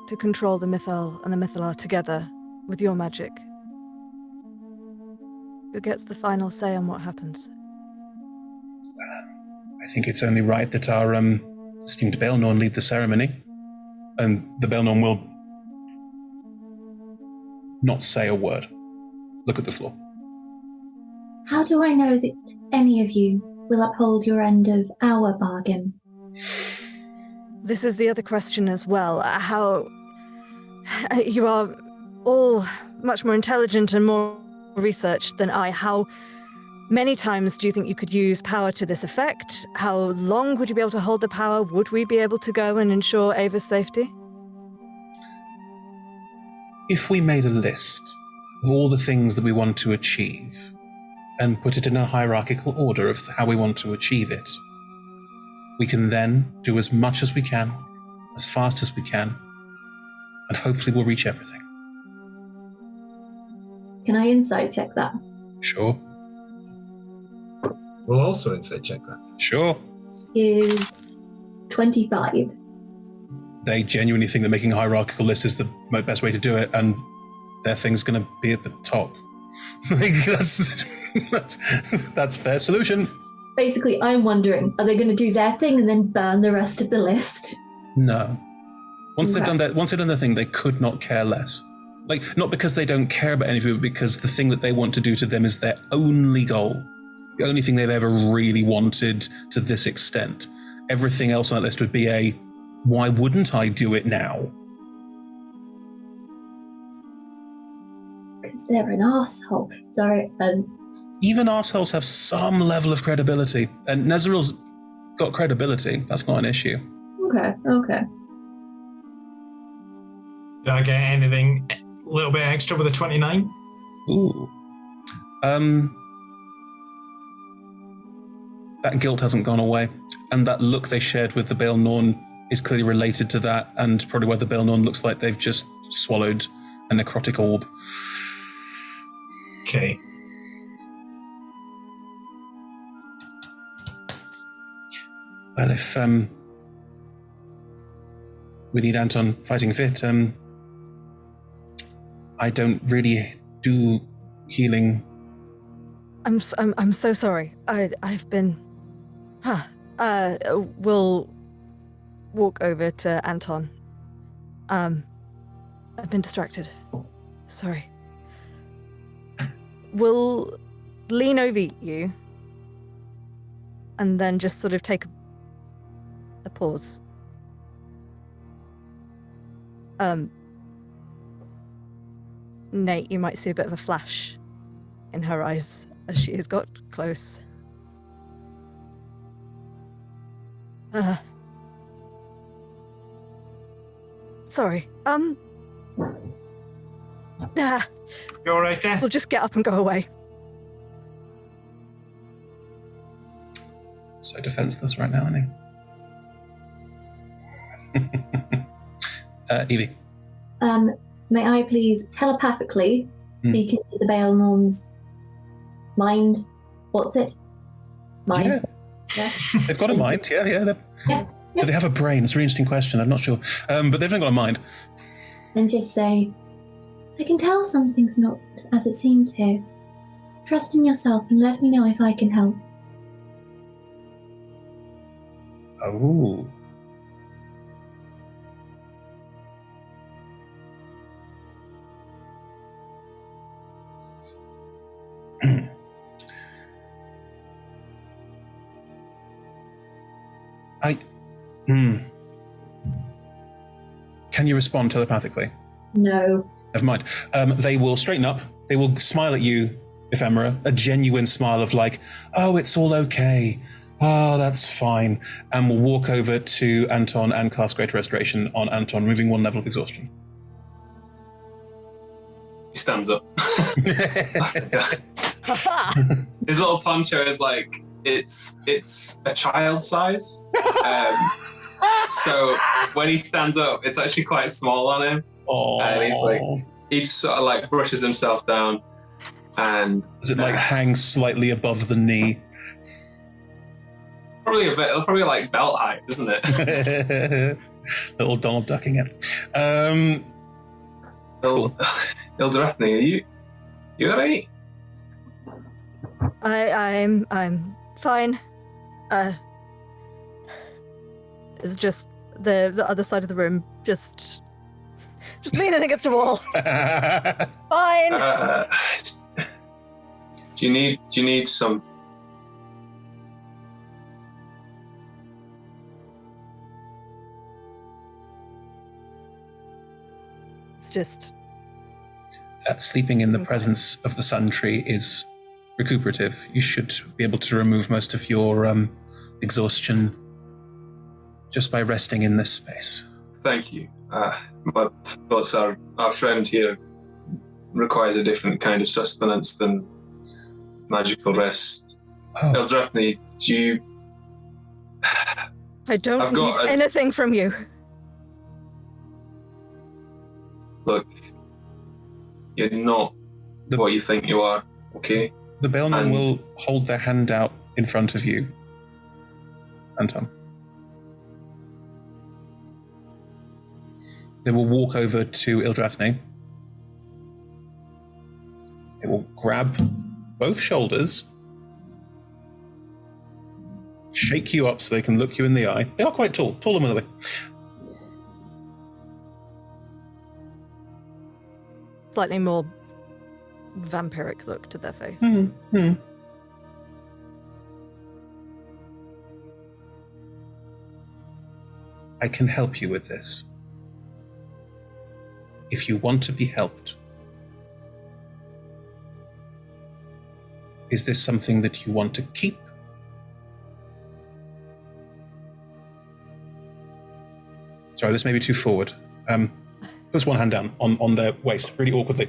to control the Mythal and the Mythalar together with your magic, who gets the final say on what happens? I think it's only right that our esteemed Baelnorn lead the ceremony, and the Baelnorn will not say a word. Look at the floor. How do I know that any of you will uphold your end of our bargain? This is the other question as well. How you are all much more intelligent and more researched than I. How many times do you think you could use power to this effect? How long would you be able to hold the power? Would we be able to go and ensure Ava's safety? If we made a list of all the things that we want to achieve and put it in a hierarchical order of how we want to achieve it, we can then do as much as we can, as fast as we can, and hopefully we'll reach everything. Can I insight check that? Sure. We'll also insight check that. Sure. Is 25. They genuinely think that making a hierarchical list is the best way to do it, and their thing's going to be at the top. That's their solution. Basically, I'm wondering, are they going to do their thing and then burn the rest of the list? No. Once they've done their thing, they could not care less. Like, not because they don't care about anything, but because the thing that they want to do to them is their only goal. The only thing they've ever really wanted to this extent. Everything else on that list would be a, why wouldn't I do it now? Because they're an arsehole. Sorry, Even arseholes have some level of credibility, and Nezreal's got credibility. That's not an issue. Okay. Do I get anything a little bit extra with a 29? Ooh. That guilt hasn't gone away, and that look they shared with the Baelnorn is clearly related to that, and probably why the Baelnorn looks like they've just swallowed a necrotic orb. Okay. Well, if we need Anton fighting fit, I don't really do healing. I'm so sorry. I've been. We'll walk over to Anton. I've been distracted. Sorry. We'll lean over you and then just sort of take a pause. Nate, you might see a bit of a flash in her eyes as she has got close. Sorry. You all right there? We'll just get up and go away. So defenseless right now, isn't he? Evie. May I please telepathically speak into the Baelnorn's mind? What's it? Mind? Yeah. They've got a mind, yeah. Do they have a brain? It's a really interesting question, I'm not sure. But they've not got a mind. And just say, I can tell something's not as it seems here. Trust in yourself and let me know if I can help. Oh. Can you respond telepathically? No. Never mind. They will straighten up. They will smile at you, Ephemera, a genuine smile of like, oh, it's all okay. Oh, that's fine. And we'll walk over to Anton and cast Greater Restoration on Anton, removing 1 level of exhaustion. He stands up. His little poncho is like, it's a child size. So when he stands up, it's actually quite small on him. And he's like, he just sort of like brushes himself down. And does it like hang slightly above the knee? Probably like belt height, isn't it? Little Donald ducking it. Ildrathni, you alright? I'm fine. It's just the other side of the room, just leaning against a wall. Fine. Do you need some? It's just sleeping in the presence of the sun tree is recuperative. You should be able to remove most of your exhaustion just by resting in this space. Thank you. My thoughts are our friend here requires a different kind of sustenance than magical rest. Eldrathni, do you... I don't need anything from you. Look, you're not what you think you are, okay? The Baelnorn will hold their hand out in front of you, Anton. They will walk over to Ildrathni. They will grab both shoulders, shake you up so they can look you in the eye. They are quite tall, taller than Willoughby. Slightly more vampiric look to their face. Mm-hmm. I can help you with this. If you want to be helped. Is this something that you want to keep? Sorry, this may be too forward. Puts one hand down on their waist, really awkwardly.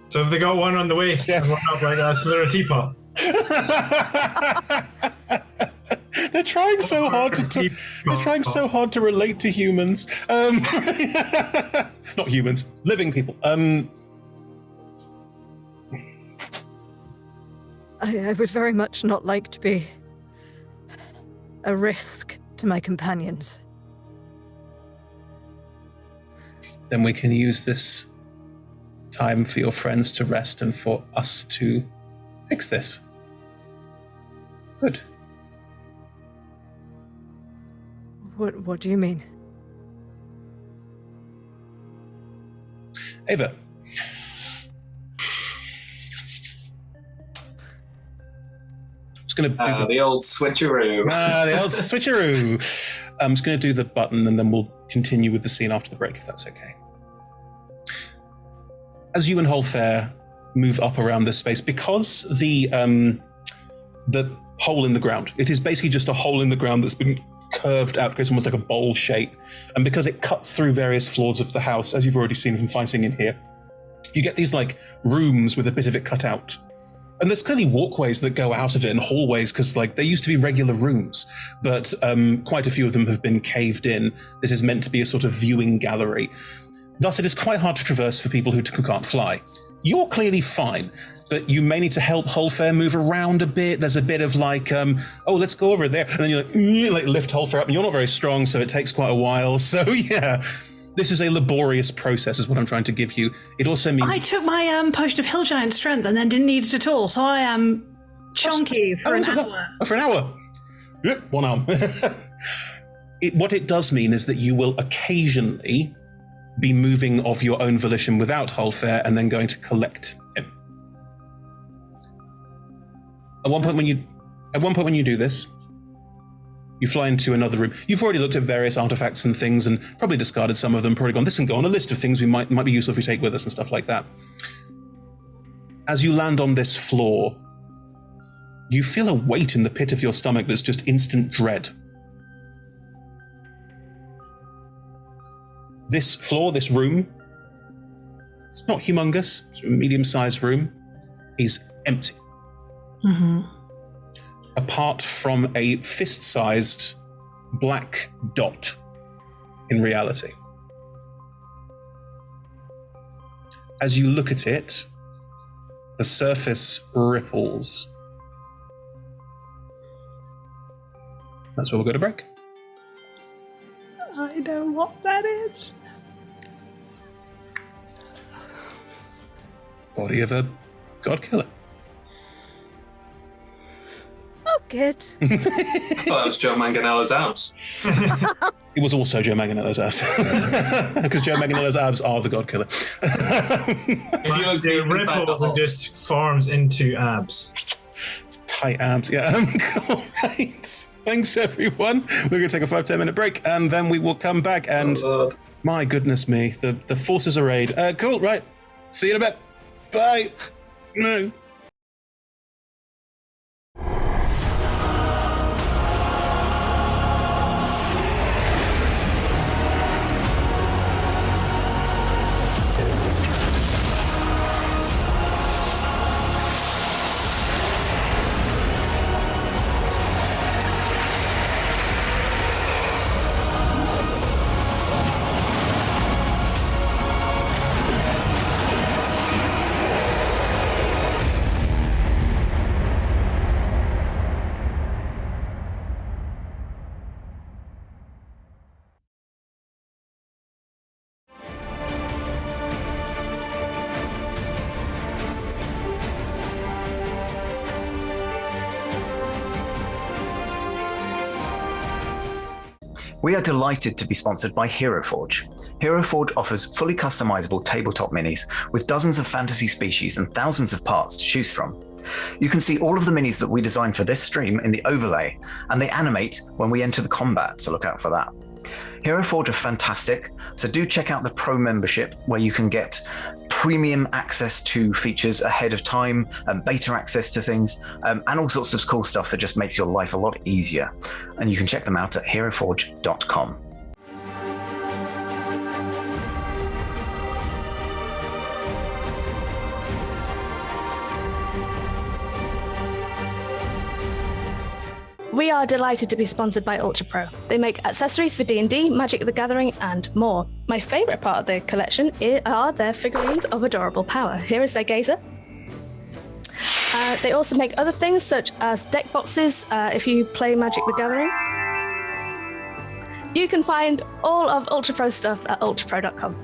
So have they got one on the waist and one up like that? So they're a teapot. They're trying so hard to relate to humans. Not humans, living people. I would very much not like to be a risk to my companions. Then we can use this time for your friends to rest and for us to fix this. Good. What do you mean? Ava. Just going to do the old switcheroo. The old switcheroo. I'm just going to do the button and then we'll continue with the scene after the break, if that's okay. As you and Holfair move up around this space, because the hole in the ground, it is basically just a hole in the ground that's been curved out, creates almost like a bowl shape. And because it cuts through various floors of the house, as you've already seen from fighting in here, you get these like rooms with a bit of it cut out. And there's clearly walkways that go out of it and hallways, because like they used to be regular rooms, but quite a few of them have been caved in. This is meant to be a sort of viewing gallery. Thus, it is quite hard to traverse for people who can't fly. You're clearly fine, but you may need to help Holfair move around a bit. There's a bit of like, oh, let's go over there. And then you like lift Holfair up, and you're not very strong, so it takes quite a while. So yeah, this is a laborious process, is what I'm trying to give you. It also means... I took my potion of Hill Giant Strength and then didn't need it at all, so I am chunky for an hour. Oh, for an hour? Yep, 1 hour. What it does mean is that you will occasionally be moving of your own volition without Holfair and then going to collect him. At one point when you do this, you fly into another room. You've already looked at various artifacts and things and probably discarded some of them, probably gone, this can go on a list of things we might be useful if we take with us and stuff like that. As you land on this floor, you feel a weight in the pit of your stomach that's just instant dread. This floor, this room, it's not humongous, it's a medium-sized room, is empty. Mm-hmm. Apart from a fist-sized black dot in reality. As you look at it, the surface ripples. That's where we'll go to break. I know what that is. Body of a god killer. Oh, good. I thought that was Joe Manganiello's abs. It was also Joe Manganiello's abs. Because Joe Manganiello's abs are the god killer. If you look the ripples and just forms into abs. Tight abs, yeah. Cool. Right. Thanks, everyone. We're going to take a 5-10 minute break, and then we will come back and... my goodness me, the forces arrayed. Cool, right. See you in a bit. Bye. No. We are delighted to be sponsored by HeroForge. HeroForge offers fully customizable tabletop minis with dozens of fantasy species and thousands of parts to choose from. You can see all of the minis that we designed for this stream in the overlay, and they animate when we enter the combat, so look out for that. HeroForge are fantastic, so do check out the Pro membership where you can get premium access to features ahead of time, and beta access to things, and all sorts of cool stuff that just makes your life a lot easier. And you can check them out at heroforge.com. We are delighted to be sponsored by Ultra Pro. They make accessories for D&D, Magic the Gathering, and more. My favourite part of their collection are their figurines of adorable power. Here is their gazer. They also make other things such as deck boxes if you play Magic the Gathering. You can find all of Ultra Pro stuff at ultrapro.com.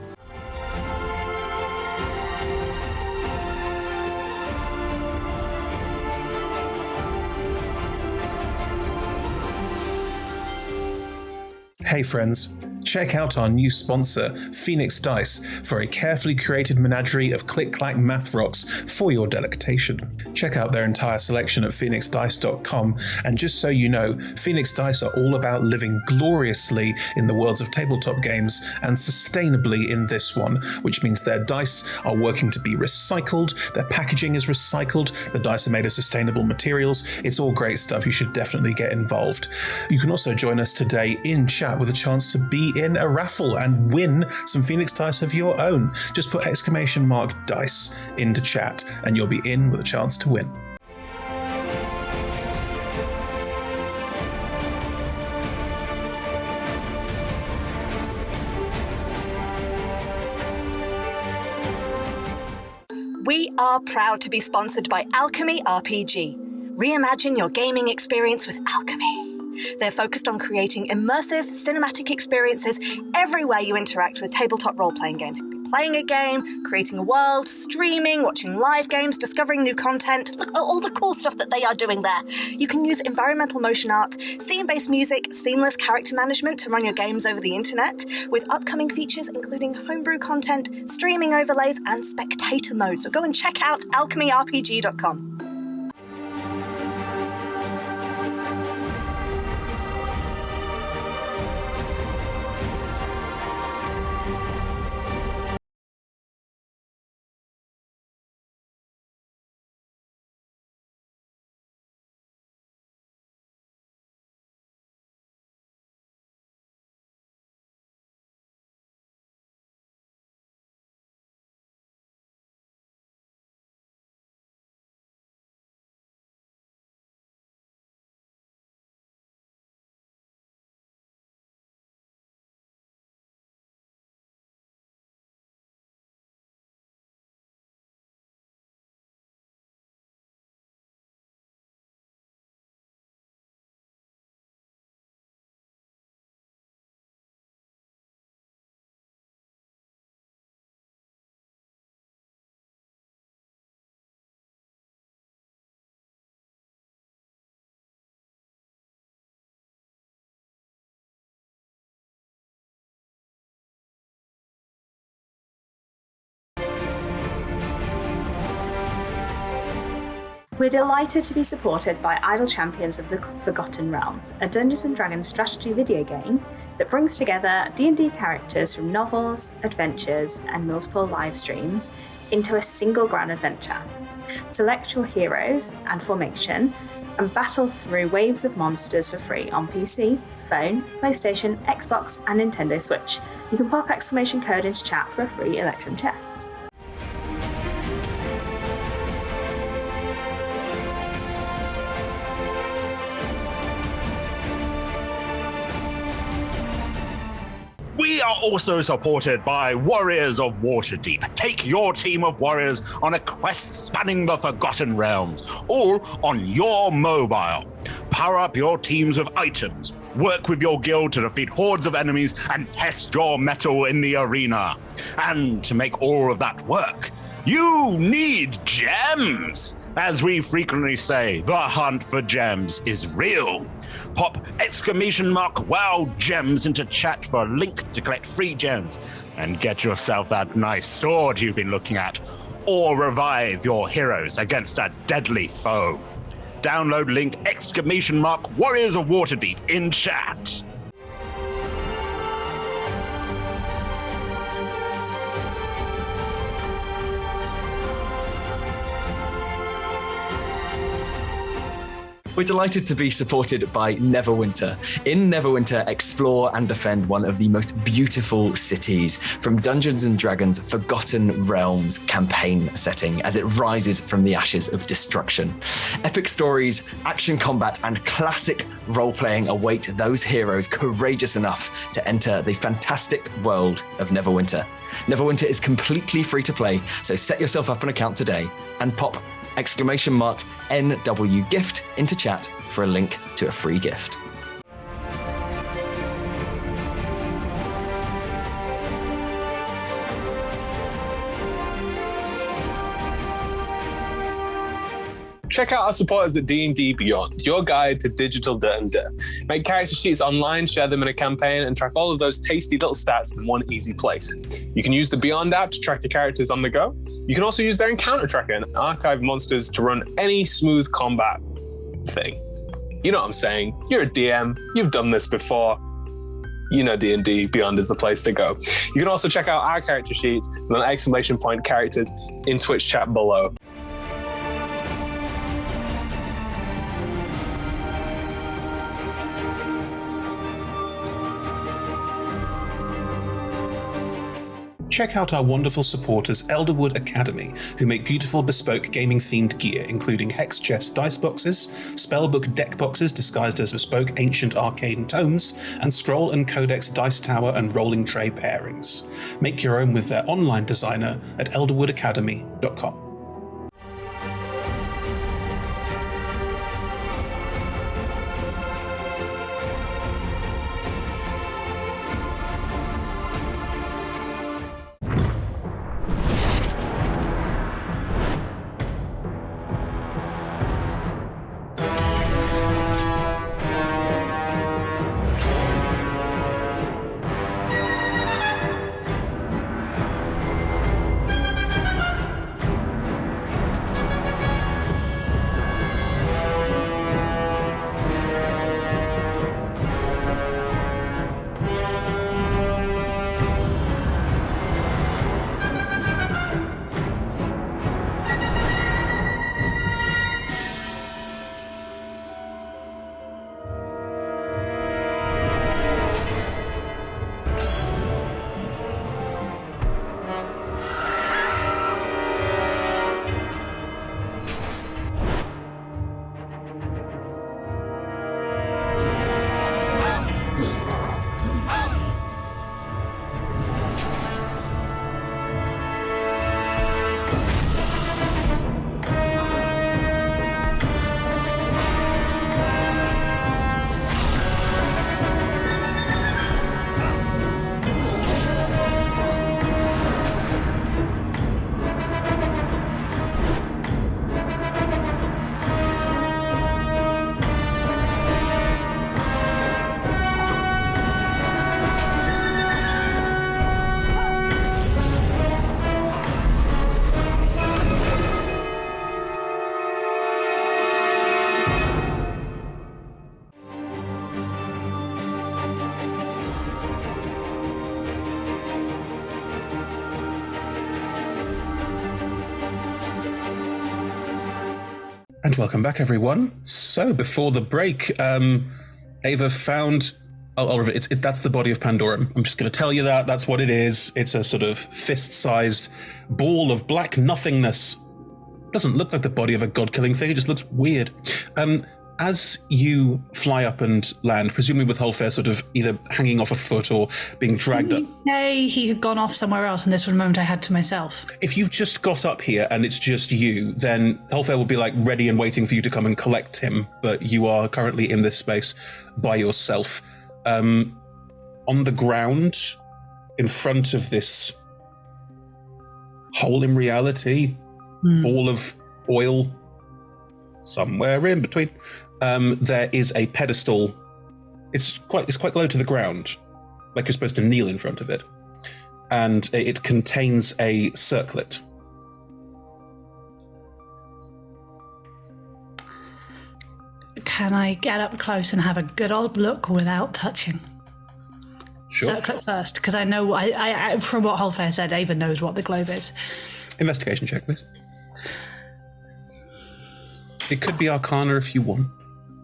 Hey friends, Check out our new sponsor, Phoenix Dice, for a carefully curated menagerie of click-clack math rocks for your delectation. Check out their entire selection at phoenixdice.com, and just so you know, Phoenix Dice are all about living gloriously in the worlds of tabletop games and sustainably in this one, which means their dice are working to be recycled, their packaging is recycled, the dice are made of sustainable materials. It's all great stuff. You should definitely get involved. You can also join us today in chat with a chance to be in a raffle and win some Phoenix Dice of your own. Just put !dice into chat and you'll be in with a chance to win. We are proud to be sponsored by Alchemy RPG. Reimagine your gaming experience with Alchemy. They're focused on creating immersive, cinematic experiences everywhere you interact with tabletop role-playing games. You could be playing a game, creating a world, streaming, watching live games, discovering new content. Look at all the cool stuff that they are doing there. You can use environmental motion art, scene-based music, seamless character management to run your games over the internet, with upcoming features including homebrew content, streaming overlays, and spectator mode. So go and check out alchemyrpg.com. We're delighted to be supported by Idle Champions of the Forgotten Realms, a Dungeons & Dragons strategy video game that brings together D&D characters from novels, adventures, and multiple live streams into a single grand adventure. Select your heroes and formation and battle through waves of monsters for free on PC, phone, PlayStation, Xbox, and Nintendo Switch. You can pop exclamation code into chat for a free Electrum chest. We are also supported by Warriors of Waterdeep. Take your team of warriors on a quest spanning the Forgotten Realms, all on your mobile. Power up your teams with items, work with your guild to defeat hordes of enemies, and test your mettle in the arena. And to make all of that work, you need gems! As we frequently say, the hunt for gems is real. Pop !WOW gems into chat for a link to collect free gems and get yourself that nice sword you've been looking at, or revive your heroes against a deadly foe. Download link !Warriors of Waterdeep in chat. We're delighted to be supported by Neverwinter. In Neverwinter, explore and defend one of the most beautiful cities from Dungeons & Dragons' Forgotten Realms campaign setting as it rises from the ashes of destruction. Epic stories, action combat, and classic role-playing await those heroes courageous enough to enter the fantastic world of Neverwinter. Neverwinter is completely free to play, so set yourself up an account today and pop !NW gift into chat for a link to a free gift. Check out our supporters at D&D Beyond, your guide to digital D&D. Make character sheets online, share them in a campaign, and track all of those tasty little stats in one easy place. You can use the Beyond app to track your characters on the go. You can also use their encounter tracker and archive monsters to run any smooth combat thing. You know what I'm saying. You're a DM. You've done this before. You know D&D Beyond is the place to go. You can also check out our character sheets with an exclamation point characters in Twitch chat below. Check out our wonderful supporters Elderwood Academy, who make beautiful bespoke gaming-themed gear, including hex chest dice boxes, spellbook deck boxes disguised as bespoke ancient arcane tomes, and scroll and codex dice tower and rolling tray pairings. Make your own with their online designer at elderwoodacademy.com. And welcome back, everyone. So, before the break, Ava found... that's the body of Pandorum. I'm just going to tell you that. That's what it is. It's a sort of fist-sized ball of black nothingness. Doesn't look like the body of a god-killing thing. It just looks weird. As you fly up and land, presumably with Holfair sort of either hanging off a foot or being dragged up. Didn't you say he had gone off somewhere else and this was a moment I had to myself? If you've just got up here and it's just you, then Holfair will be like ready and waiting for you to come and collect him, but you are currently in this space by yourself. On the ground, in front of this hole in reality, ball of oil, somewhere in between, there is a pedestal. It's quite low to the ground, like you're supposed to kneel in front of it, and it contains a circlet. Can I get up close and have a good old look without touching? Sure. Circlet first, because I know, I from what Holfair said, Ava knows what the globe is. Investigation check, please. It could be Arcana if you want.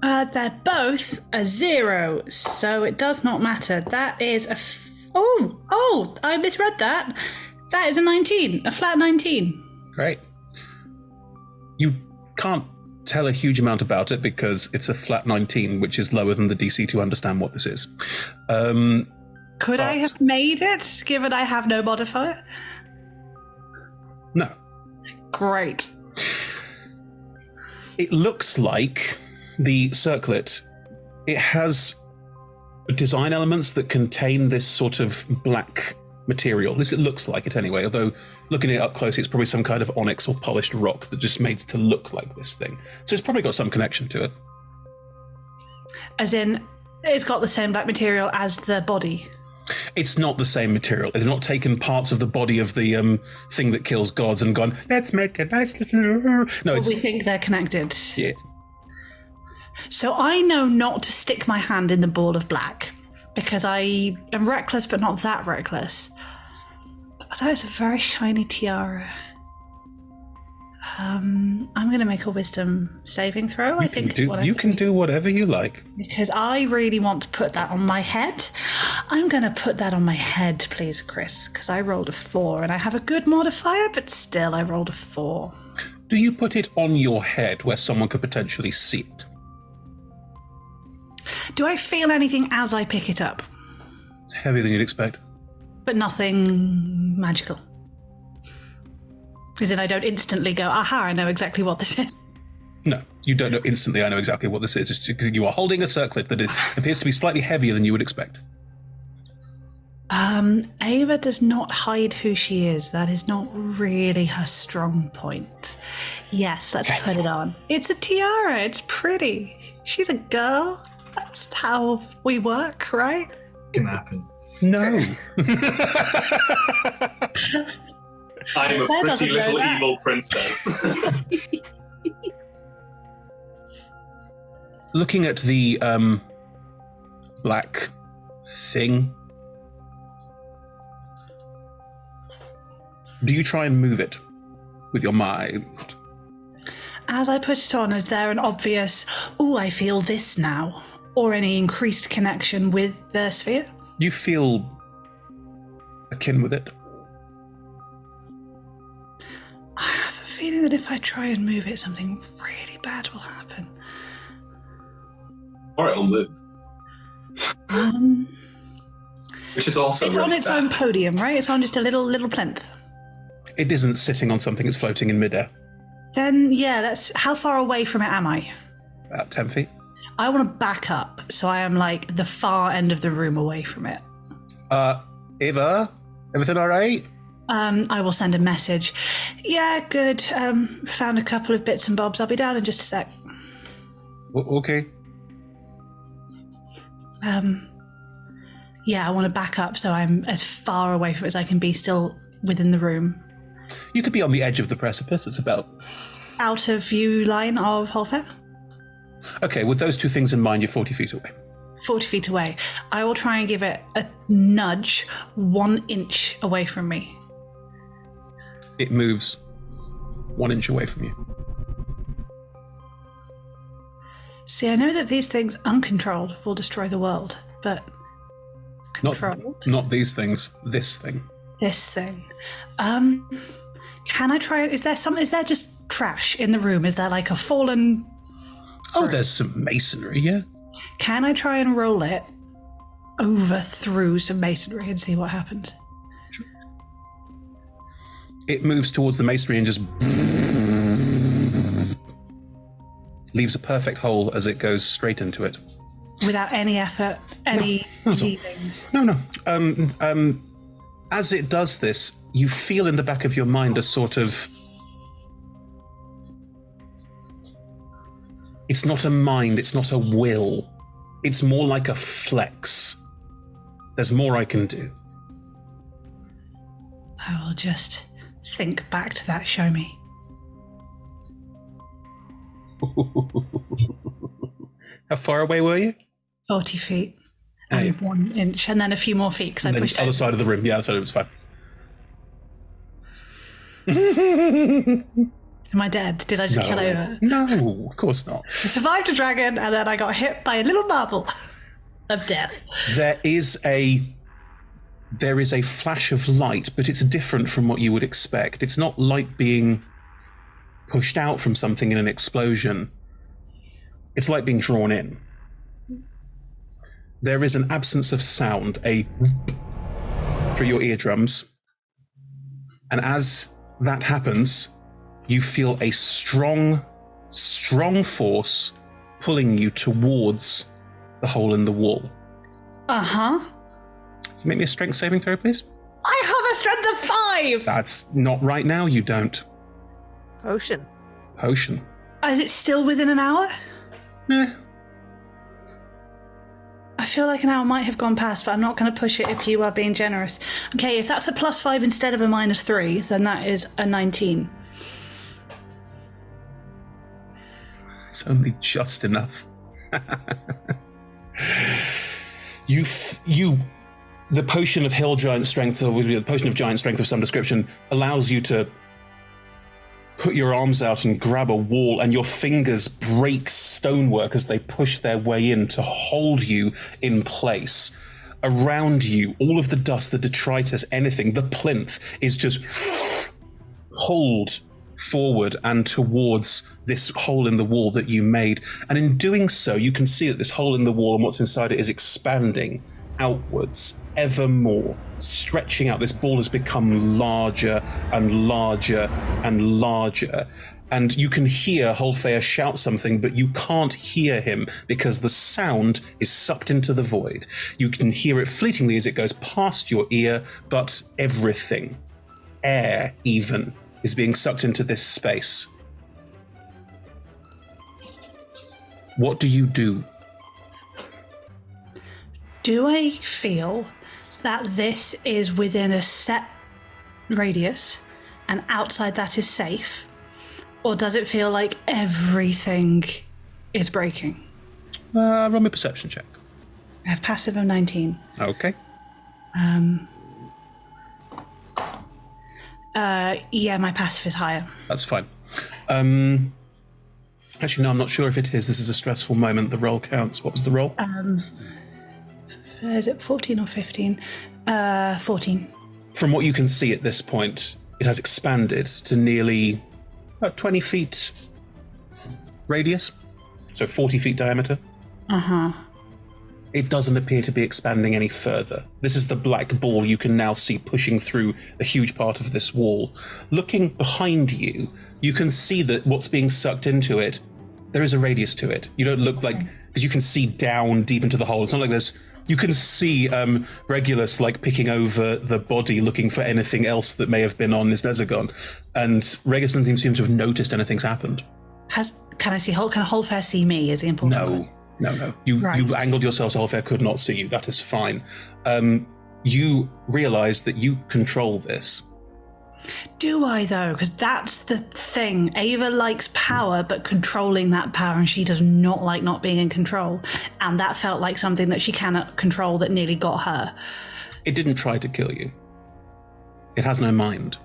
They're both a 0, so it does not matter. That is a... Oh, I misread that. That is a 19, a flat 19. Great. You can't tell a huge amount about it because it's a flat 19, which is lower than the DC to understand what this is. Could I have made it, given I have no modifier? No. Great. It looks like the circlet, it has design elements that contain this sort of black material. At least it looks like it anyway, although looking at it up close, it's probably some kind of onyx or polished rock that just made it to look like this thing. So it's probably got some connection to it. As in, it's got the same black material as the body. It's not the same material. They've not taken parts of the body of the thing that kills gods and gone, let's make a nice little... No, well, we think they're connected. Yeah. So I know not to stick my hand in the ball of black because I am reckless, but not that reckless. But that is a very shiny tiara. I'm going to make a wisdom saving throw. You can do whatever you like. Because I really want to put that on my head. I'm going to put that on my head, please, Chris, because I rolled a 4 and I have a good modifier, but still I rolled a 4. Do you put it on your head where someone could potentially see it? Do I feel anything as I pick it up? It's heavier than you'd expect. But nothing magical. As in, I don't instantly go, aha, I know exactly what this is. No, you don't know instantly I know exactly what this is. It's because you are holding a circlet that appears to be slightly heavier than you would expect. Ava does not hide who she is. That is not really her strong point. Yes, let's put it on. It's a tiara. It's pretty. She's a girl. That's how we work, right? Can happen. No. I'm a pretty little evil princess. Looking at the black thing, do you try and move it with your mind? As I put it on, is there an obvious, ooh, I feel this now, or any increased connection with the sphere? You feel akin with it. I have a feeling that if I try and move it, something really bad will happen. Or it'll move. Which is also it's really on its bad. own podium, right? It's on just a little plinth. It isn't sitting on something, it's floating in midair. Then, yeah, that's... How far away from it am I? About 10 feet. I want to back up, so I am, like, the far end of the room away from it. Eva? Everything all right? I will send a message. Yeah, good. Found a couple of bits and bobs. I'll be down in just a sec. Okay. Yeah, I want to back up so I'm as far away from it as I can be, still within the room. You could be on the edge of the precipice. It's about... Out of view line of Holfair? Okay, with those two things in mind, you're 40 feet away. 40 feet away. I will try and give it a nudge 1 inch away from me. It moves 1 inch away from you. See, I know that these things uncontrolled will destroy the world, but controlled? Not these things, this thing. This thing. Can I try it? Is there just trash in the room? Is there like a fallen... Oh, there's some masonry, yeah. Can I try and roll it over through some masonry and see what happens? Sure. It moves towards the masonry and just leaves a perfect hole as it goes straight into it. Without any effort, any feelings? No. As it does this, you feel in the back of your mind a sort of... It's not a mind, it's not a will. It's more like a flex. There's more I can do. I will just think back to that, show me. How far away were you? 40 feet. And 1 inch, and then a few more feet because I pushed other side of the room. Yeah, other side of it was fine. Am I dead? Did I just kill over? No, of course not. I survived a dragon, and then I got hit by a little marble of death. There is a flash of light, but it's different from what you would expect. It's not light being pushed out from something in an explosion. It's like being drawn in. There is an absence of sound, a whoop through your eardrums. And as that happens, you feel a strong, strong force pulling you towards the hole in the wall. Uh-huh. Can you make me a strength saving throw, please? I have a strength of 5! That's not right now, you don't. Potion. Is it still within an hour? Eh. I feel like an hour might have gone past, but I'm not going to push it if you are being generous. Okay, if that's a +5 instead of a -3, then that is a 19. It's only just enough. The potion of hill giant strength, or the potion of giant strength of some description, allows you to put your arms out and grab a wall, and your fingers break stonework as they push their way in to hold you in place. Around you, all of the dust, the detritus, anything, the plinth is just pulled forward and towards this hole in the wall that you made. And in doing so, you can see that this hole in the wall and what's inside it is expanding outwards ever more, stretching out. This ball has become larger and larger and larger. And you can hear Holfeir shout something, but you can't hear him because the sound is sucked into the void. You can hear it fleetingly as it goes past your ear, but everything, air even, is being sucked into this space. What do you do? Do I feel that this is within a set radius and outside that is safe? Or does it feel like everything is breaking? Roll me a perception check. I have passive of 19. Okay. Yeah, my passive is higher. That's fine. Actually, no, I'm not sure if it is. This is a stressful moment. The roll counts. What was the roll? Is it 14 or 15? 14. From what you can see at this point, it has expanded to nearly about 20 feet radius, so 40 feet diameter. Uh-huh. It doesn't appear to be expanding any further. This is the black ball you can now see pushing through a huge part of this wall. Looking behind you, you can see that what's being sucked into it, there is a radius to it. You don't look like, because you can see down deep into the hole. It's not like there's, you can see Regulus like picking over the body looking for anything else that may have been on his Nezagon. And Regulus doesn't seem to have noticed anything's happened. Can Holfair see me? Is the important No. question? No. You angled yourself so Holfair could not see you. That is fine. You realise that you control this. Do I, though? Because that's the thing. Ava likes power, but controlling that power, and she does not like not being in control. And that felt like something that she cannot control that nearly got her. It didn't try to kill you. It has no mind.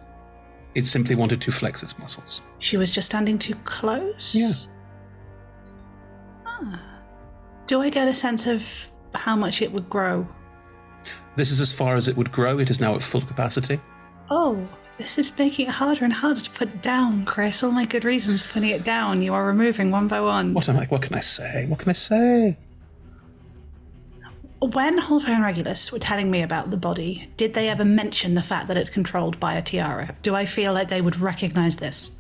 It simply wanted to flex its muscles. She was just standing too close? Yeah. Do I get a sense of how much it would grow? This is as far as it would grow. It is now at full capacity. Oh, this is making it harder and harder to put down, Chris. All my good reasons for putting it down, you are removing one by one. What can I say? When Holfair and Regulus were telling me about the body, did they ever mention the fact that it's controlled by a tiara? Do I feel like they would recognize this?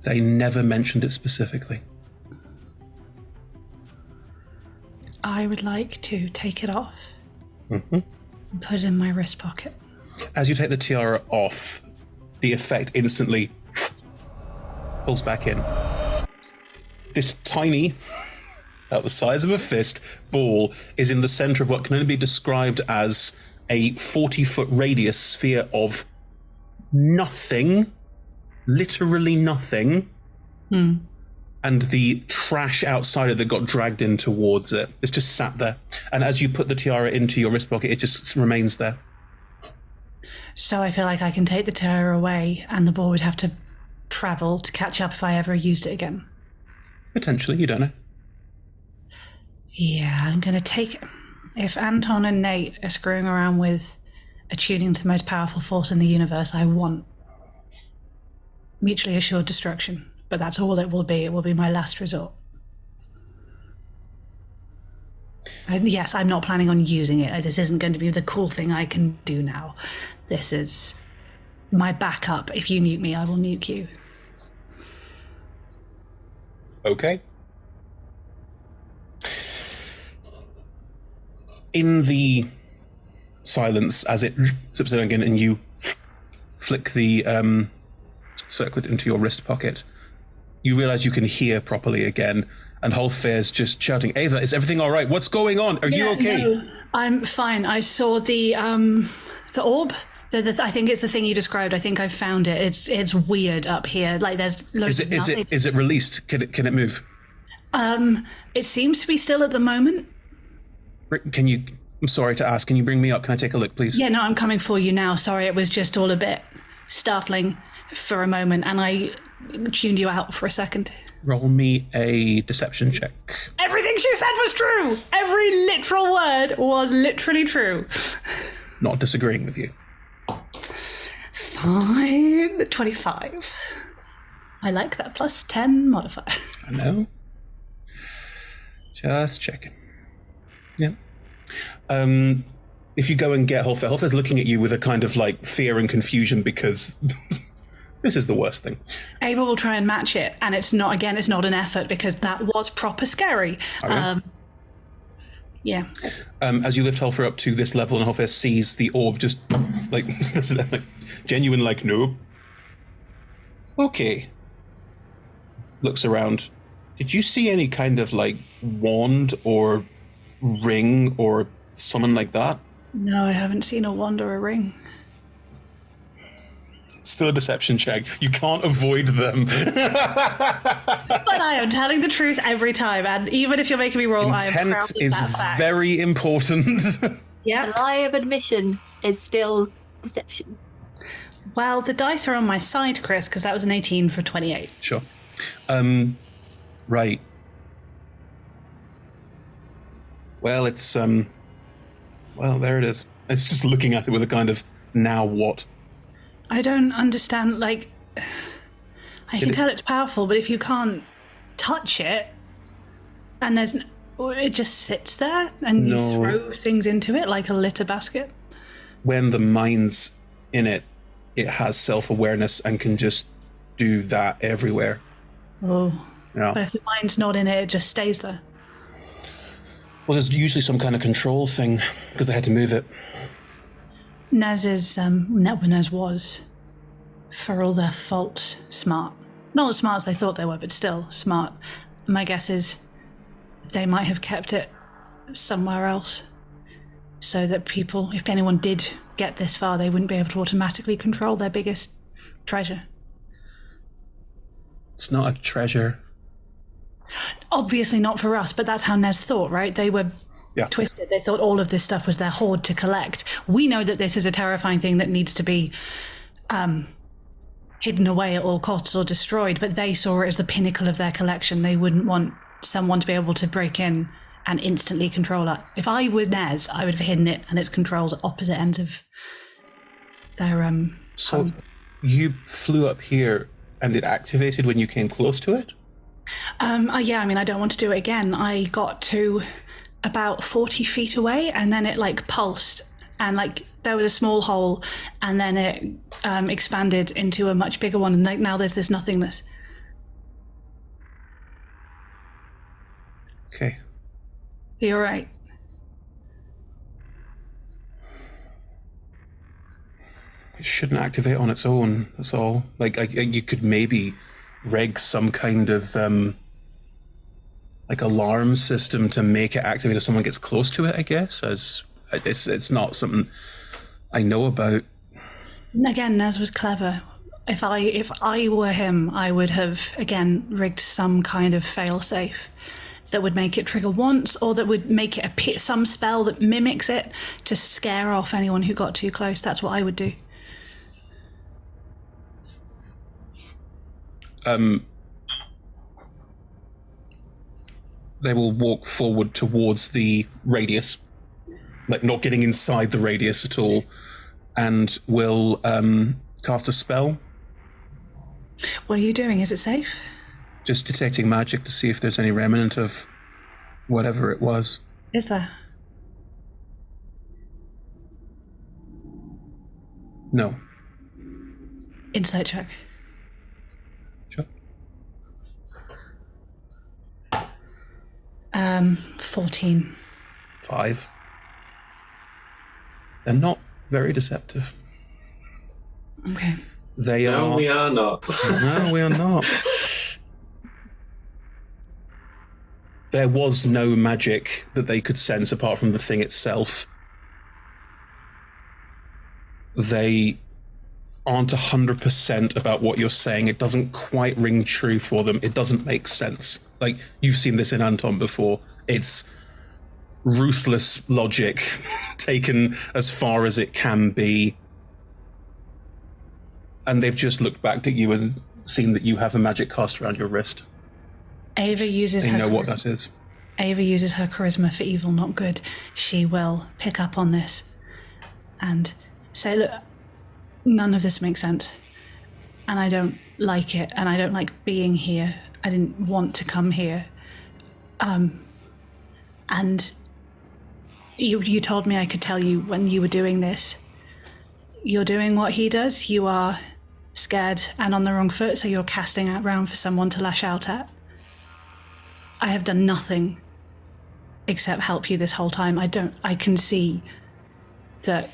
They never mentioned it specifically. I would like to take it off Mm-hmm. and put it in my wrist pocket. As you take the tiara off, the effect instantly pulls back in. This tiny, about the size of a fist, ball is in the center of what can only be described as a 40-foot radius sphere of nothing, literally nothing, and the trash outside it that got dragged in towards it. It's just sat there. And as you put the tiara into your wrist pocket, it just remains there. So I feel like I can take the tiara away and the ball would have to travel to catch up if I ever used it again. Potentially, you don't know. Yeah, I'm going to take it. If Anton and Nate are screwing around with attuning to the most powerful force in the universe, I want mutually assured destruction. But that's all it will be. It will be my last resort. And yes, I'm not planning on using it. This isn't going to be the cool thing I can do now. This is my backup. If you nuke me, I will nuke you. Okay. In the silence as it zips in again, and you flick the circlet into your wrist pocket. You realize you can hear properly again, and Holfair's just shouting, Ava, is everything all right? What's going on? Are you okay? No, I'm fine. I saw the orb. I think it's the thing you described. I think I found it. It's weird up here. Like there's loads of is it released? Can it move? It seems to be still at the moment. I'm sorry to ask, can you bring me up? Can I take a look, please? Yeah, no, I'm coming for you now. Sorry, it was just all a bit startling for a moment, and I tuned you out for a second. Roll me a deception check. Everything she said was true. Every literal word was literally true. Not disagreeing with you. Fine. 25. I like that. Plus 10 modifier. I know. Just checking. Yeah. If you go and get Holfair's looking at you with a kind of like fear and confusion because this is the worst thing. Ava will try and match it, and it's not an effort because that was proper scary. Okay. Yeah. As you lift Holfair up to this level, and Holfair sees the orb just like genuine, like, nope. Okay. Looks around. Did you see any kind of like wand or ring or something like that? No, I haven't seen a wand or a ring. It's still a deception check. You can't avoid them. But I am telling the truth every time, and even if you're making me roll, I am proud of that fact. Intent is very important. Yeah. The lie of admission is still deception. Well, the dice are on my side, Chris, because that was an 18 for 28. Sure. Right. Well, it's, well, there it is. It's just looking at it with a kind of, now what? I don't understand, like, I can tell it's powerful, but if you can't touch it, and it just sits there, and you throw things into it like a litter basket. When the mind's in it, it has self-awareness and can just do that everywhere. Oh. Yeah. But if the mind's not in it, it just stays there. Well, there's usually some kind of control thing, because they had to move it. Nez was, for all their faults, smart. Not as smart as they thought they were, but still smart. My guess is they might have kept it somewhere else, so that people, if anyone did get this far, they wouldn't be able to automatically control their biggest treasure. It's not a treasure. Obviously not for us, but that's how Nez thought, right? They were twisted. They thought all of this stuff was their hoard to collect. We know that this is a terrifying thing that needs to be hidden away at all costs or destroyed, but they saw it as the pinnacle of their collection. They wouldn't want someone to be able to break in and instantly control it. If I was Nez, I would have hidden it and its controls at opposite ends of their So you flew up here and it activated when you came close to it? Yeah, I mean, I don't want to do it again. I got to about 40 feet away, and then it like pulsed, and like there was a small hole, and then it expanded into a much bigger one, and like now there's this nothingness. Okay. You're right. It shouldn't activate on its own, that's all. Like, you could maybe rig some kind of like alarm system to make it activate if someone gets close to it, I guess. As it's not something I know about. Again, Nez was clever. If I were him, I would have again rigged some kind of fail-safe that would make it trigger once, or that would make it some spell that mimics it to scare off anyone who got too close. That's what I would do. They will walk forward towards the radius, like not getting inside the radius at all, and will cast a spell. What are you doing? Is it safe? Just detecting magic to see if there's any remnant of whatever it was. Is there? No. Insight check. Sure. 14. 5. They're not very deceptive. Okay. No, we are not. No, we are not. There was no magic that they could sense apart from the thing itself. They aren't 100% about what you're saying. It doesn't quite ring true for them. It doesn't make sense. Like, you've seen this in Anton before. It's ruthless logic taken as far as it can be. And they've just looked back at you and seen that you have a magic cast around your wrist. Ava uses They her know what charisma. that is. Ava uses her charisma for evil, not good. She will pick up on this and say, look, none of this makes sense. And I don't like it. And I don't like being here. I didn't want to come here. And you told me I could tell you when you were doing this. You're doing what he does. You are scared and on the wrong foot, so you're casting out around for someone to lash out at. I have done nothing except help you this whole time. I can see that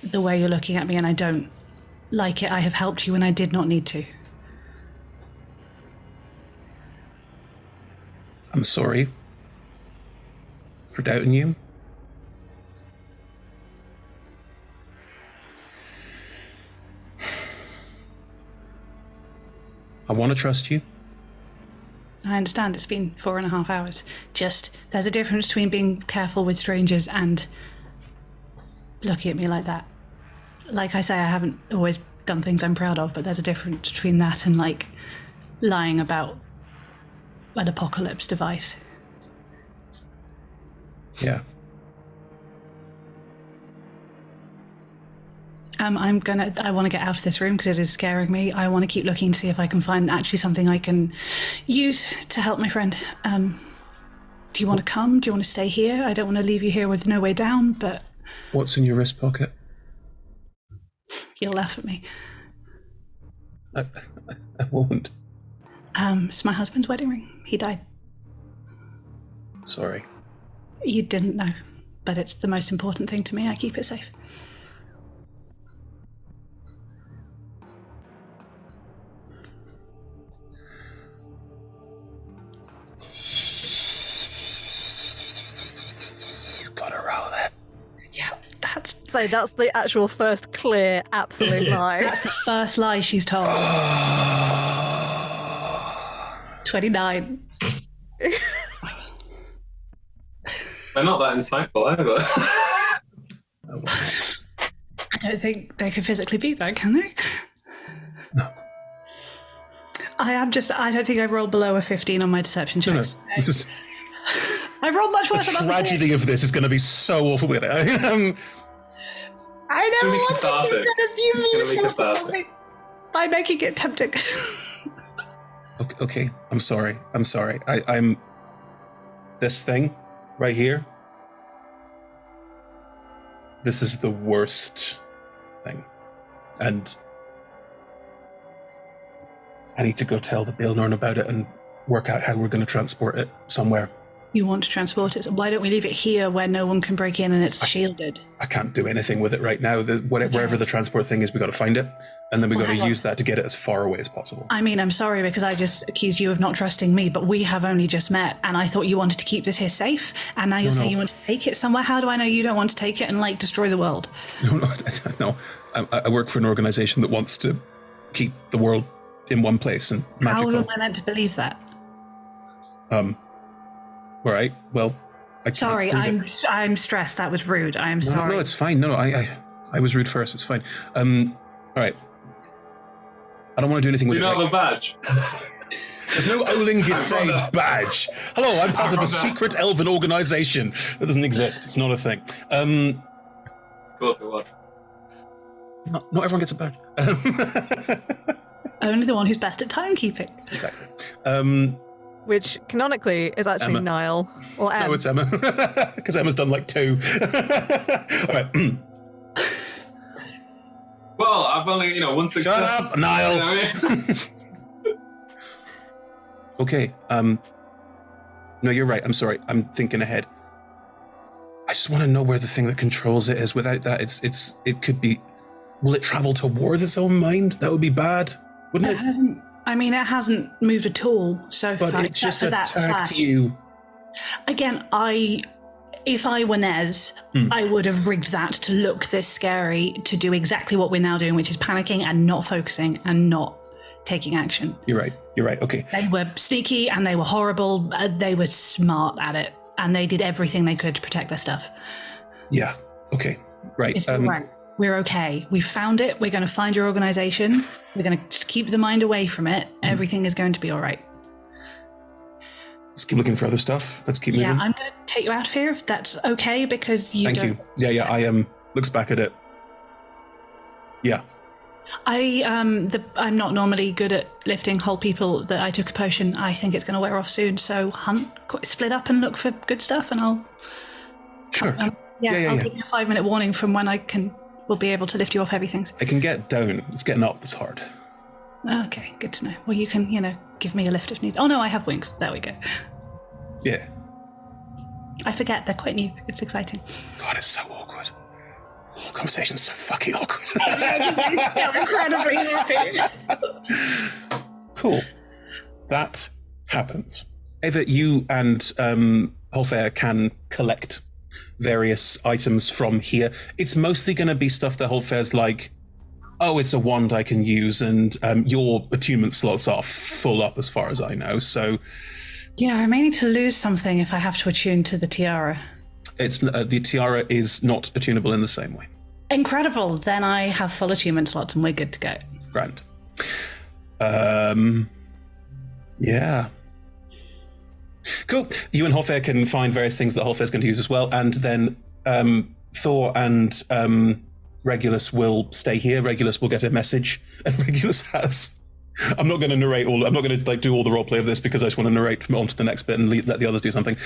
the way you're looking at me, and I don't like it. I have helped you when I did not need to. I'm sorry for doubting you. I want to trust you. I understand it's been 4.5 hours. Just, there's a difference between being careful with strangers and looking at me like that. Like I say, I haven't always done things I'm proud of, but there's a difference between that and, like, lying about an apocalypse device. Yeah. I want to get out of this room because it is scaring me. I want to keep looking to see if I can find actually something I can use to help my friend. Do you want to come? Do you want to stay here? I don't want to leave you here with no way down, but... What's in your wrist pocket? You'll laugh at me. I won't. It's my husband's wedding ring. He died. Sorry. You didn't know, but it's the most important thing to me. I keep it safe. Gotta roll it. Yeah, that's the actual first clear, absolute lie. That's the first lie she's told. 29. They're not that insightful either. I don't think they could physically beat that, can they? No. I don't think I've rolled below a 15 on my deception checks. No. This is... I've rolled much worse The than tragedy of this is going to be so awful. I never want to do that by making it tempting. Okay, I'm sorry. I'm this thing right here. This is the worst thing. And I need to go tell the Baelnorn about it and work out how we're going to transport it somewhere. You want to transport it? Why don't we leave it here where no one can break in and it's shielded? I can't do anything with it right now. Wherever the transport thing is, we got to find it, and then we got to use that to get it as far away as possible. I mean, I'm sorry because I just accused you of not trusting me, but we have only just met, and I thought you wanted to keep this here safe, and now you're saying you want to take it somewhere. How do I know you don't want to take it and, like, destroy the world? No. I work for an organization that wants to keep the world in one place and magical. How am I meant to believe that? All right. Well, sorry, I'm stressed. That was rude. I am sorry. No, it's fine. No, I was rude first. It's fine. All right. I don't want to do anything with it. You don't have a badge. There's no Olingisei badge. Hello, I'm part of a secret elven organization. That doesn't exist. It's not a thing. Cool if it was. Not everyone gets a badge. Only the one who's best at timekeeping. Exactly. Which canonically is actually Emma. Niall or Em. No, it's Emma. Because Emma's done like 2. All right. Well, I've only, one success. Shut up, Niall. You know what I mean? Okay. No, you're right. I'm sorry. I'm thinking ahead. I just want to know where the thing that controls it is. Without that, it could be. Will it travel towards its own mind? That would be bad, wouldn't it? It hasn't moved at all so far. But it just attacked you. Again, if I were Nez, I would have rigged that to look this scary, to do exactly what we're now doing, which is panicking and not focusing and not taking action. You're right. Okay. They were sneaky and they were horrible. They were smart at it, and they did everything they could to protect their stuff. Yeah. Okay. Right. It's all right. We're okay. We found it. We're going to find your organization. We're going to just keep the mind away from it. Everything is going to be all right. Let's keep looking for other stuff. Let's keep moving. Yeah, I'm going to take you out of here if that's okay, because you Thank you. Yeah, I looks back at it. Yeah. I'm not normally good at lifting whole people. That I took a potion. I think it's going to wear off soon. So split up and look for good stuff, and I'll. Sure. I'll give you a 5-minute warning from when we'll be able to lift you off heavy things. I can get down. It's getting up that's hard. Okay, good to know. Well, you can, give me a lift if needed. Oh no, I have wings. There we go. Yeah. I forget, they're quite new. It's exciting. God, it's so awkward. The whole conversation's so fucking awkward. Everybody's so incredibly happy. Cool. That happens. Ava, you and Holfair can collect various items from here. It's mostly going to be stuff that Holfair's like, oh, it's a wand I can use, and your attunement slots are full up as far as I know, so... Yeah, I may need to lose something if I have to attune to the tiara. It's the tiara is not attunable in the same way. Incredible! Then I have full attunement slots and we're good to go. Grand. Yeah. Cool. You and Holfair can find various things that Holfair's going to use as well, and then Thor and Regulus will stay here. Regulus will get a message, and Regulus has... I'm not going to narrate I'm not going to do all the roleplay of this because I just want to narrate on to the next bit and let the others do something.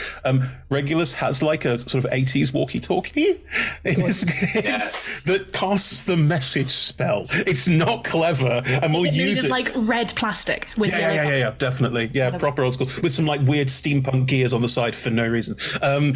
Regulus has like a sort of 80s walkie-talkie in his kids that casts the message spell. It's not clever, and we'll use it. Like red plastic with yeah, definitely. Yeah, proper old school with some like weird steampunk gears on the side for no reason. I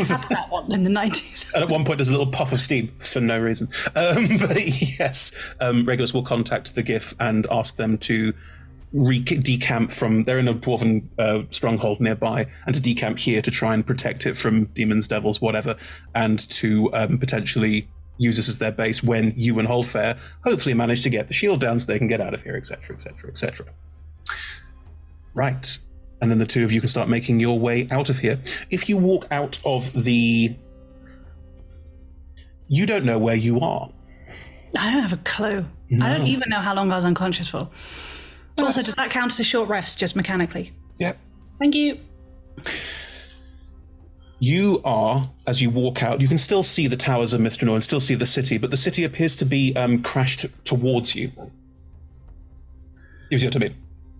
had that one in the 90s. And at one point there's a little puff of steam for no reason. But yes, Regulus will contact the GIF and ask them to decamp from, they're in a dwarven stronghold nearby, and to decamp here to try and protect it from demons, devils, whatever, and to potentially use this as their base when you and Holfair hopefully manage to get the shield down so they can get out of here, etc., etc., etc. Right. And then the two of you can start making your way out of here. If you walk out of the... You don't know where you are. I don't have a clue. No. I don't even know how long I was unconscious for. Also, does that count as a short rest, just mechanically? Yep. Thank you. You are, as you walk out, you can still see the towers of Mithranor and still see the city, but the city appears to be crashed towards you. You see what I mean?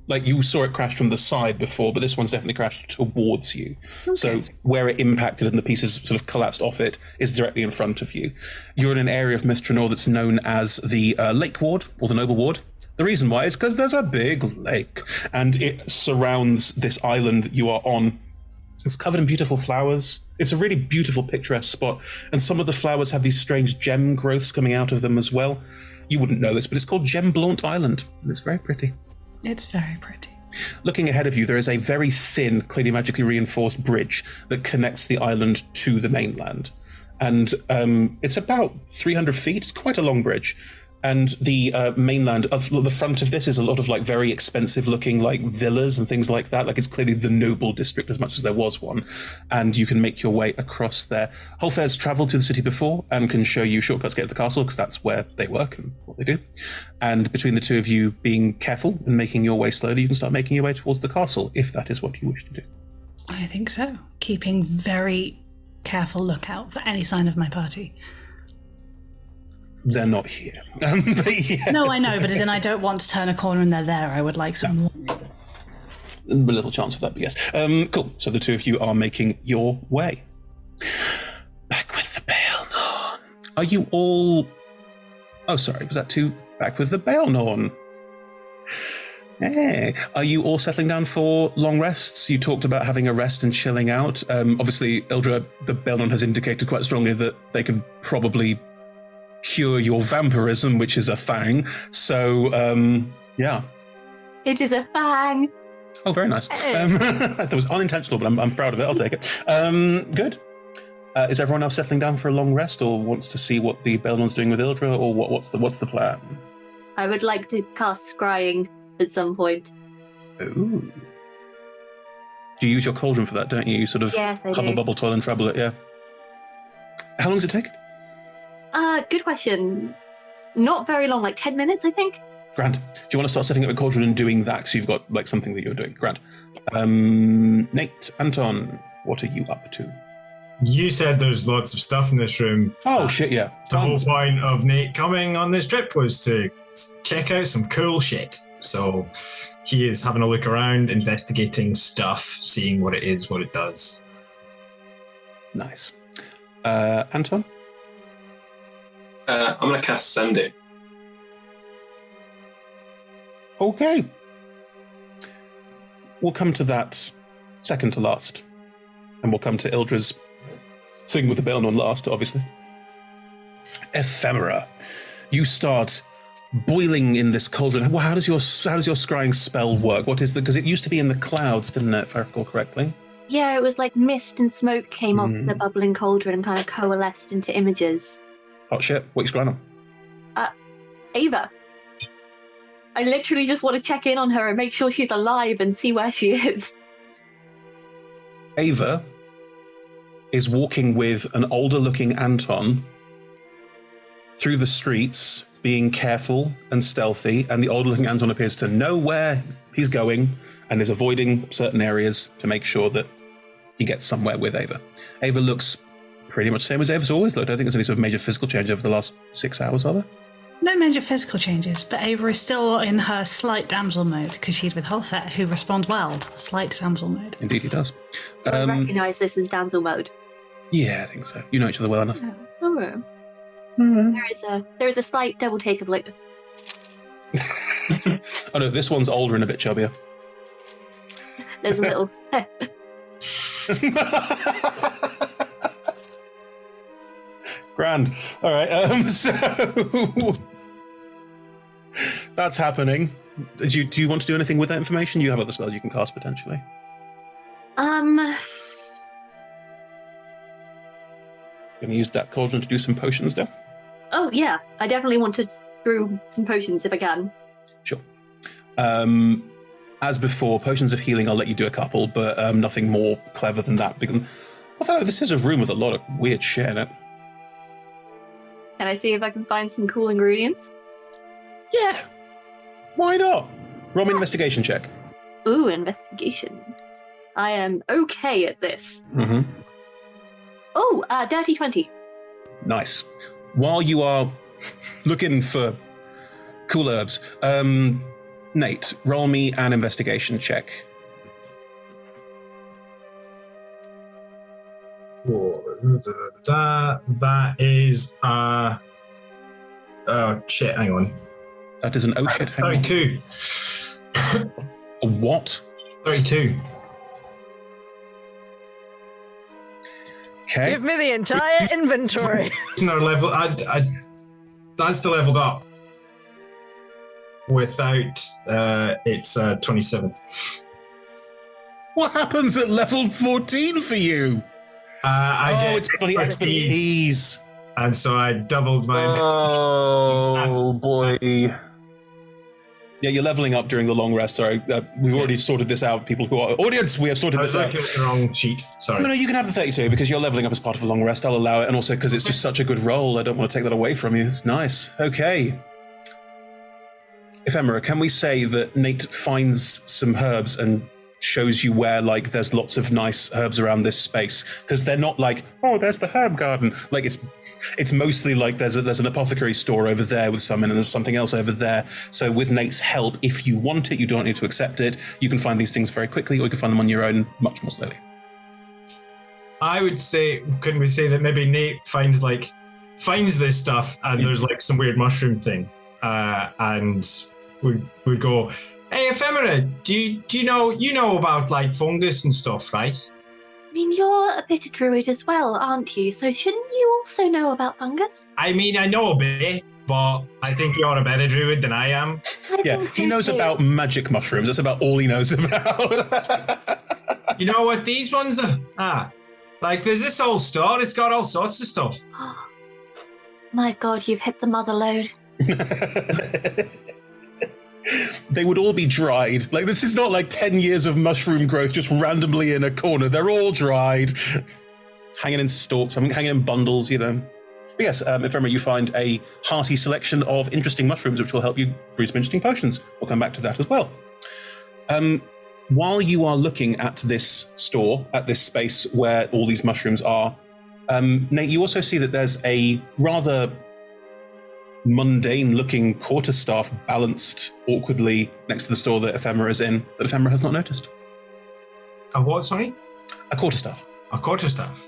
Like, you saw it crash from the side before, but this one's definitely crashed towards you. Okay. So where it impacted and the pieces sort of collapsed off it is directly in front of you. You're in an area of Mithranor that's known as the Lake Ward, or the Noble Ward. The reason why is because there's a big lake, and it surrounds this island that you are on. It's covered in beautiful flowers. It's a really beautiful, picturesque spot, and some of the flowers have these strange gem growths coming out of them as well. You wouldn't know this, but it's called Gemblaunt Island, and it's very pretty. It's very pretty. Looking ahead of you, there is a very thin, clearly magically reinforced bridge that connects the island to the mainland. And it's about 300 feet. It's quite a long bridge. And the mainland, of the front of this is a lot of like very expensive looking like villas and things like that. Like it's clearly the noble district as much as there was one. And you can make your way across there. Holfair's traveled to the city before and can show you shortcuts to get to the castle because that's where they work and what they do. And between the two of you being careful and making your way slowly, you can start making your way towards the castle if that is what you wish to do. I think so. Keeping very careful lookout for any sign of my party. They're not here. But yeah. No, I know, but as in I don't want to turn a corner and they're there. I would like some warning. A little chance of that, but yes. Cool. So the two of you are making your way. Back with the Baelnorn. Are you all... Oh, sorry. Was that two? Back with the Baelnorn. Hey, are you all settling down for long rests? You talked about having a rest and chilling out. Obviously, Ildra, the Baelnorn, has indicated quite strongly that they can probably cure your vampirism, which is a fang. So, yeah. It is a fang. Oh, very nice. That was unintentional, but I'm proud of it. I'll take it. Good. Is everyone else settling down for a long rest, or wants to see what the Baelnorn's doing with Ildra, or what's the plan? I would like to cast Scrying at some point. Ooh. Do you use your cauldron for that, don't you? You sort of Yes, I hubble, do. bubble, toil, and trouble it, yeah. How long does it take? Good question. Not very long, like 10 minutes, I think. Grand. Do you want to start setting up a cauldron and doing that, so you've got like something that you're doing? Grand. Nate, Anton, what are you up to? You said there's lots of stuff in this room. Oh, shit, yeah. The whole point of Nate coming on this trip was to check out some cool shit. So he is having a look around, investigating stuff, seeing what it is, what it does. Nice. Anton? I'm going to cast Send It. Okay. We'll come to that second to last. And we'll come to Ildra's thing with the Baelnorn last, obviously. Ephemera. You start boiling in this cauldron. Well, how does your scrying spell work? What is the... Because it used to be in the clouds, didn't it, if I recall correctly? Yeah, it was like mist and smoke came off the bubbling cauldron and kind of coalesced into images. Hot shit. What are you scrying on? Ava. I literally just want to check in on her and make sure she's alive and see where she is. Ava is walking with an older-looking Anton through the streets, being careful and stealthy, and the older-looking Anton appears to know where he's going and is avoiding certain areas to make sure that he gets somewhere with Ava. Ava looks pretty much the same as Ava's always looked. I don't think there's any sort of major physical change over the last 6 hours, are there? No major physical changes, but Ava is still in her slight damsel mode because she's with Holfet, who responds well to the slight damsel mode. Indeed he does. Do I recognise this as damsel mode? Yeah, I think so. You know each other well enough. Oh. There is a slight double take of like... Oh no, this one's older and a bit chubbier. There's a little... Grand. All right. So that's happening. Do you want to do anything with that information? You have other spells you can cast potentially. Gonna use that cauldron to do some potions there. Oh yeah, I definitely want to brew some potions if I can. Sure. As before, potions of healing, I'll let you do a couple, but nothing more clever than that. Although this is a room with a lot of weird shit in it. Can I see if I can find some cool ingredients? Yeah. Why not? Roll me an investigation check. Ooh, investigation. I am okay at this. Mm-hmm. Oh, dirty 20. Nice. While you are looking for cool herbs, Nate, roll me an investigation check. That is oh shit, hang on. That is an oh shit. 32. A what? 32. Okay. Give me the entire inventory. No level. That's still leveled up. Without it's 27. What happens at level 14 for you? I get it's bloody expertise. And so I doubled my Oh boy. Yeah, you're leveling up during the long rest. Sorry, we've already sorted this out. People who are audience, we have sorted this out. I was looking at the wrong sheet. Sorry. No, you can have the 32 because you're leveling up as part of the long rest. I'll allow it, and also because it's just such a good roll. I don't want to take that away from you. It's nice. Okay. Ephemera, can we say that Nate finds some herbs and shows you where, like, there's lots of nice herbs around this space? Because they're not like, oh, there's the herb garden. Like, it's mostly like there's an apothecary store over there with some, and there's something else over there. So with Nate's help, if you want it, you don't need to accept it. You can find these things very quickly, or you can find them on your own much more slowly. I would say, couldn't we say that maybe Nate finds this stuff and there's like some weird mushroom thing, and we go, Hey, Ephemera, do you know about like fungus and stuff, right? I mean, you're a bit of druid as well, aren't you? So shouldn't you also know about fungus? I mean, I know a bit, but I think you're a better druid than I am. He knows about magic mushrooms. That's about all he knows about. You know what these ones are? Like, there's this old store. It's got all sorts of stuff. My God, you've hit the mother lode. They would all be dried. Like, this is not like 10 years of mushroom growth just randomly in a corner. They're all dried. Hanging in stalks, hanging in bundles, you know. But yes, Ephemera, you find a hearty selection of interesting mushrooms which will help you brew some interesting potions. We'll come back to that as well. While you are looking at this store, at this space where all these mushrooms are, Nate, you also see that there's a rather mundane-looking quarterstaff balanced awkwardly next to the store that Ephemera is in, that Ephemera has not noticed. A what, sorry? A quarterstaff. A quarterstaff?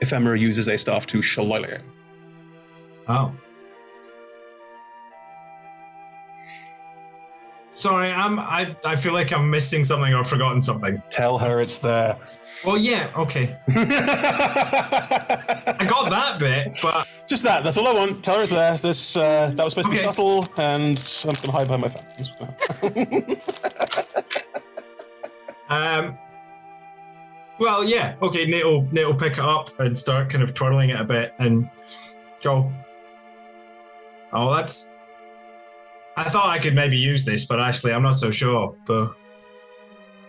Ephemera uses a staff to shillelagh. Oh. Sorry, I feel like I'm missing something or forgotten something. Tell her it's there. Well, yeah, okay. I got that bit, but... Just that, that's all I want. Tell her it's there. This, that was supposed to be subtle, and I'm just going to hide behind my phone. Well, yeah, okay, Nate will pick it up and start kind of twirling it a bit and go, oh, that's... I thought I could maybe use this, but actually I'm not so sure. But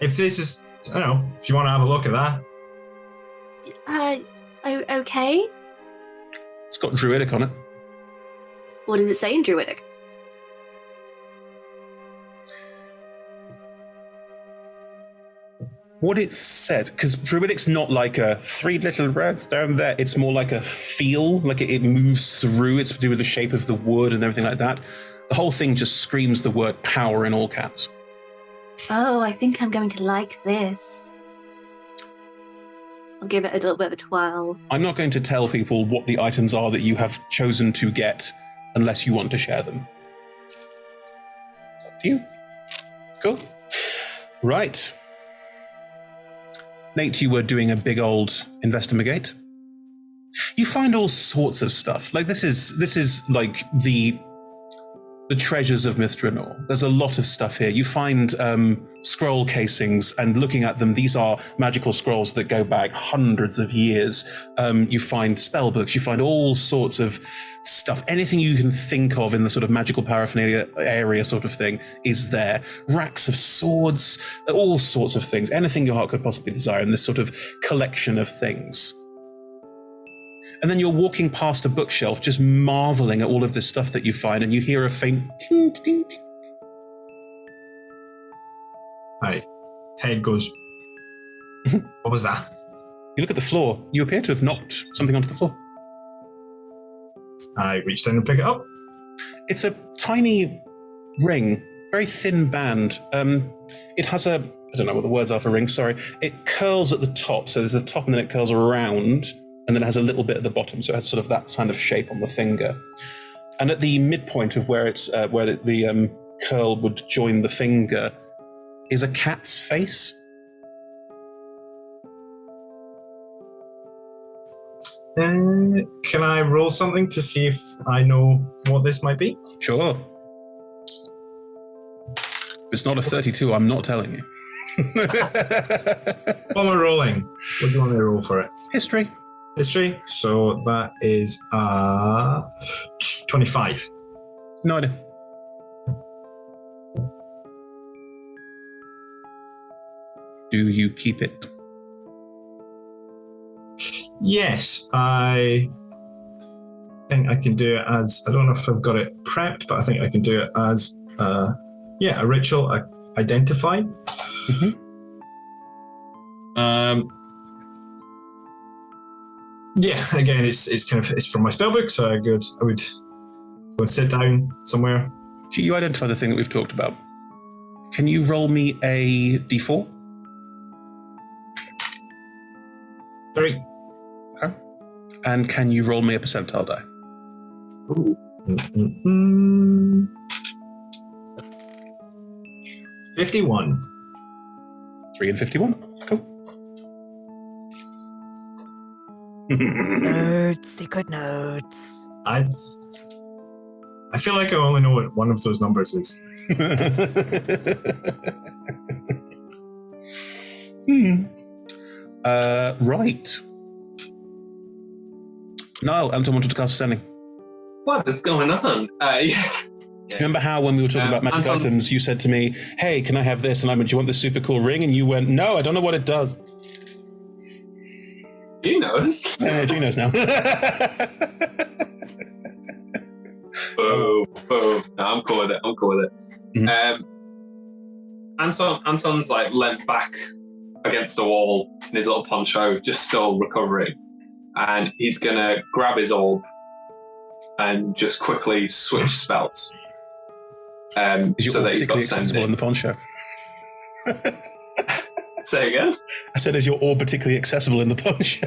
if this is, I don't know, if you want to have a look at that. Okay. It's got Druidic on it. What does it say in Druidic? What it says, because Druidic's not like a 3 little reds down there, it's more like a feel, like it moves through, it's to do with the shape of the wood and everything like that. The whole thing just screams the word power in all caps. Oh, I think I'm going to like this. I'll give it a little bit of a twirl. I'm not going to tell people what the items are that you have chosen to get unless you want to share them. It's up to you. Cool. Right. Nate, you were doing a big old investigate. You find all sorts of stuff. Like this is like the treasures of Drannor. There's a lot of stuff here. You find scroll casings, and looking at them, these are magical scrolls that go back hundreds of years. You find spell books, you find all sorts of stuff. Anything you can think of in the sort of magical paraphernalia area sort of thing is there. Racks of swords, all sorts of things. Anything your heart could possibly desire in this sort of collection of things. And then you're walking past a bookshelf, just marveling at all of this stuff that you find, and you hear a faint ding, ding, ding. My head goes, what was that? You look at the floor. You appear to have knocked something onto the floor. I reach down and pick it up. It's a tiny ring, very thin band. It has I don't know what the words are for ring, sorry. It curls at the top, so there's a top and then it curls around, and then it has a little bit at the bottom, so it has sort of that kind of shape on the finger. And at the midpoint of where it's where the curl would join the finger is a cat's face. Can I roll something to see if I know what this might be? Sure. If it's not a 32, I'm not telling you. What am I rolling? What do you want me to roll for it? History. History. So that is 25. No idea. Do you keep it? Yes, I think I can do it as, I don't know if I've got it prepped, but I think I can do it as, a ritual identify. Mm-hmm. Again, it's from my spellbook, so I would go and sit down somewhere. You identify the thing that we've talked about. Can you roll me a d4? 3. Okay. And can you roll me a percentile die? Ooh. 51. 3 and 51. Cool. Notes, secret notes. I feel like I only know what one of those numbers is. Right. Niall, Anton wanted to cast Sending. What is going on? Yeah. Remember how when we were talking about magic Anton's- items, you said to me, hey, can I have this? And I went, do you want this super cool ring? And you went, no, I don't know what it does. He knows. Yeah, G knows now. Boo. No, I'm cool with it. Mm-hmm. Anton's like leant back against the wall in his little poncho, just still recovering. And he's gonna grab his orb and just quickly switch spells. Is So your that orb he's got particularly accessible in sending. the poncho? Say again? I said, is your orb particularly accessible in the poncho?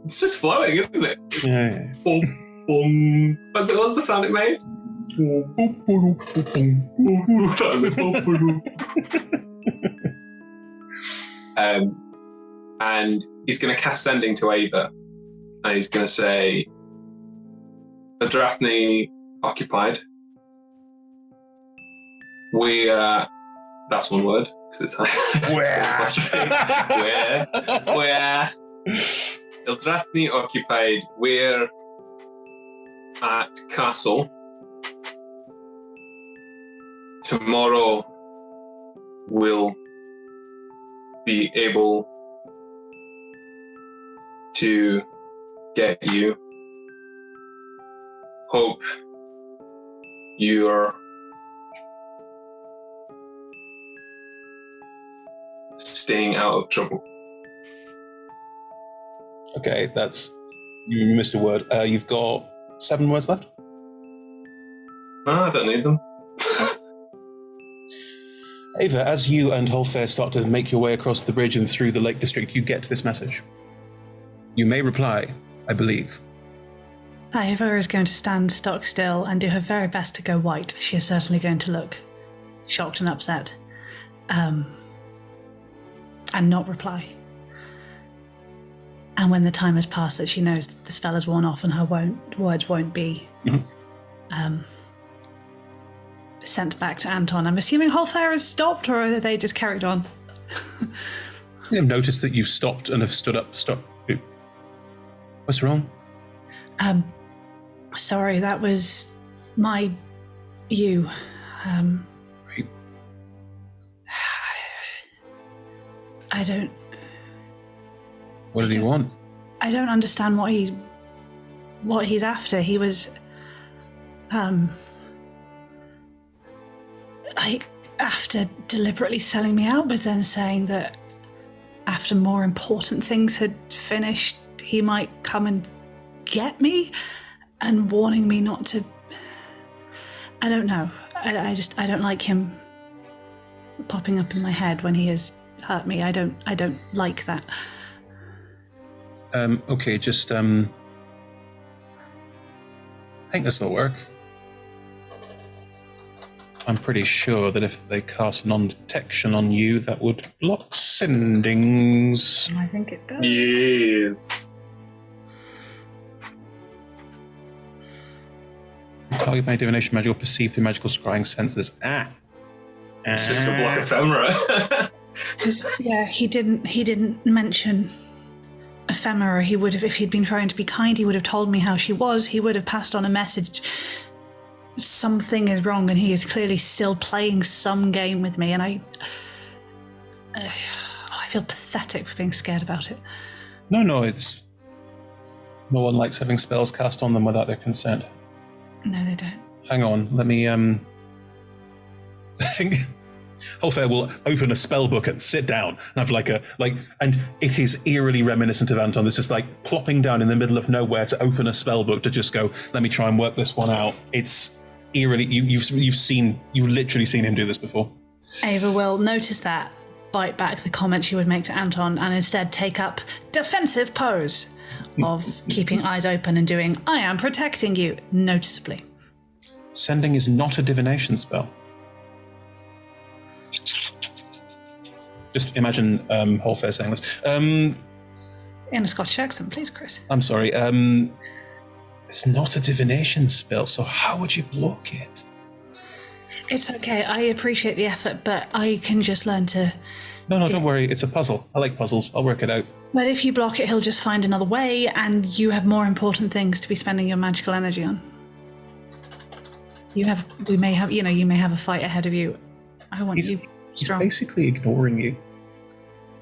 It's just flowing, isn't it? Yeah. Boom, boom. What's the sound it made? And he's going to cast Sending to Ava. And he's going to say, Adrathni occupied. That's one word. Because it's where Eldrathni occupied. We're at castle. Tomorrow we'll be able to get you. Hope you're staying out of trouble. Okay, you missed a word. You've got 7 words left? No, I don't need them. Ava, as you and Holfair start to make your way across the bridge and through the Lake District, you get to this message. You may reply, I believe. Ava is going to stand stock still and do her very best to go white. She is certainly going to look shocked and upset. And not reply. And when the time has passed that she knows that the spell has worn off and her words won't be sent back to Anton. I'm assuming Holfair has stopped, or have they just carried on? I've noticed that you've stopped and have stood up. Stop. What's wrong? Sorry, that was you. Right. I don't... What did he want? I don't understand what he's after. He was, like, after deliberately selling me out, but then saying that after more important things had finished, he might come and get me, and warning me not to. I don't know. I don't like him popping up in my head when he has hurt me. I don't like that. Okay, just, I think this will work. I'm pretty sure that if they cast non-detection on you, that would block sendings. I think it does. Yes. Target by divination magic or perceived through magical scrying senses. It's just a block ephemera. Yeah, he didn't mention ephemera. He would have, if he'd been trying to be kind, he would have told me how she was. He would have passed on a message. Something is wrong, and he is clearly still playing some game with me, and I feel pathetic for being scared about it. No, it's... No one likes having spells cast on them without their consent. No, they don't. Hang on, let me, I think Holfair will open a spell book and sit down and have and it is eerily reminiscent of Anton. It's just like plopping down in the middle of nowhere to open a spell book to just go, let me try and work this one out. It's eerily, you've literally seen him do this before. Ava will notice that, bite back the comment she would make to Anton, and instead take up defensive pose of keeping eyes open and doing, I am protecting you, noticeably. Sending is not a divination spell. Just imagine Holfair saying this. In a Scottish accent, please, Chris. I'm sorry. It's not a divination spell, so how would you block it? It's okay. I appreciate the effort, but I can just learn to... No, don't worry. It's a puzzle. I like puzzles. I'll work it out. But if you block it, he'll just find another way, and you have more important things to be spending your magical energy on. You may have a fight ahead of you. I want you strong. He's basically ignoring you.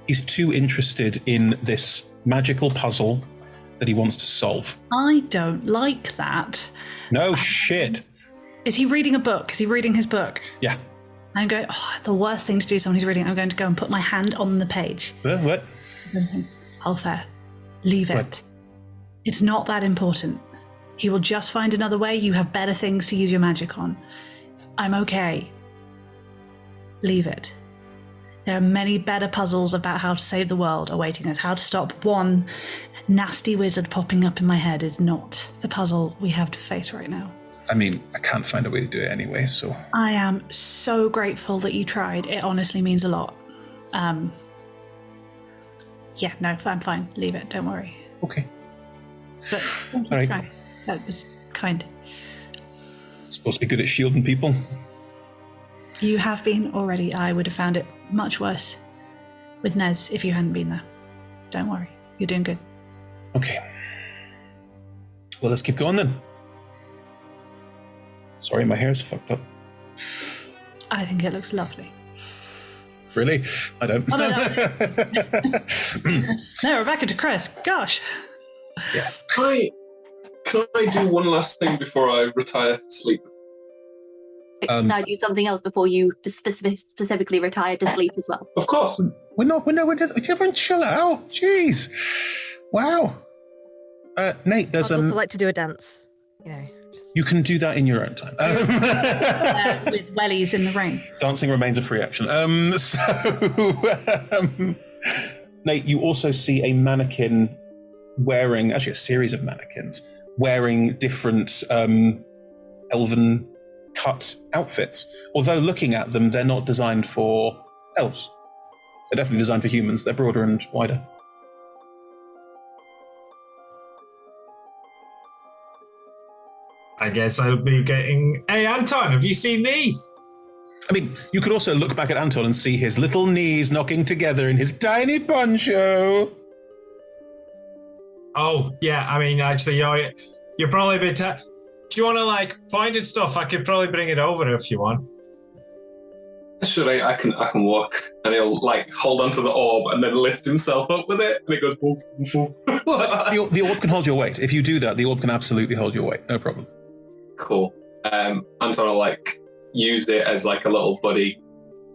He's too interested in this magical puzzle that he wants to solve. I don't like that. No shit. Is he reading a book? Is he reading his book? Yeah. I'm going, the worst thing to do, someone who's reading, I'm going to go and put my hand on the page. What? Holfair, leave it. What? It's not that important. He will just find another way. You have better things to use your magic on. I'm okay. Leave it. There are many better puzzles about how to save the world awaiting us. How to stop one nasty wizard popping up in my head is not the puzzle we have to face right now. I mean, I can't find a way to do it anyway, so... I am so grateful that you tried. It honestly means a lot. Yeah, no, I'm fine. Leave it. Don't worry. Okay. But thank you for trying. That was kind. Supposed to be good at shielding people. You have been already. I would have found it much worse with Nez if you hadn't been there. Don't worry. You're doing good. Okay. Well, let's keep going then. Sorry, my hair's fucked up. I think it looks lovely. Really? I don't. Oh, no, Rebecca to Chris. Gosh. Yeah. Can I do one last thing before I retire to sleep? Can I do something else before you specifically retire to sleep as well? Of course. We're not. Everyone chill out. Jeez. Wow. Nate, there's I'd also like to do a dance. You can do that in your own time. With wellies in the rain. Dancing remains a free action. Nate, you also see a mannequin wearing, actually a series of mannequins, wearing different elven cut outfits. Although looking at them, they're not designed for elves. They're definitely designed for humans. They're broader and wider. I guess I'll be getting... Hey, Anton, have you seen these? I mean, you could also look back at Anton and see his little knees knocking together in his tiny poncho. Oh, yeah, I mean, actually, you're probably a bit... do you want to, find it stuff? I could probably bring it over if you want. Actually, I can walk, and he'll, hold onto the orb and then lift himself up with it, and it goes... Boop, boop, boop. The orb can hold your weight. If you do that, the orb can absolutely hold your weight. No problem. Cool. Anton will, use it as, a little buddy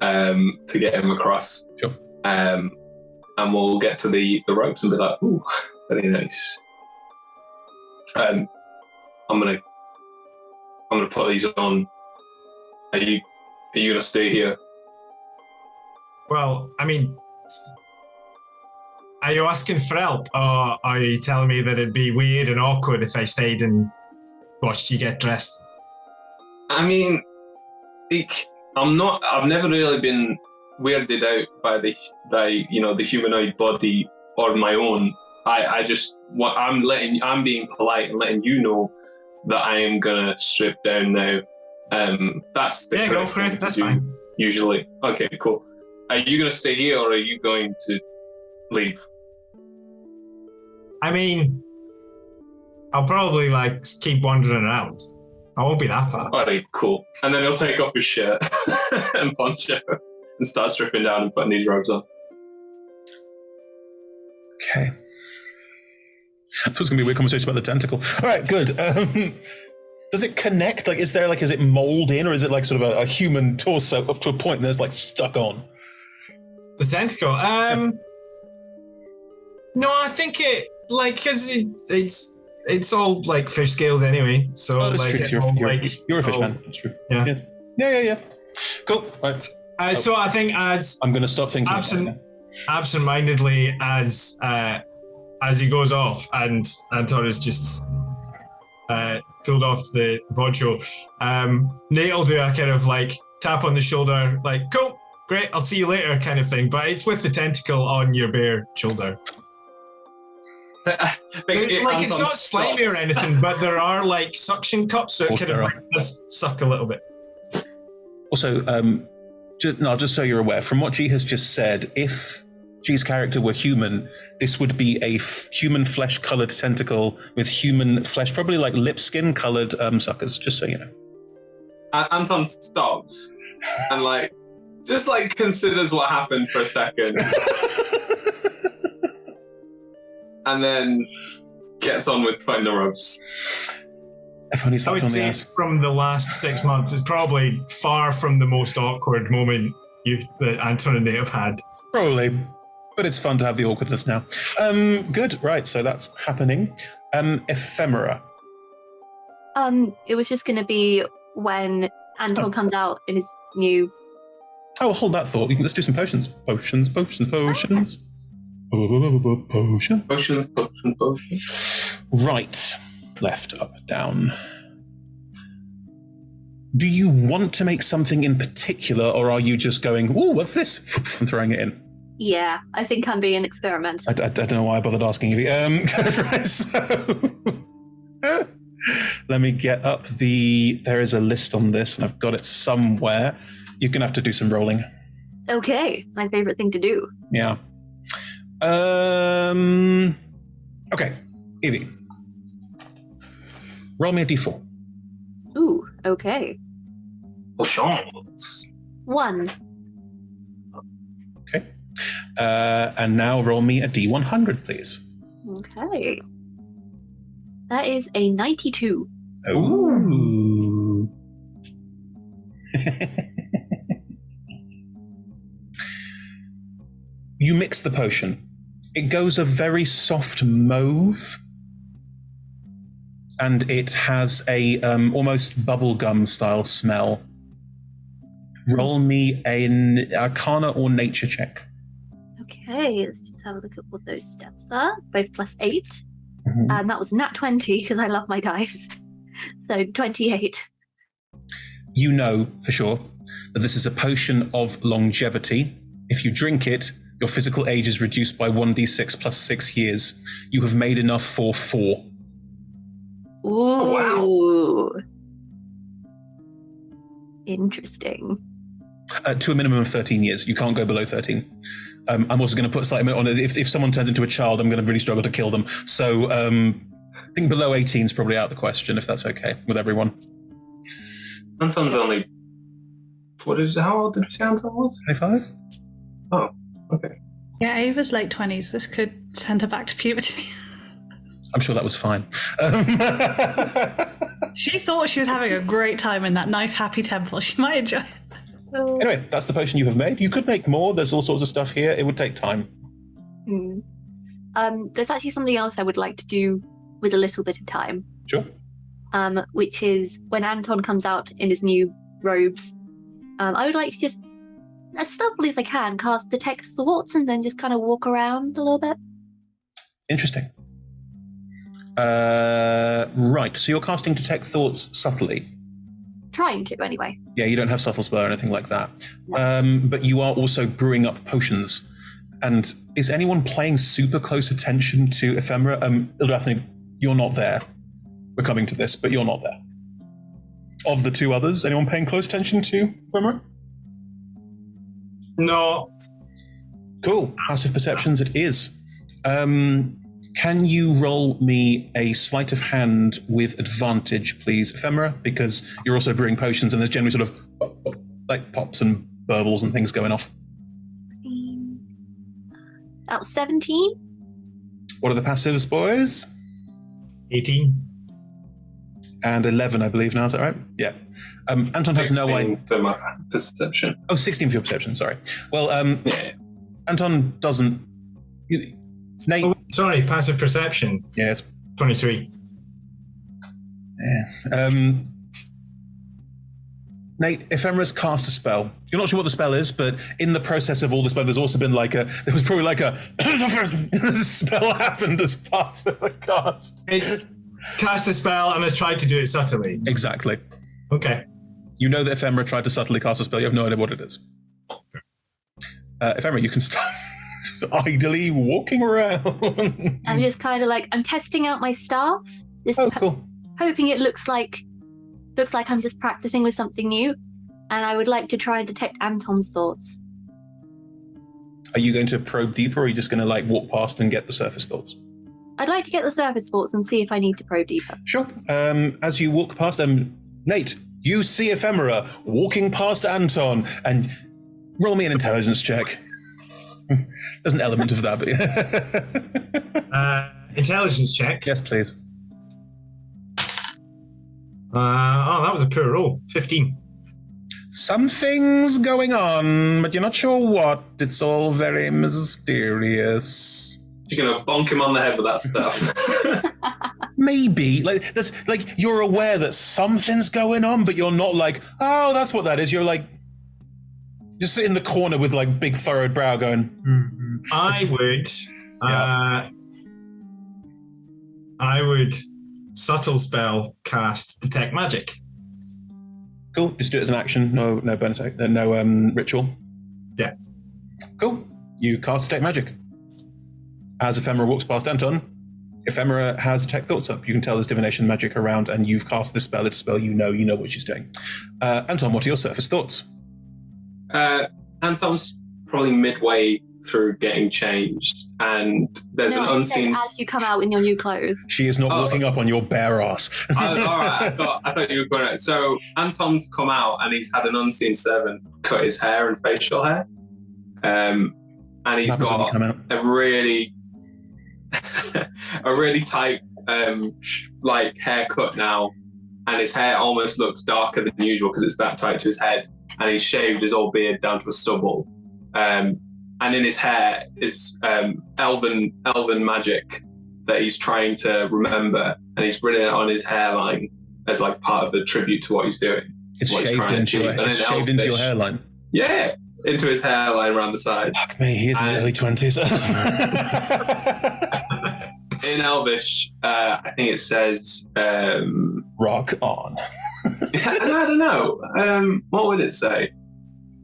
to get him across. Sure. And we'll get to the ropes and be like, ooh, very nice. I'm gonna put these on. Are you gonna stay here? Well, I mean, are you asking for help, or are you telling me that it'd be weird and awkward if I stayed and watched you get dressed? I mean, I've never really been weirded out by the humanoid body on my own. I'm being polite and letting you know that I am gonna strip down now. That's the go for it. That's fine. Usually, okay, cool. Are you gonna stay here or are you going to leave? I mean, I'll probably keep wandering around. I won't be that far. Alright, cool. And then he'll take off his shirt and poncho and start stripping down and putting these robes on. Okay. I thought it was going to be a weird conversation about the tentacle. All right, good. Does it connect? Is it mold in, or is it sort of a human torso up to a point and there's stuck on? The tentacle? No, I think it, because it's all fish scales anyway. So that's true. You're a fish man. That's true. Yeah. Yes. Yeah. Cool. Right. So I think I'm going to stop thinking absent-mindedly as he goes off and Anton is just pulled off the poncho. Nate will do a kind of tap on the shoulder, cool, great, I'll see you later kind of thing, but it's with the tentacle on your bare shoulder. It's not slimy or anything, but there are like suction cups, so it kind of just suck a little bit. Also, just so you're aware, from what G has just said, if G's character were human, this would be a human flesh-colored tentacle with human flesh, probably like lip skin-colored suckers, just so you know. Anton stops and just considers what happened for a second. And then gets on with putting the ropes. If only I would say from the last 6 months, it's probably far from the most awkward moment that Anton and Nate have had. Probably. But it's fun to have the awkwardness now. Good. Right. So that's happening. Ephemera. It was just going to be when Anton comes out in his new... Oh, hold that thought. Let's do some potions. Potions. Potions. Right. Left, up, down. Do you want to make something in particular, or are you just going, ooh, what's this? And throwing it in? Yeah, I think I'm being experimental. I don't know why I bothered asking you. Let me get up there is a list on this, and I've got it somewhere. You're going to have to do some rolling. Okay, my favorite thing to do. Yeah. Okay, Evie. Roll me a d4. Ooh, okay. Potions. 1. Okay. And now roll me a d100, please. Okay. That is a 92. Ooh. You mix the potion. It goes a very soft mauve, and it has a almost bubblegum style smell. Roll me an Arcana or Nature check. Okay, let's just have a look at what those stats are. Both +8. Mm-hmm. And that was nat 20 because I love my dice. So 28. You know for sure that this is a potion of longevity. If you drink it, your physical age is reduced by 1d6 plus 6 years. You have made enough for 4. Ooh. Oh, wow. Interesting. To a minimum of 13 years. You can't go below 13. I'm also going to put slightly on it. If someone turns into a child, I'm going to really struggle to kill them. So I think below 18 is probably out of the question, if that's okay with everyone. Anton's only... How old did you say Anton was? 25? Oh, okay. Yeah, Ava's late 20s. This could send her back to puberty. I'm sure that was fine. She thought she was having a great time in that nice, happy temple. She might enjoy it. Anyway, that's the potion you have made. You could make more. There's all sorts of stuff here. It would take time. There's actually something else I would like to do with a little bit of time. Sure. Which is when Anton comes out in his new robes, I would like to just, as stealthily as I can, cast Detect Thoughts and then just kind of walk around a little bit. Interesting. Right, so you're casting Detect Thoughts subtly. Trying to, anyway. Yeah, you don't have Subtle Spell or anything like that. But you are also brewing up potions. And is anyone paying super close attention to Ephemera? Ildrathni, you're not there. We're coming to this, but you're not there. Of the two others, anyone paying close attention to Ephemera? No. Cool. Passive perceptions it is. Can you roll me a sleight of hand with advantage, please, Ephemera? Because you're also brewing potions and there's generally sort of like pops and burbles and things going off. About 17. What are the passives, boys? 18. And 11, I believe now, is that right? Yeah. Anton has no idea. For my perception. Oh, 16 for your perception, sorry. Well, yeah. Anton doesn't... Nate... Oh, sorry, passive perception. Yes. 23. Yeah. Nate, Ephemera's cast a spell. You're not sure what the spell is, but in the process of all the spell, there's also been there was probably like a spell happened as part of the cast. It's cast a spell and has tried to do it subtly. Exactly. Okay. You know that Ephemera tried to subtly cast a spell. You have no idea what it is. Ephemera, you can start idly walking around. I'm just kind of like, I'm testing out my staff. Just cool. Hoping it looks like I'm just practicing with something new. And I would like to try and detect Anton's thoughts. Are you going to probe deeper, or are you just going to walk past and get the surface thoughts? I'd like to get the surface thoughts and see if I need to probe deeper. Sure. As you walk past, Nate, you see Ephemera walking past Anton, and roll me an intelligence check. There's an element of that, but intelligence check? Yes, please. That was a poor roll. 15. Something's going on, but you're not sure what. It's all very mysterious. You're gonna bonk him on the head with that stuff. Maybe. You're aware that something's going on, but you're not oh, that's what that is. You're just sit in the corner with big furrowed brow going, I would subtle spell cast detect magic. Cool. Just do it as an action. No bonus. No ritual. Yeah. Cool. You cast detect magic. As Ephemera walks past Anton, Ephemera has detect thoughts up. You can tell there's divination magic around, and you've cast this spell. It's a spell you know what she's doing. Anton, what are your surface thoughts? Anton's probably midway through getting changed, and there's an unseen. As you come out in your new clothes. She is not walking up on your bare ass. All right, I thought you were going to. So Anton's come out, and he's had an unseen servant cut his hair and facial hair, and he's got a really tight haircut now, and his hair almost looks darker than usual because it's that tight to his head, and he's shaved his old beard down to a stubble. And in his hair is elven magic that he's trying to remember, and he's written it on his hairline as part of a tribute to what he's doing. It's shaved into your hairline. Yeah, into his hairline around the side. Fuck me, he's in the early 20s. In Elvish, I think it says rock on. I don't know. What would it say?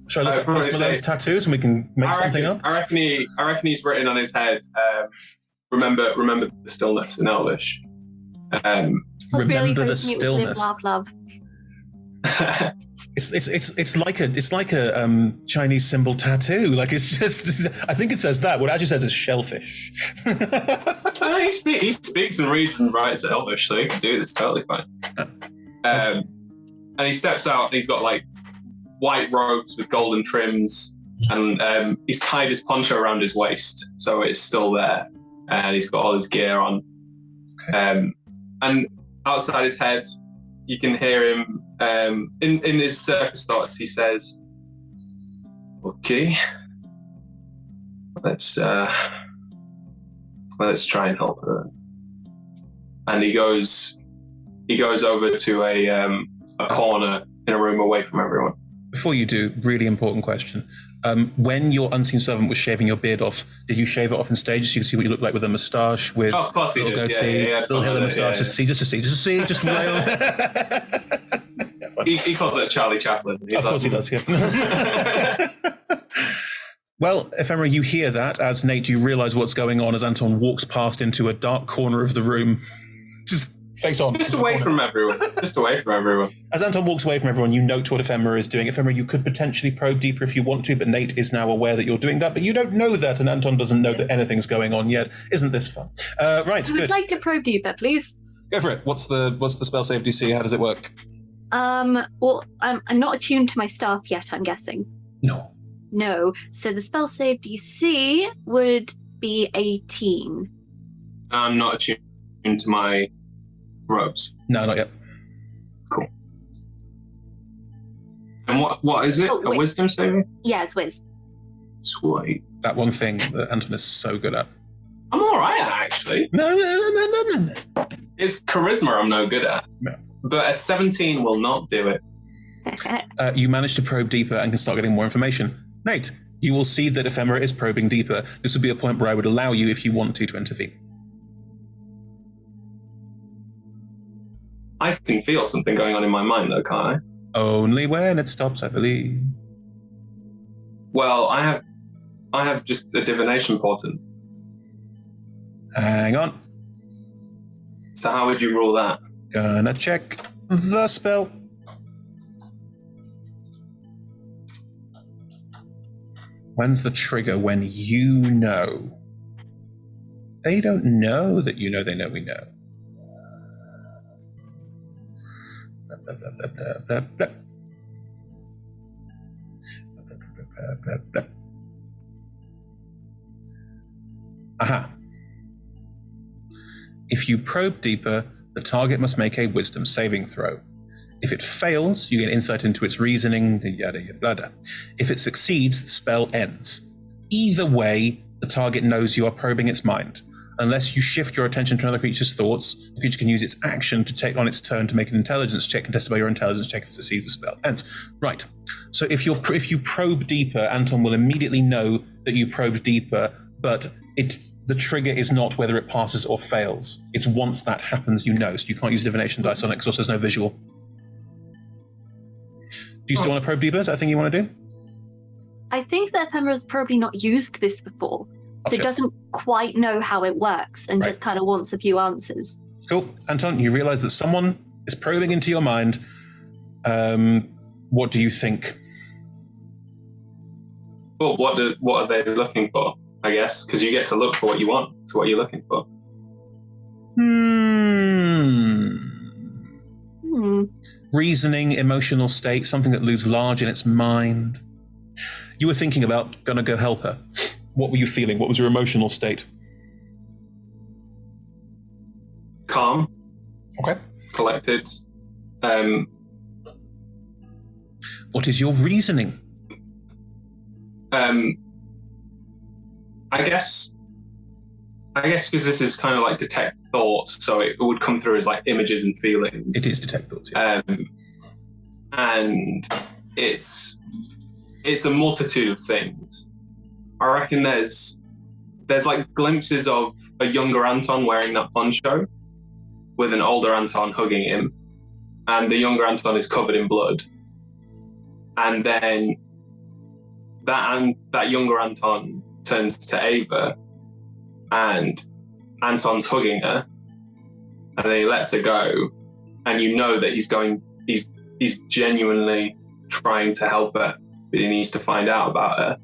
Shall I look at Post Malone's tattoos and we can make something up? I reckon he's written on his head, remember the stillness in Elvish. Remember the stillness. Love. It's like a Chinese symbol tattoo. It's just, I think it says that. What it actually says is shellfish. He speaks and reads and writes Elvish, so he can do this totally fine. And he steps out and he's got white robes with golden trims, and he's tied his poncho around his waist, so it's still there, and he's got all his gear on. And outside his head, you can hear him in his surface thoughts. He says, "Okay, let's try and help her." And he goes over to a corner in a room away from everyone. Before you do, really important question. When your unseen servant was shaving your beard off, did you shave it off in stages so you can see what you look like with a moustache, with of course little goatee, little hill of moustache, just to see. He calls it Charlie Chaplin. Of course he does, yeah. Well, Ephemera, you hear that. As Nate, you realise what's going on as Anton walks past into a dark corner of the room. Just face on. Just away from everyone. As Anton walks away from everyone, you note what Ephemera is doing. Ephemera, you could potentially probe deeper if you want to, but Nate is now aware that you're doing that, but you don't know that, and Anton doesn't know that anything's going on yet. Isn't this fun? Right, I would like to probe deeper, please. Go for it. What's the spell save DC? How does it work? Well, I'm not attuned to my staff yet, I'm guessing. No. So the spell save DC would be 18. I'm not attuned to my robes. No, not yet. Cool. And what is it? A wisdom saving? Yeah, it's whiz. Sweet. That one thing that Anton is so good at. I'm all right at, actually. No. It's charisma I'm no good at. No. But a 17 will not do it. You manage to probe deeper and can start getting more information. Nate, you will see that Ephemera is probing deeper. This would be a point where I would allow you, if you want to intervene. I can feel something going on in my mind, though, can't I? Only when it stops, I believe. Well, I have I have just a divination portent. Hang on. So how would you roll that? Gonna check the spell. When's the trigger? When you know. They don't know that you know they know we know. Blah, blah, blah, blah, blah, blah. Blah, blah, blah. Aha. If you probe deeper, the target must make a wisdom saving throw. If it fails, you get insight into its reasoning, yada yada yada. If it succeeds, the spell ends. Either way, the target knows you are probing its mind. Unless you shift your attention to another creature's thoughts, the creature can use its action to take on its turn to make an intelligence check, contested by your intelligence check if it succeeds, the spell ends. Right. So if you probe deeper, Anton will immediately know that you probed deeper, but the trigger is not whether it passes or fails. It's once that happens, you know. So you can't use divination dice on it because also there's no visual. Do you still want to probe deeper? Is that a thing you want to do? I think that Ephemera's probably not used this before, so it doesn't quite know how it works and just kind of wants a few answers. Cool. Anton, you realize that someone is probing into your mind. What do you think? Well, what are they looking for, I guess? Because you get to look for what you want. So what are you looking for? Reasoning, emotional state, something that looms large in its mind. You were thinking about gonna go help her. What were you feeling? What was your emotional state? Calm. Okay. Collected. What is your reasoning? I guess because this is kind of like detect thoughts, so it would come through as like images and feelings. It is detect thoughts, yeah. And it's a multitude of things. I reckon there's like glimpses of a younger Anton wearing that poncho with an older Anton hugging him, and the younger Anton is covered in blood. And then that younger Anton turns to Ava, and Anton's hugging her, and then he lets her go, and you know that he's genuinely trying to help her, but he needs to find out about her.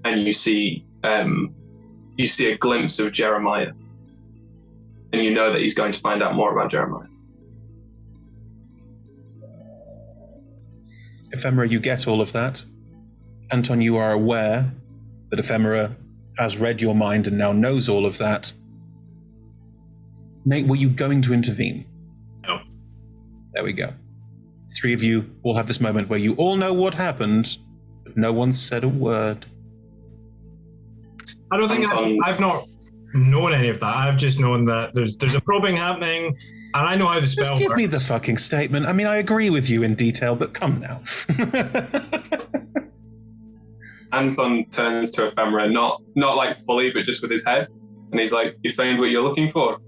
And you see a glimpse of Jeremiah, and you know that he's going to find out more about Jeremiah. Ephemera, you get all of that. Anton, you are aware that Ephemera has read your mind and now knows all of that. Nate, were you going to intervene? No. There we go. Three of you all have this moment where you all know what happened, but no one said a word. I don't think I've not known any of that. I've just known that there's a probing happening, and I know how the spell works. Just give me the fucking statement. I mean, I agree with you in detail, but come now. Anton turns to Ephemera, not like fully, but just with his head, and he's like, "You found what you're looking for?"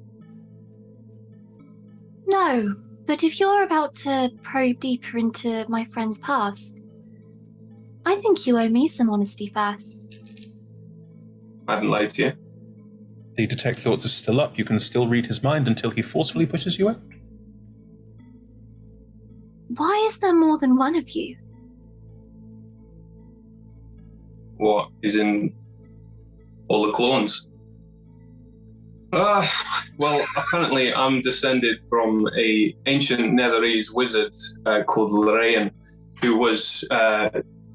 No, but if you're about to probe deeper into my friend's past, I think you owe me some honesty first. I haven't lied to you. The detect thoughts is still up. You can still read his mind until he forcefully pushes you out. Why is there more than one of you? What is in all the clones? Well, apparently I'm descended from a ancient Netherese wizard called Lorraine, who was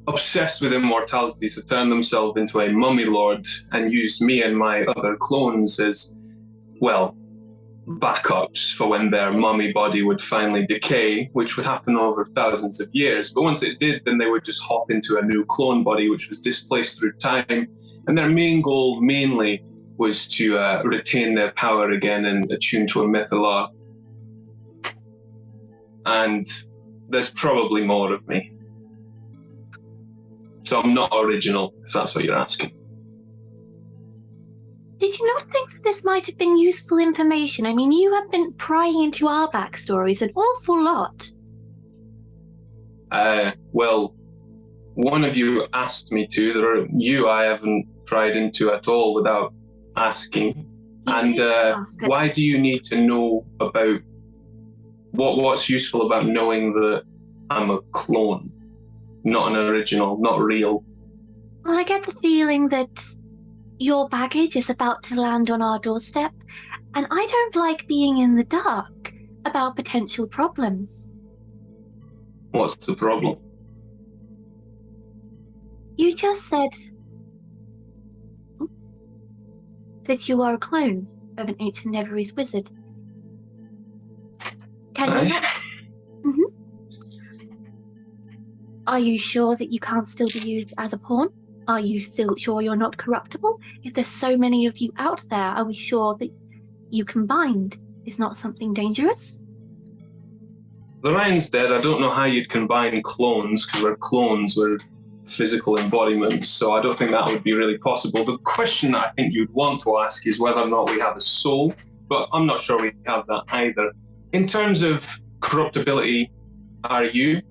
obsessed with immortality, so turned himself into a mummy lord and used me and my other clones as, well, backups for when their mummy body would finally decay, which would happen over thousands of years. But once it did, then they would just hop into a new clone body, which was displaced through time. And their main goal mainly was to retain their power again and attune to a mytholar. And there's probably more of me. So I'm not original, if that's what you're asking. Did you not think that this might have been useful information? I mean, you have been prying into our backstories an awful lot. Well, one of you asked me to. I haven't pried into at all without asking. And why do you need to know about what's useful about knowing that I'm a clone, not an original, not real? Well, I get the feeling that your baggage is about to land on our doorstep, and I don't like being in the dark about potential problems. What's the problem? You just said that you are a clone of an ancient Neverese wizard. Can you not? Are you sure that you can't still be used as a pawn? Are you still sure you're not corruptible? If there's so many of you out there, are we sure that you combined is not something dangerous? The Ryan's dead. I don't know how you'd combine clones, because we're clones, we're physical embodiments, so I don't think that would be really possible. The question that I think you'd want to ask is whether or not we have a soul, but I'm not sure we have that either. In terms of corruptibility, are you?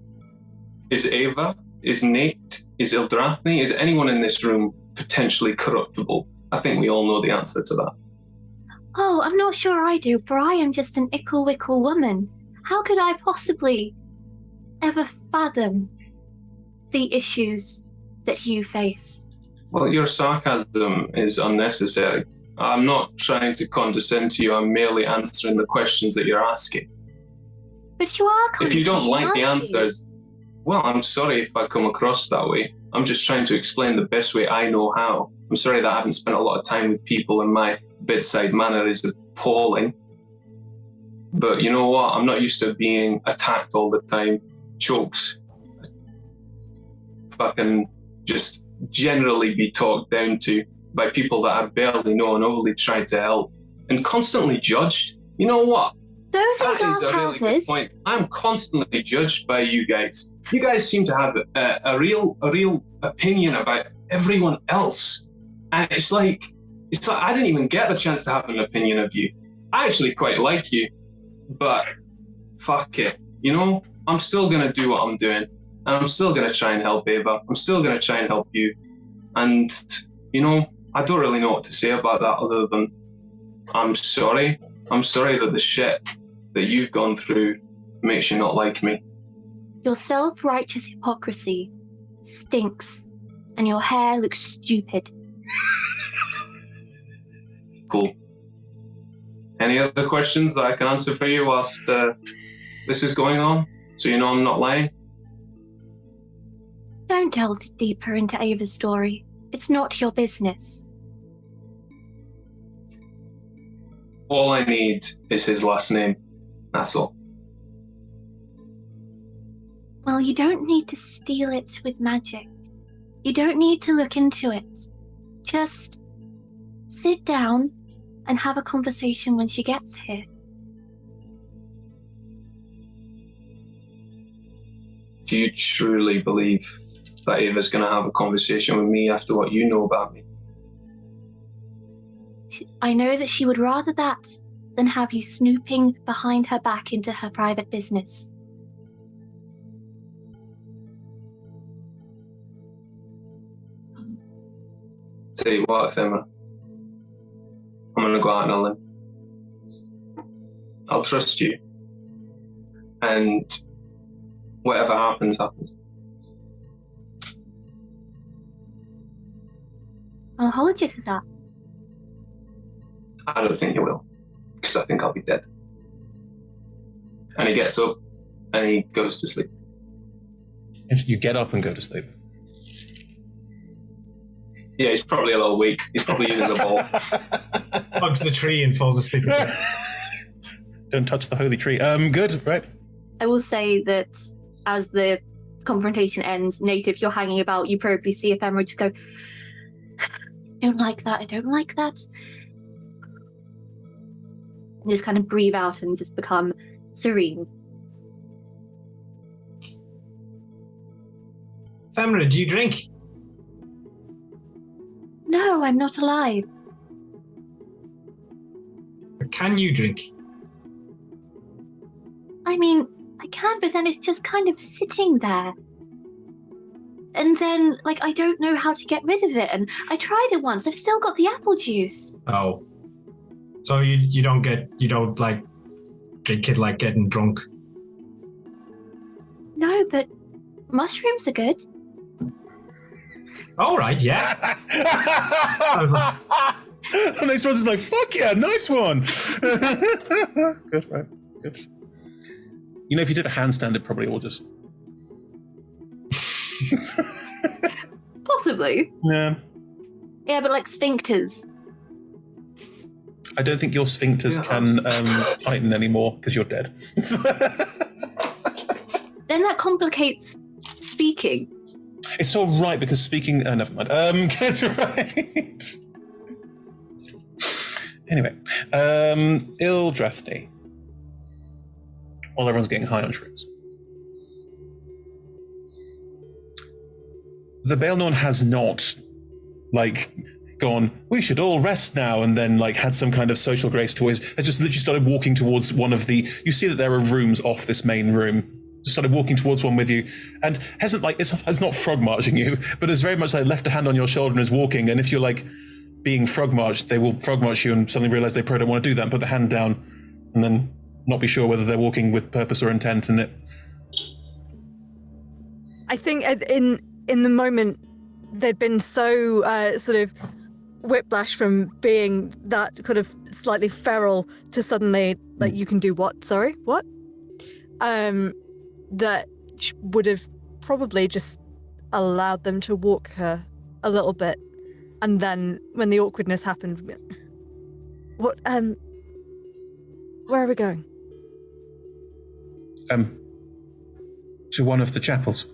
Is Ava? Is Nate? Is Ildrathni? Is anyone in this room potentially corruptible? I think we all know the answer to that. Oh, I'm not sure I do, for I am just an ickle-wickle woman. How could I possibly ever fathom the issues that you face? Well, your sarcasm is unnecessary. I'm not trying to condescend to you, I'm merely answering the questions that you're asking. But you are If you don't like the answers, well, I'm sorry if I come across that way. I'm just trying to explain the best way I know how. I'm sorry that I haven't spent a lot of time with people and my bedside manner is appalling. But you know what? I'm not used to being attacked all the time. Chokes. Fucking just generally be talked down to by people that I barely know and overly tried to help. And constantly judged. You know what? Those are That glass is a really houses. good point. I'm constantly judged by you guys. You guys seem to have a real opinion about everyone else, and it's like I didn't even get the chance to have an opinion of you. I actually quite like you, but fuck it. You know, I'm still gonna do what I'm doing, and I'm still gonna try and help Ava. I'm still gonna try and help you, and you know, I don't really know what to say about that other than I'm sorry. I'm sorry that the shit that you've gone through makes you not like me. Your self-righteous hypocrisy stinks, and your hair looks stupid. Cool. Any other questions that I can answer for you whilst this is going on? So you know I'm not lying? Don't delve deeper into Ava's story. It's not your business. All I need is his last name. That's all. Well, you don't need to steal it with magic. You don't need to look into it. Just sit down and have a conversation when she gets here. Do you truly believe that Ava's going to have a conversation with me after what you know about me? I know that she would rather that than have you snooping behind her back into her private business. Tell you what, Ephemera. I'm going to go out on a limb. I'll trust you. And whatever happens, happens. I'll hold you to that. I don't think you will, because I think I'll be dead. And he gets up and he goes to sleep. You get up and go to sleep. Yeah, he's probably a little weak. He's probably using the ball. Hugs the tree and falls asleep. Don't touch the holy tree. Good, right? I will say that as the confrontation ends, Nate, if you're hanging about, you probably see Ephemera just go, I don't like that, I don't like that. And just kind of breathe out and just become serene. Ephemera, do you drink? No, I'm not alive. Can you drink? I mean, I can, but then it's just kind of sitting there. and then like I don't know how to get rid of it. And I tried it once. I've still got the apple juice. Oh, so you don't like get kid like getting drunk? No, but mushrooms are good. All right, yeah. The next one's like, fuck yeah, nice one. Good, right? Good. You know, if you did a handstand, it probably all just. Possibly. Yeah. Yeah, but like sphincters. I don't think your sphincters can tighten anymore because you're dead. Then that complicates speaking. It's all right because speaking. Never mind. That's right. Anyway, Ildrathni. While everyone's getting high on shrooms. The Baelnorn has not, gone, we should all rest now, and then, had some kind of social grace towards. Has just literally started walking towards one of the. You see that there are rooms off this main room. Just started walking towards one with you, and hasn't, it's not frog marching you, but has very much, left a hand on your shoulder and is walking, and if you're, being frog marched, they will frog march you and suddenly realize they probably don't want to do that and put the hand down, and then not be sure whether they're walking with purpose or intent, and it. I think in the moment they'd been so sort of whiplash from being that kind of slightly feral to suddenly you can do what? Sorry, what? That would have probably just allowed them to walk her a little bit, and then when the awkwardness happened, what? Where are we going? To one of the chapels.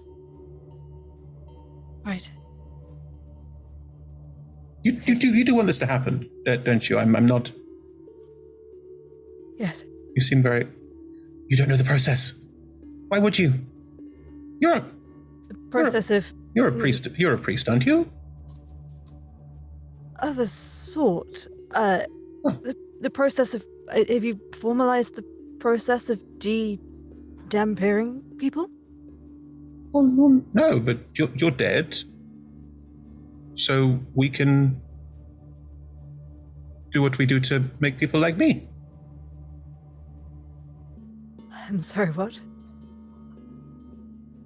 Right. You do want this to happen, don't you? I'm not. Yes. You seem very. You don't know the process. Why would you? You're a priest. You're a priest, aren't you? Of a sort. The process of. Have you formalized the process of de-dampiring people? Oh, no, but you're dead. So we can do what we do to make people like me. I'm sorry, what?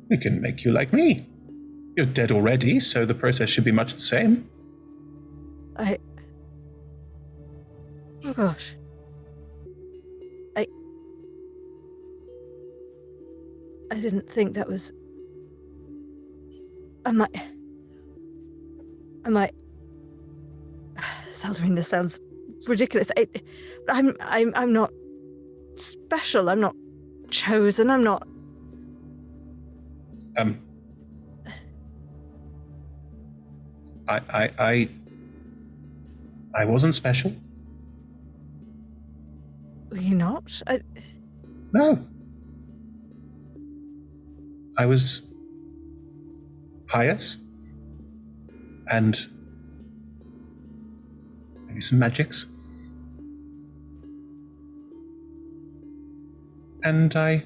We can make you like me. You're dead already, so the process should be much the same. Oh gosh. I didn't think that was. I might. Saldering, this sounds ridiculous. I'm not special. I'm not chosen. I'm not. I wasn't special. Were you not? No. I was pious and maybe some magics. And I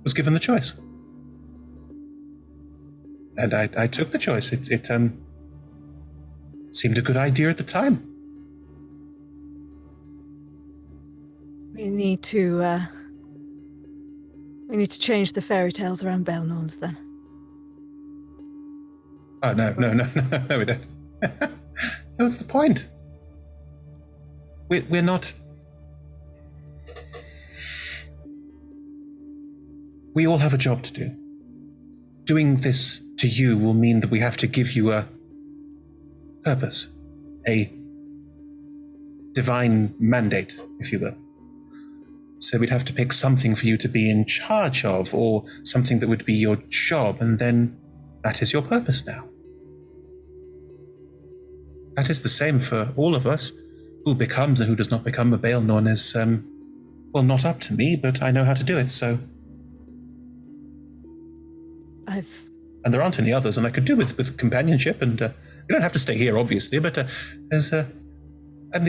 was given the choice. And I took the choice. It seemed a good idea at the time. We need to change the fairy tales around Baelnorns then. Oh, no, we don't. What's the point? We're not... We all have a job to do. Doing this to you will mean that we have to give you a purpose, a divine mandate, if you will. So we'd have to pick something for you to be in charge of, or something that would be your job, and then that is your purpose now. That is the same for all of us. Who becomes and who does not become a Baelnorn is, well, not up to me, but I know how to do it, so... And there aren't any others, and I could do with companionship, and you don't have to stay here, obviously, but I'm the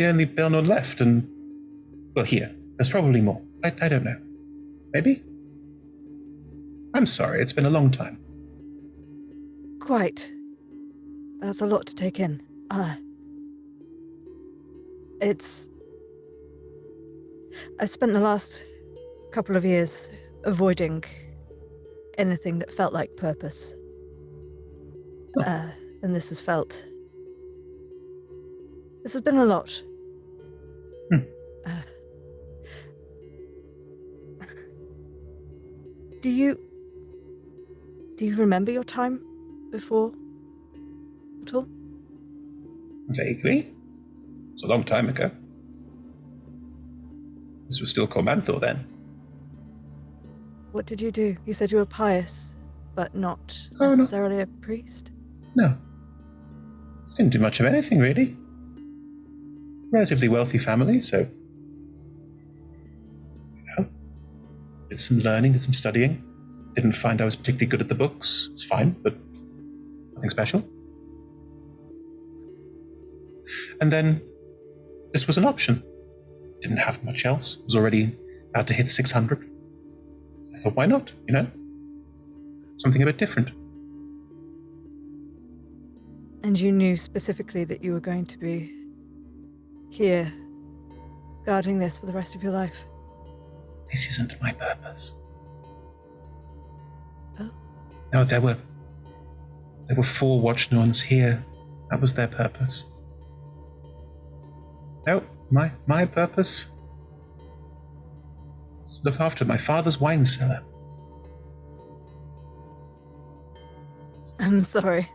only Baelnorn left, and, well, here. There's probably more. I don't know. Maybe? I'm sorry, it's been a long time. Quite. That's a lot to take in. I spent the last couple of years avoiding anything that felt like purpose. And this has been a lot. Do you remember your time before at all? Vaguely. It's a long time ago. This was still Cormanthor then. What did you do? You said you were pious, but not necessarily a priest? No. I didn't do much of anything, really. Relatively wealthy family, so... did some learning, did some studying. Didn't find I was particularly good at the books. It's fine, but nothing special. And then this was an option. Didn't have much else. Was already about to hit 600. I thought, why not, Something a bit different. And you knew specifically that you were going to be here, guarding this for the rest of your life? This isn't my purpose. Oh? No, there were 4 Watchnorns here. That was their purpose. No, my purpose is to look after my father's wine cellar. I'm sorry.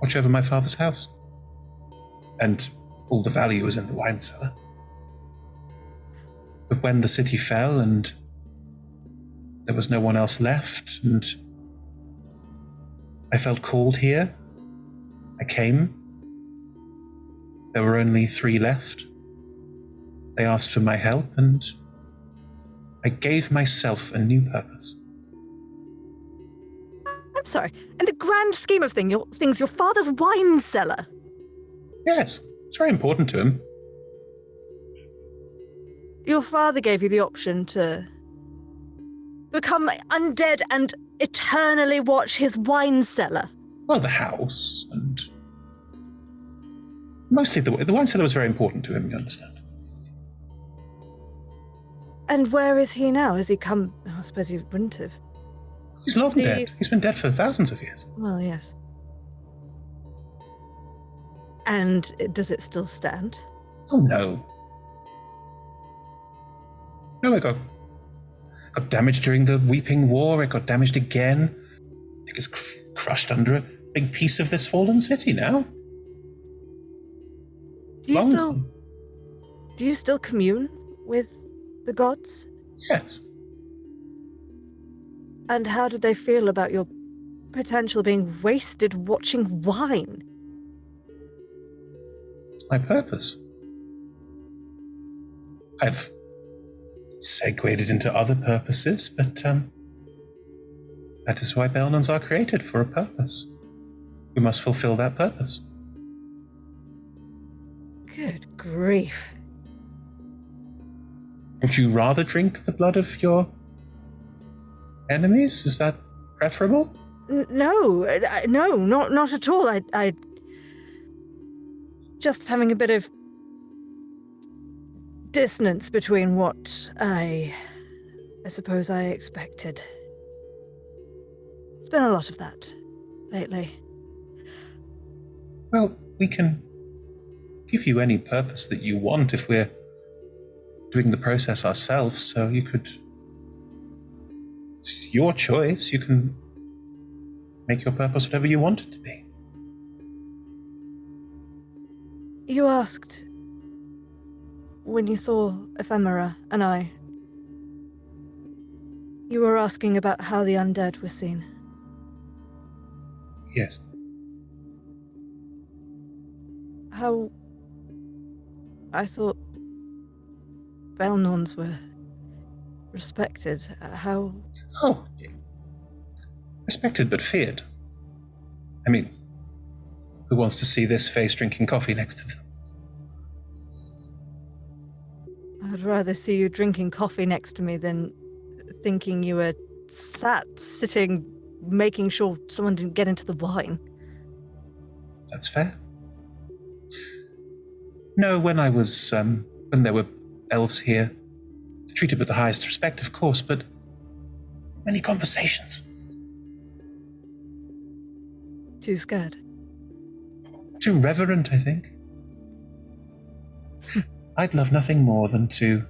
Watch over my father's house. And all the value was in the wine cellar. But when the city fell and there was no one else left, and I felt called here, I came. There were only 3 left. They asked for my help, and I gave myself a new purpose. I'm sorry. In the grand scheme of things, your father's wine cellar? Yes, it's very important to him. Your father gave you the option to become undead and eternally watch his wine cellar? Well, the house, and mostly the wine cellar was very important to him, you understand. And where is he now? Has he come... I suppose you wouldn't have. He's long dead. He's been dead for thousands of years. Well, yes. And does it still stand? Oh, no. No, it got damaged during the Weeping War. It got damaged again. I think it's crushed under a big piece of this fallen city now. Do you still commune with the gods? Yes. And how did they feel about your potential being wasted watching wine? It's my purpose. I've segued into other purposes, but that is why Baelnorns are created, for a purpose. We must fulfill that purpose. Good grief. Would you rather drink the blood of your enemies? Is that preferable? No, not at all. I just having a bit of dissonance between what I suppose I expected. It's been a lot of that lately. Well, we can give you any purpose that you want if we're doing the process ourselves, so you could... It's your choice. You can make your purpose whatever you want it to be. You asked when you saw Ephemera and I. You were asking about how the undead were seen. Yes. How... I thought Baelnorns were respected. How... Oh. Respected but feared. I mean, who wants to see this face drinking coffee next to them? I'd rather see you drinking coffee next to me than thinking you were sitting making sure someone didn't get into the wine. That's fair. No, when I was, when there were elves here, treated with the highest respect, of course, but many conversations. Too scared. Too reverent, I think. I'd love nothing more than to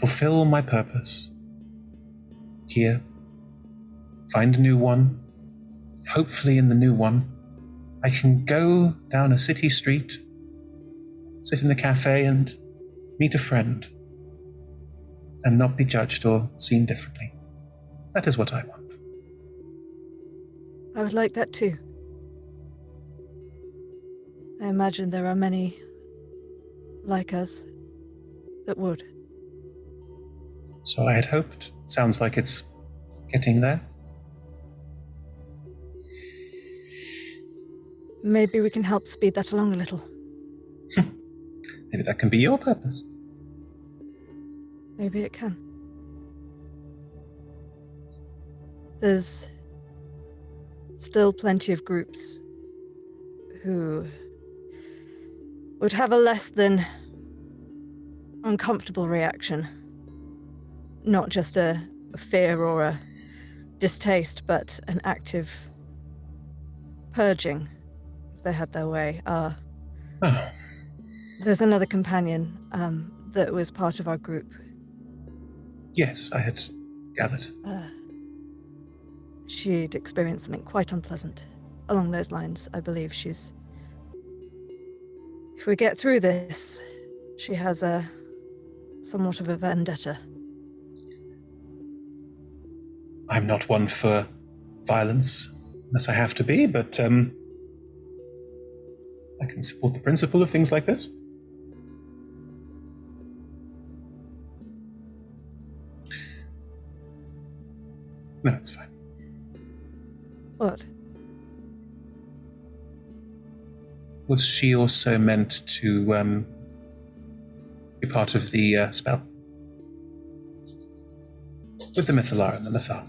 fulfill my purpose here, find a new one. Hopefully in the new one, I can go down a city street, sit in a cafe and meet a friend, and not be judged or seen differently. That is what I want. I would like that too. I imagine there are many like us that would. So I had hoped. Sounds like it's getting there. Maybe we can help speed that along a little. Maybe that can be your purpose. Maybe it can. There's still plenty of groups who would have a less than uncomfortable reaction. Not just a fear or a distaste, but an active purging, if they had their way. There's another companion that was part of our group. Yes, I had gathered. She'd experienced something quite unpleasant. Along those lines, I believe she's... If we get through this, she has somewhat of a vendetta. I'm not one for violence, unless I have to be, but I can support the principle of things like this. No, it's fine. What? Was she also meant to be part of the spell? With the Mythalar and the Mythar?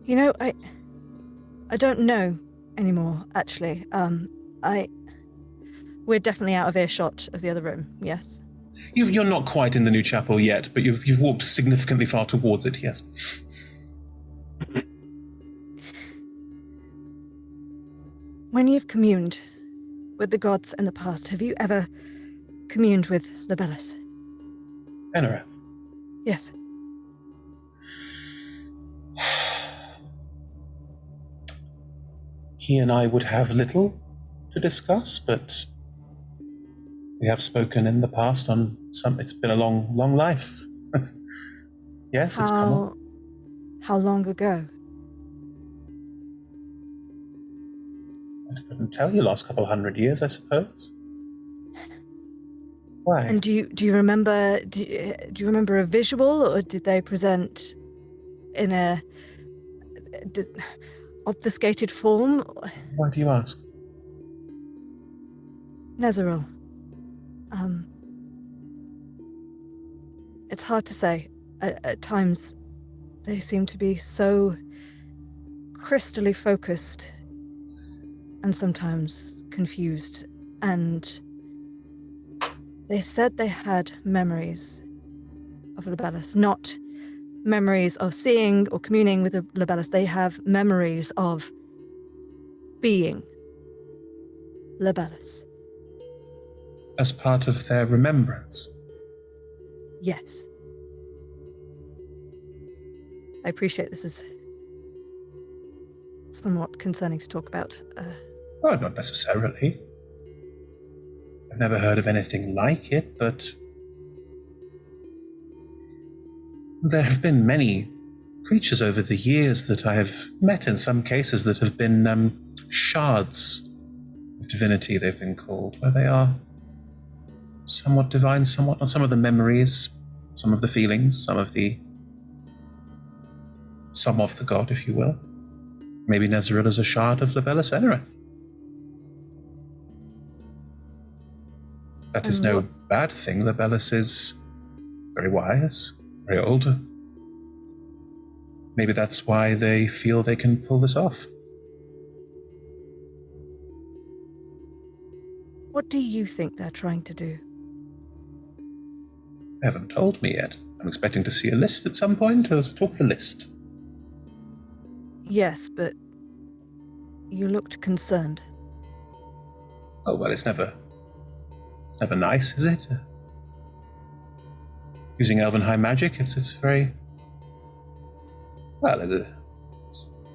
You know, I don't know anymore, actually. We're definitely out of earshot of the other room, yes? You're not quite in the new chapel yet, but you've walked significantly far towards it, yes. When you've communed with the gods in the past, have you ever communed with Libellus? Enerath? Yes. He and I would have little to discuss, but we have spoken in the past on some... It's been a long, long life. Yes, it's come up. How long ago? I couldn't tell you, last couple 100 years, I suppose. Why? And do you remember? Do you remember a visual, or did they present in a obfuscated form? Why do you ask? Nezeril. It's hard to say. At times, they seem to be so crystally focused, and sometimes confused, and they said they had memories of Libellus, not memories of seeing or communing with Libellus. They have memories of being Libellus. As part of their remembrance? Yes. I appreciate this is somewhat concerning to talk about. Oh, not necessarily. I've never heard of anything like it, but there have been many creatures over the years that I have met, in some cases, that have been shards of divinity, they've been called, where they are somewhat divine, somewhat not. Some of the memories, some of the feelings, some of the god, if you will. Maybe Nezeril is a shard of Libellus Enerath. That is no bad thing. Libellus is very wise, very old. maybe that's why they feel they can pull this off. What do you think they're trying to do? They haven't told me yet. I'm expecting to see a list at some point. Let's talk of a list. Yes, but you looked concerned. Oh, well, it's never nice, is it? Using elven high magic, it's very... Well, it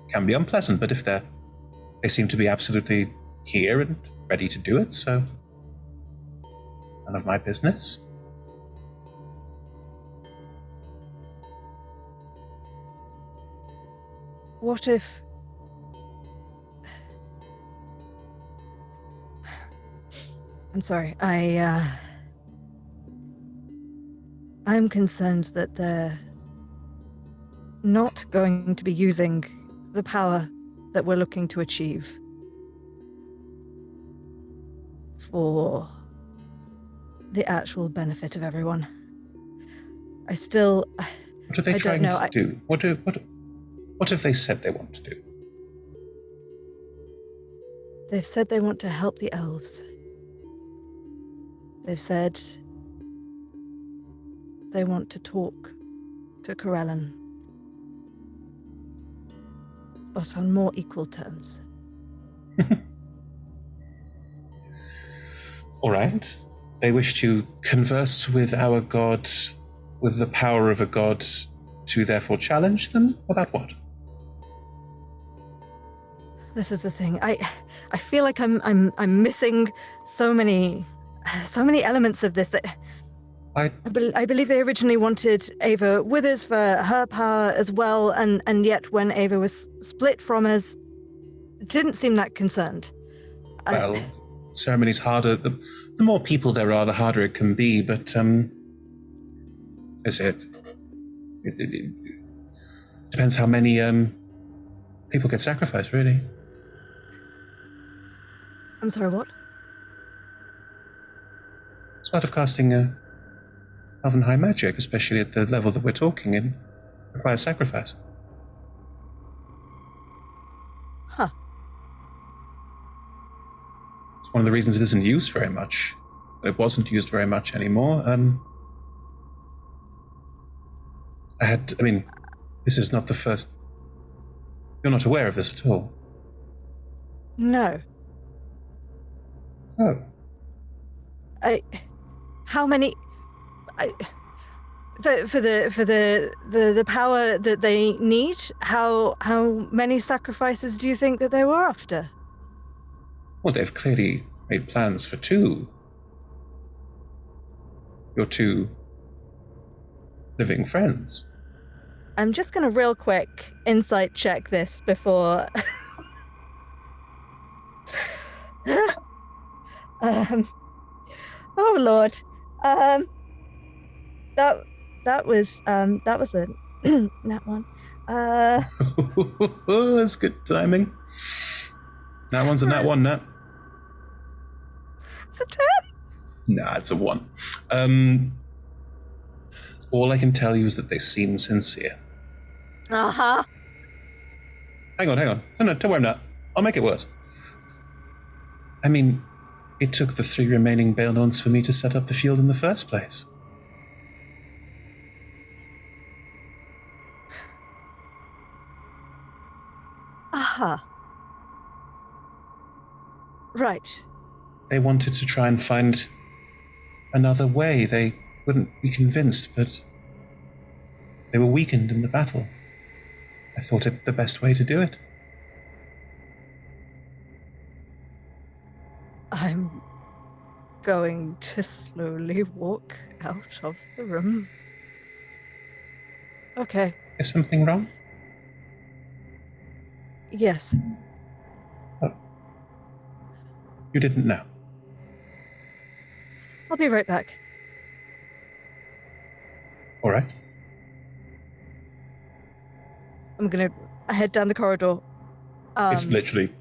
can be unpleasant, but if they seem to be absolutely here and ready to do it, so none of my business. What if... I'm sorry, I'm concerned that they're not going to be using the power that we're looking to achieve for the actual benefit of everyone. I still... What are they trying to do? What have they said they want to do? They've said they want to help the elves. They've said they want to talk to Corellon, but on more equal terms. All right. They wish to converse with our god with the power of a god to therefore challenge them? About what? This is the thing. I feel like I'm missing so many elements of this that I believe they originally wanted Ava with us for her power as well, and yet when Ava was split from us, didn't seem that concerned. Well, ceremony's harder. The more people there are, the harder it can be, but it depends how many people get sacrificed, really. I'm sorry, what? It's part of casting elven high magic, especially at the level that we're talking in, requires sacrifice. Huh. It's one of the reasons it isn't used very much. It wasn't used very much anymore. This is not the first... You're not aware of this at all? No. Oh. How many... For the power that they need, how many sacrifices do you think that they were after? Well, they've clearly made plans for 2. Your 2 living friends. I'm just going to real quick insight check this before... Oh Lord, that was a nat one. That's good timing. Nat one's a nat one, Nat. It's a 10. Nah, it's a 1. All I can tell you is that they seem sincere. Uh-huh. Hang on. No, don't worry, Nat. I'll make it worse. I mean, it took the 3 remaining Baelnorns for me to set up the shield in the first place. Aha. Right. They wanted to try and find another way. They wouldn't be convinced, but they were weakened in the battle. I thought it the best way to do it. I'm going to slowly walk out of the room. Okay. Is something wrong? Yes. Oh. You didn't know? I'll be right back. All right. I'm gonna head down the corridor. It's literally,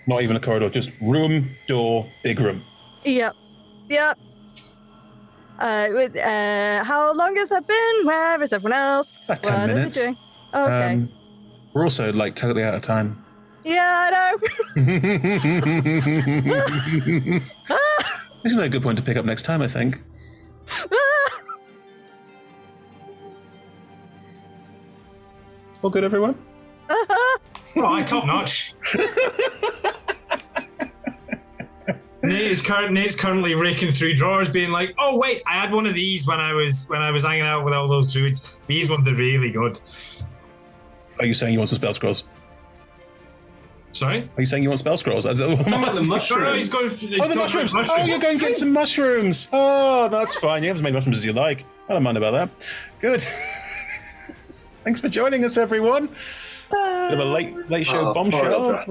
not even a corridor, just room, door, big room. Yep. How long has that been? Where is everyone else? About 10 minutes. Okay. We're also like totally out of time. Yeah, I know. This is a good point to pick up next time, I think. All good, everyone? Oh, top notch. Nate's currently raking through drawers, being like, "Oh wait, I had one of these when I was hanging out with all those druids. These ones are really good." Are you saying you want some spell scrolls? Sorry? Are you saying you want spell scrolls? The mushrooms. Oh, the mushrooms! Oh, you're going to get some mushrooms! Oh, that's fine. You have as many mushrooms as you like. I don't mind about that. Good. Thanks for joining us, everyone. Bit of a late show bombshell.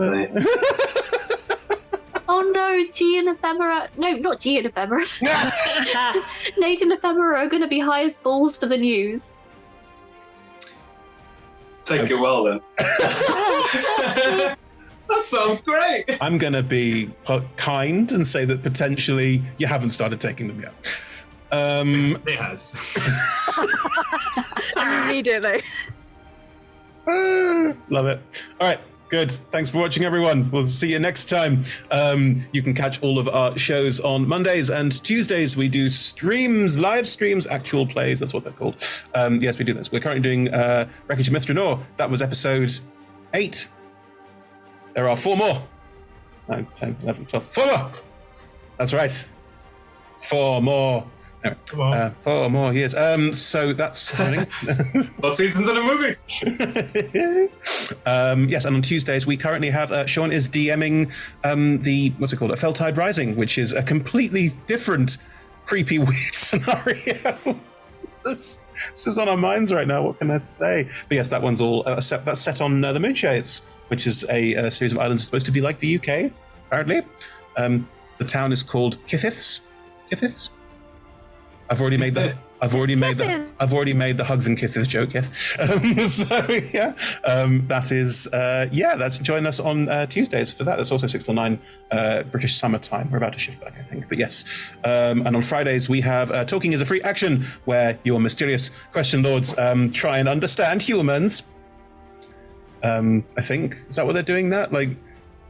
Oh no, G and Ephemera. No, not G and Ephemera. Nate and Ephemera are going to be high as balls for the news. Take it well then. That sounds great. I'm going to be kind and say that potentially you haven't started taking them yet. It has. Immediately. Love it. All right. Good. Thanks for watching, everyone. We'll see you next time. You can catch all of our shows on Mondays and Tuesdays. We do streams, live streams, actual plays. That's what they're called. Yes, we do this. We're currently doing Wreckage of Drannor. That was episode 8. There are 4 more. 9, 10, 11, 12. 4 more. That's right. 4 more. Anyway, 4 more years. So that's happening. 4 seasons in a movie. Yes, and on Tuesdays we currently have Sean is DMing the what's it called? A Feltide Rising, which is a completely different, creepy, weird scenario. This is on our minds right now. What can I say? But yes, that one's all that's set on the Moonshades, which is a series of islands supposed to be like the UK, apparently. The town is called Kithiths. Kithiths. I've already made the Hugs and Kisses joke. Yeah. That is that's join us on Tuesdays for that. That's also 6 till 9 British summer time. We're about to shift back, I think. But yes, and on Fridays we have Talking is a Free Action, where your mysterious question lords try and understand humans. I think is that what they're doing? That like.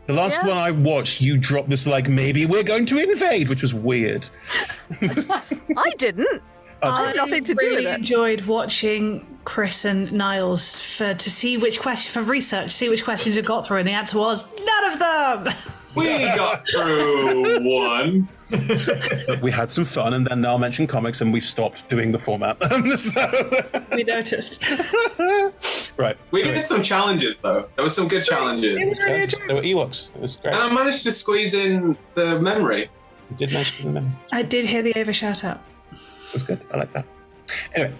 The last one I watched, you dropped this like, maybe we're going to invade, which was weird. I didn't. I had nothing to do with it. I enjoyed watching Chris and Niles for research, see which questions you got through, and the answer was none of them. We got through one. We had some fun, and then Niall mentioned comics, and we stopped doing the format. We noticed. Right. We did some challenges, though. There were some good challenges. There were Ewoks. It was great. And I managed to squeeze in the memory. You did manage to squeeze in the memory. I did hear the Ava shout out. It was good. I like that. Anyway,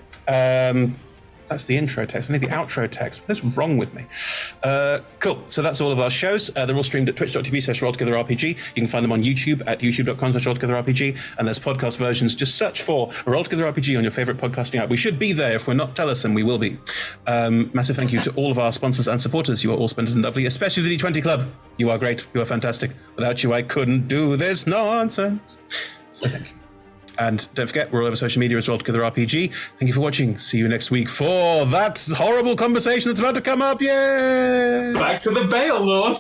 that's the intro text. I need the outro text. What is wrong with me? Cool. So that's all of our shows. They're all streamed at twitch.tv/RollTogetherRPG. You can find them on YouTube at youtube.com/RollTogetherRPG. And there's podcast versions. Just search for Roll Together RPG on your favorite podcasting app. We should be there. If we're not, tell us and we will be. Massive thank you to all of our sponsors and supporters. You are all splendid and lovely, especially the D20 Club. You are great. You are fantastic. Without you, I couldn't do this nonsense. So thank you. And don't forget, we're all over social media as Roll Together RPG. Thank you for watching. See you next week for that horrible conversation that's about to come up. Yay! Back to the Baelnorn.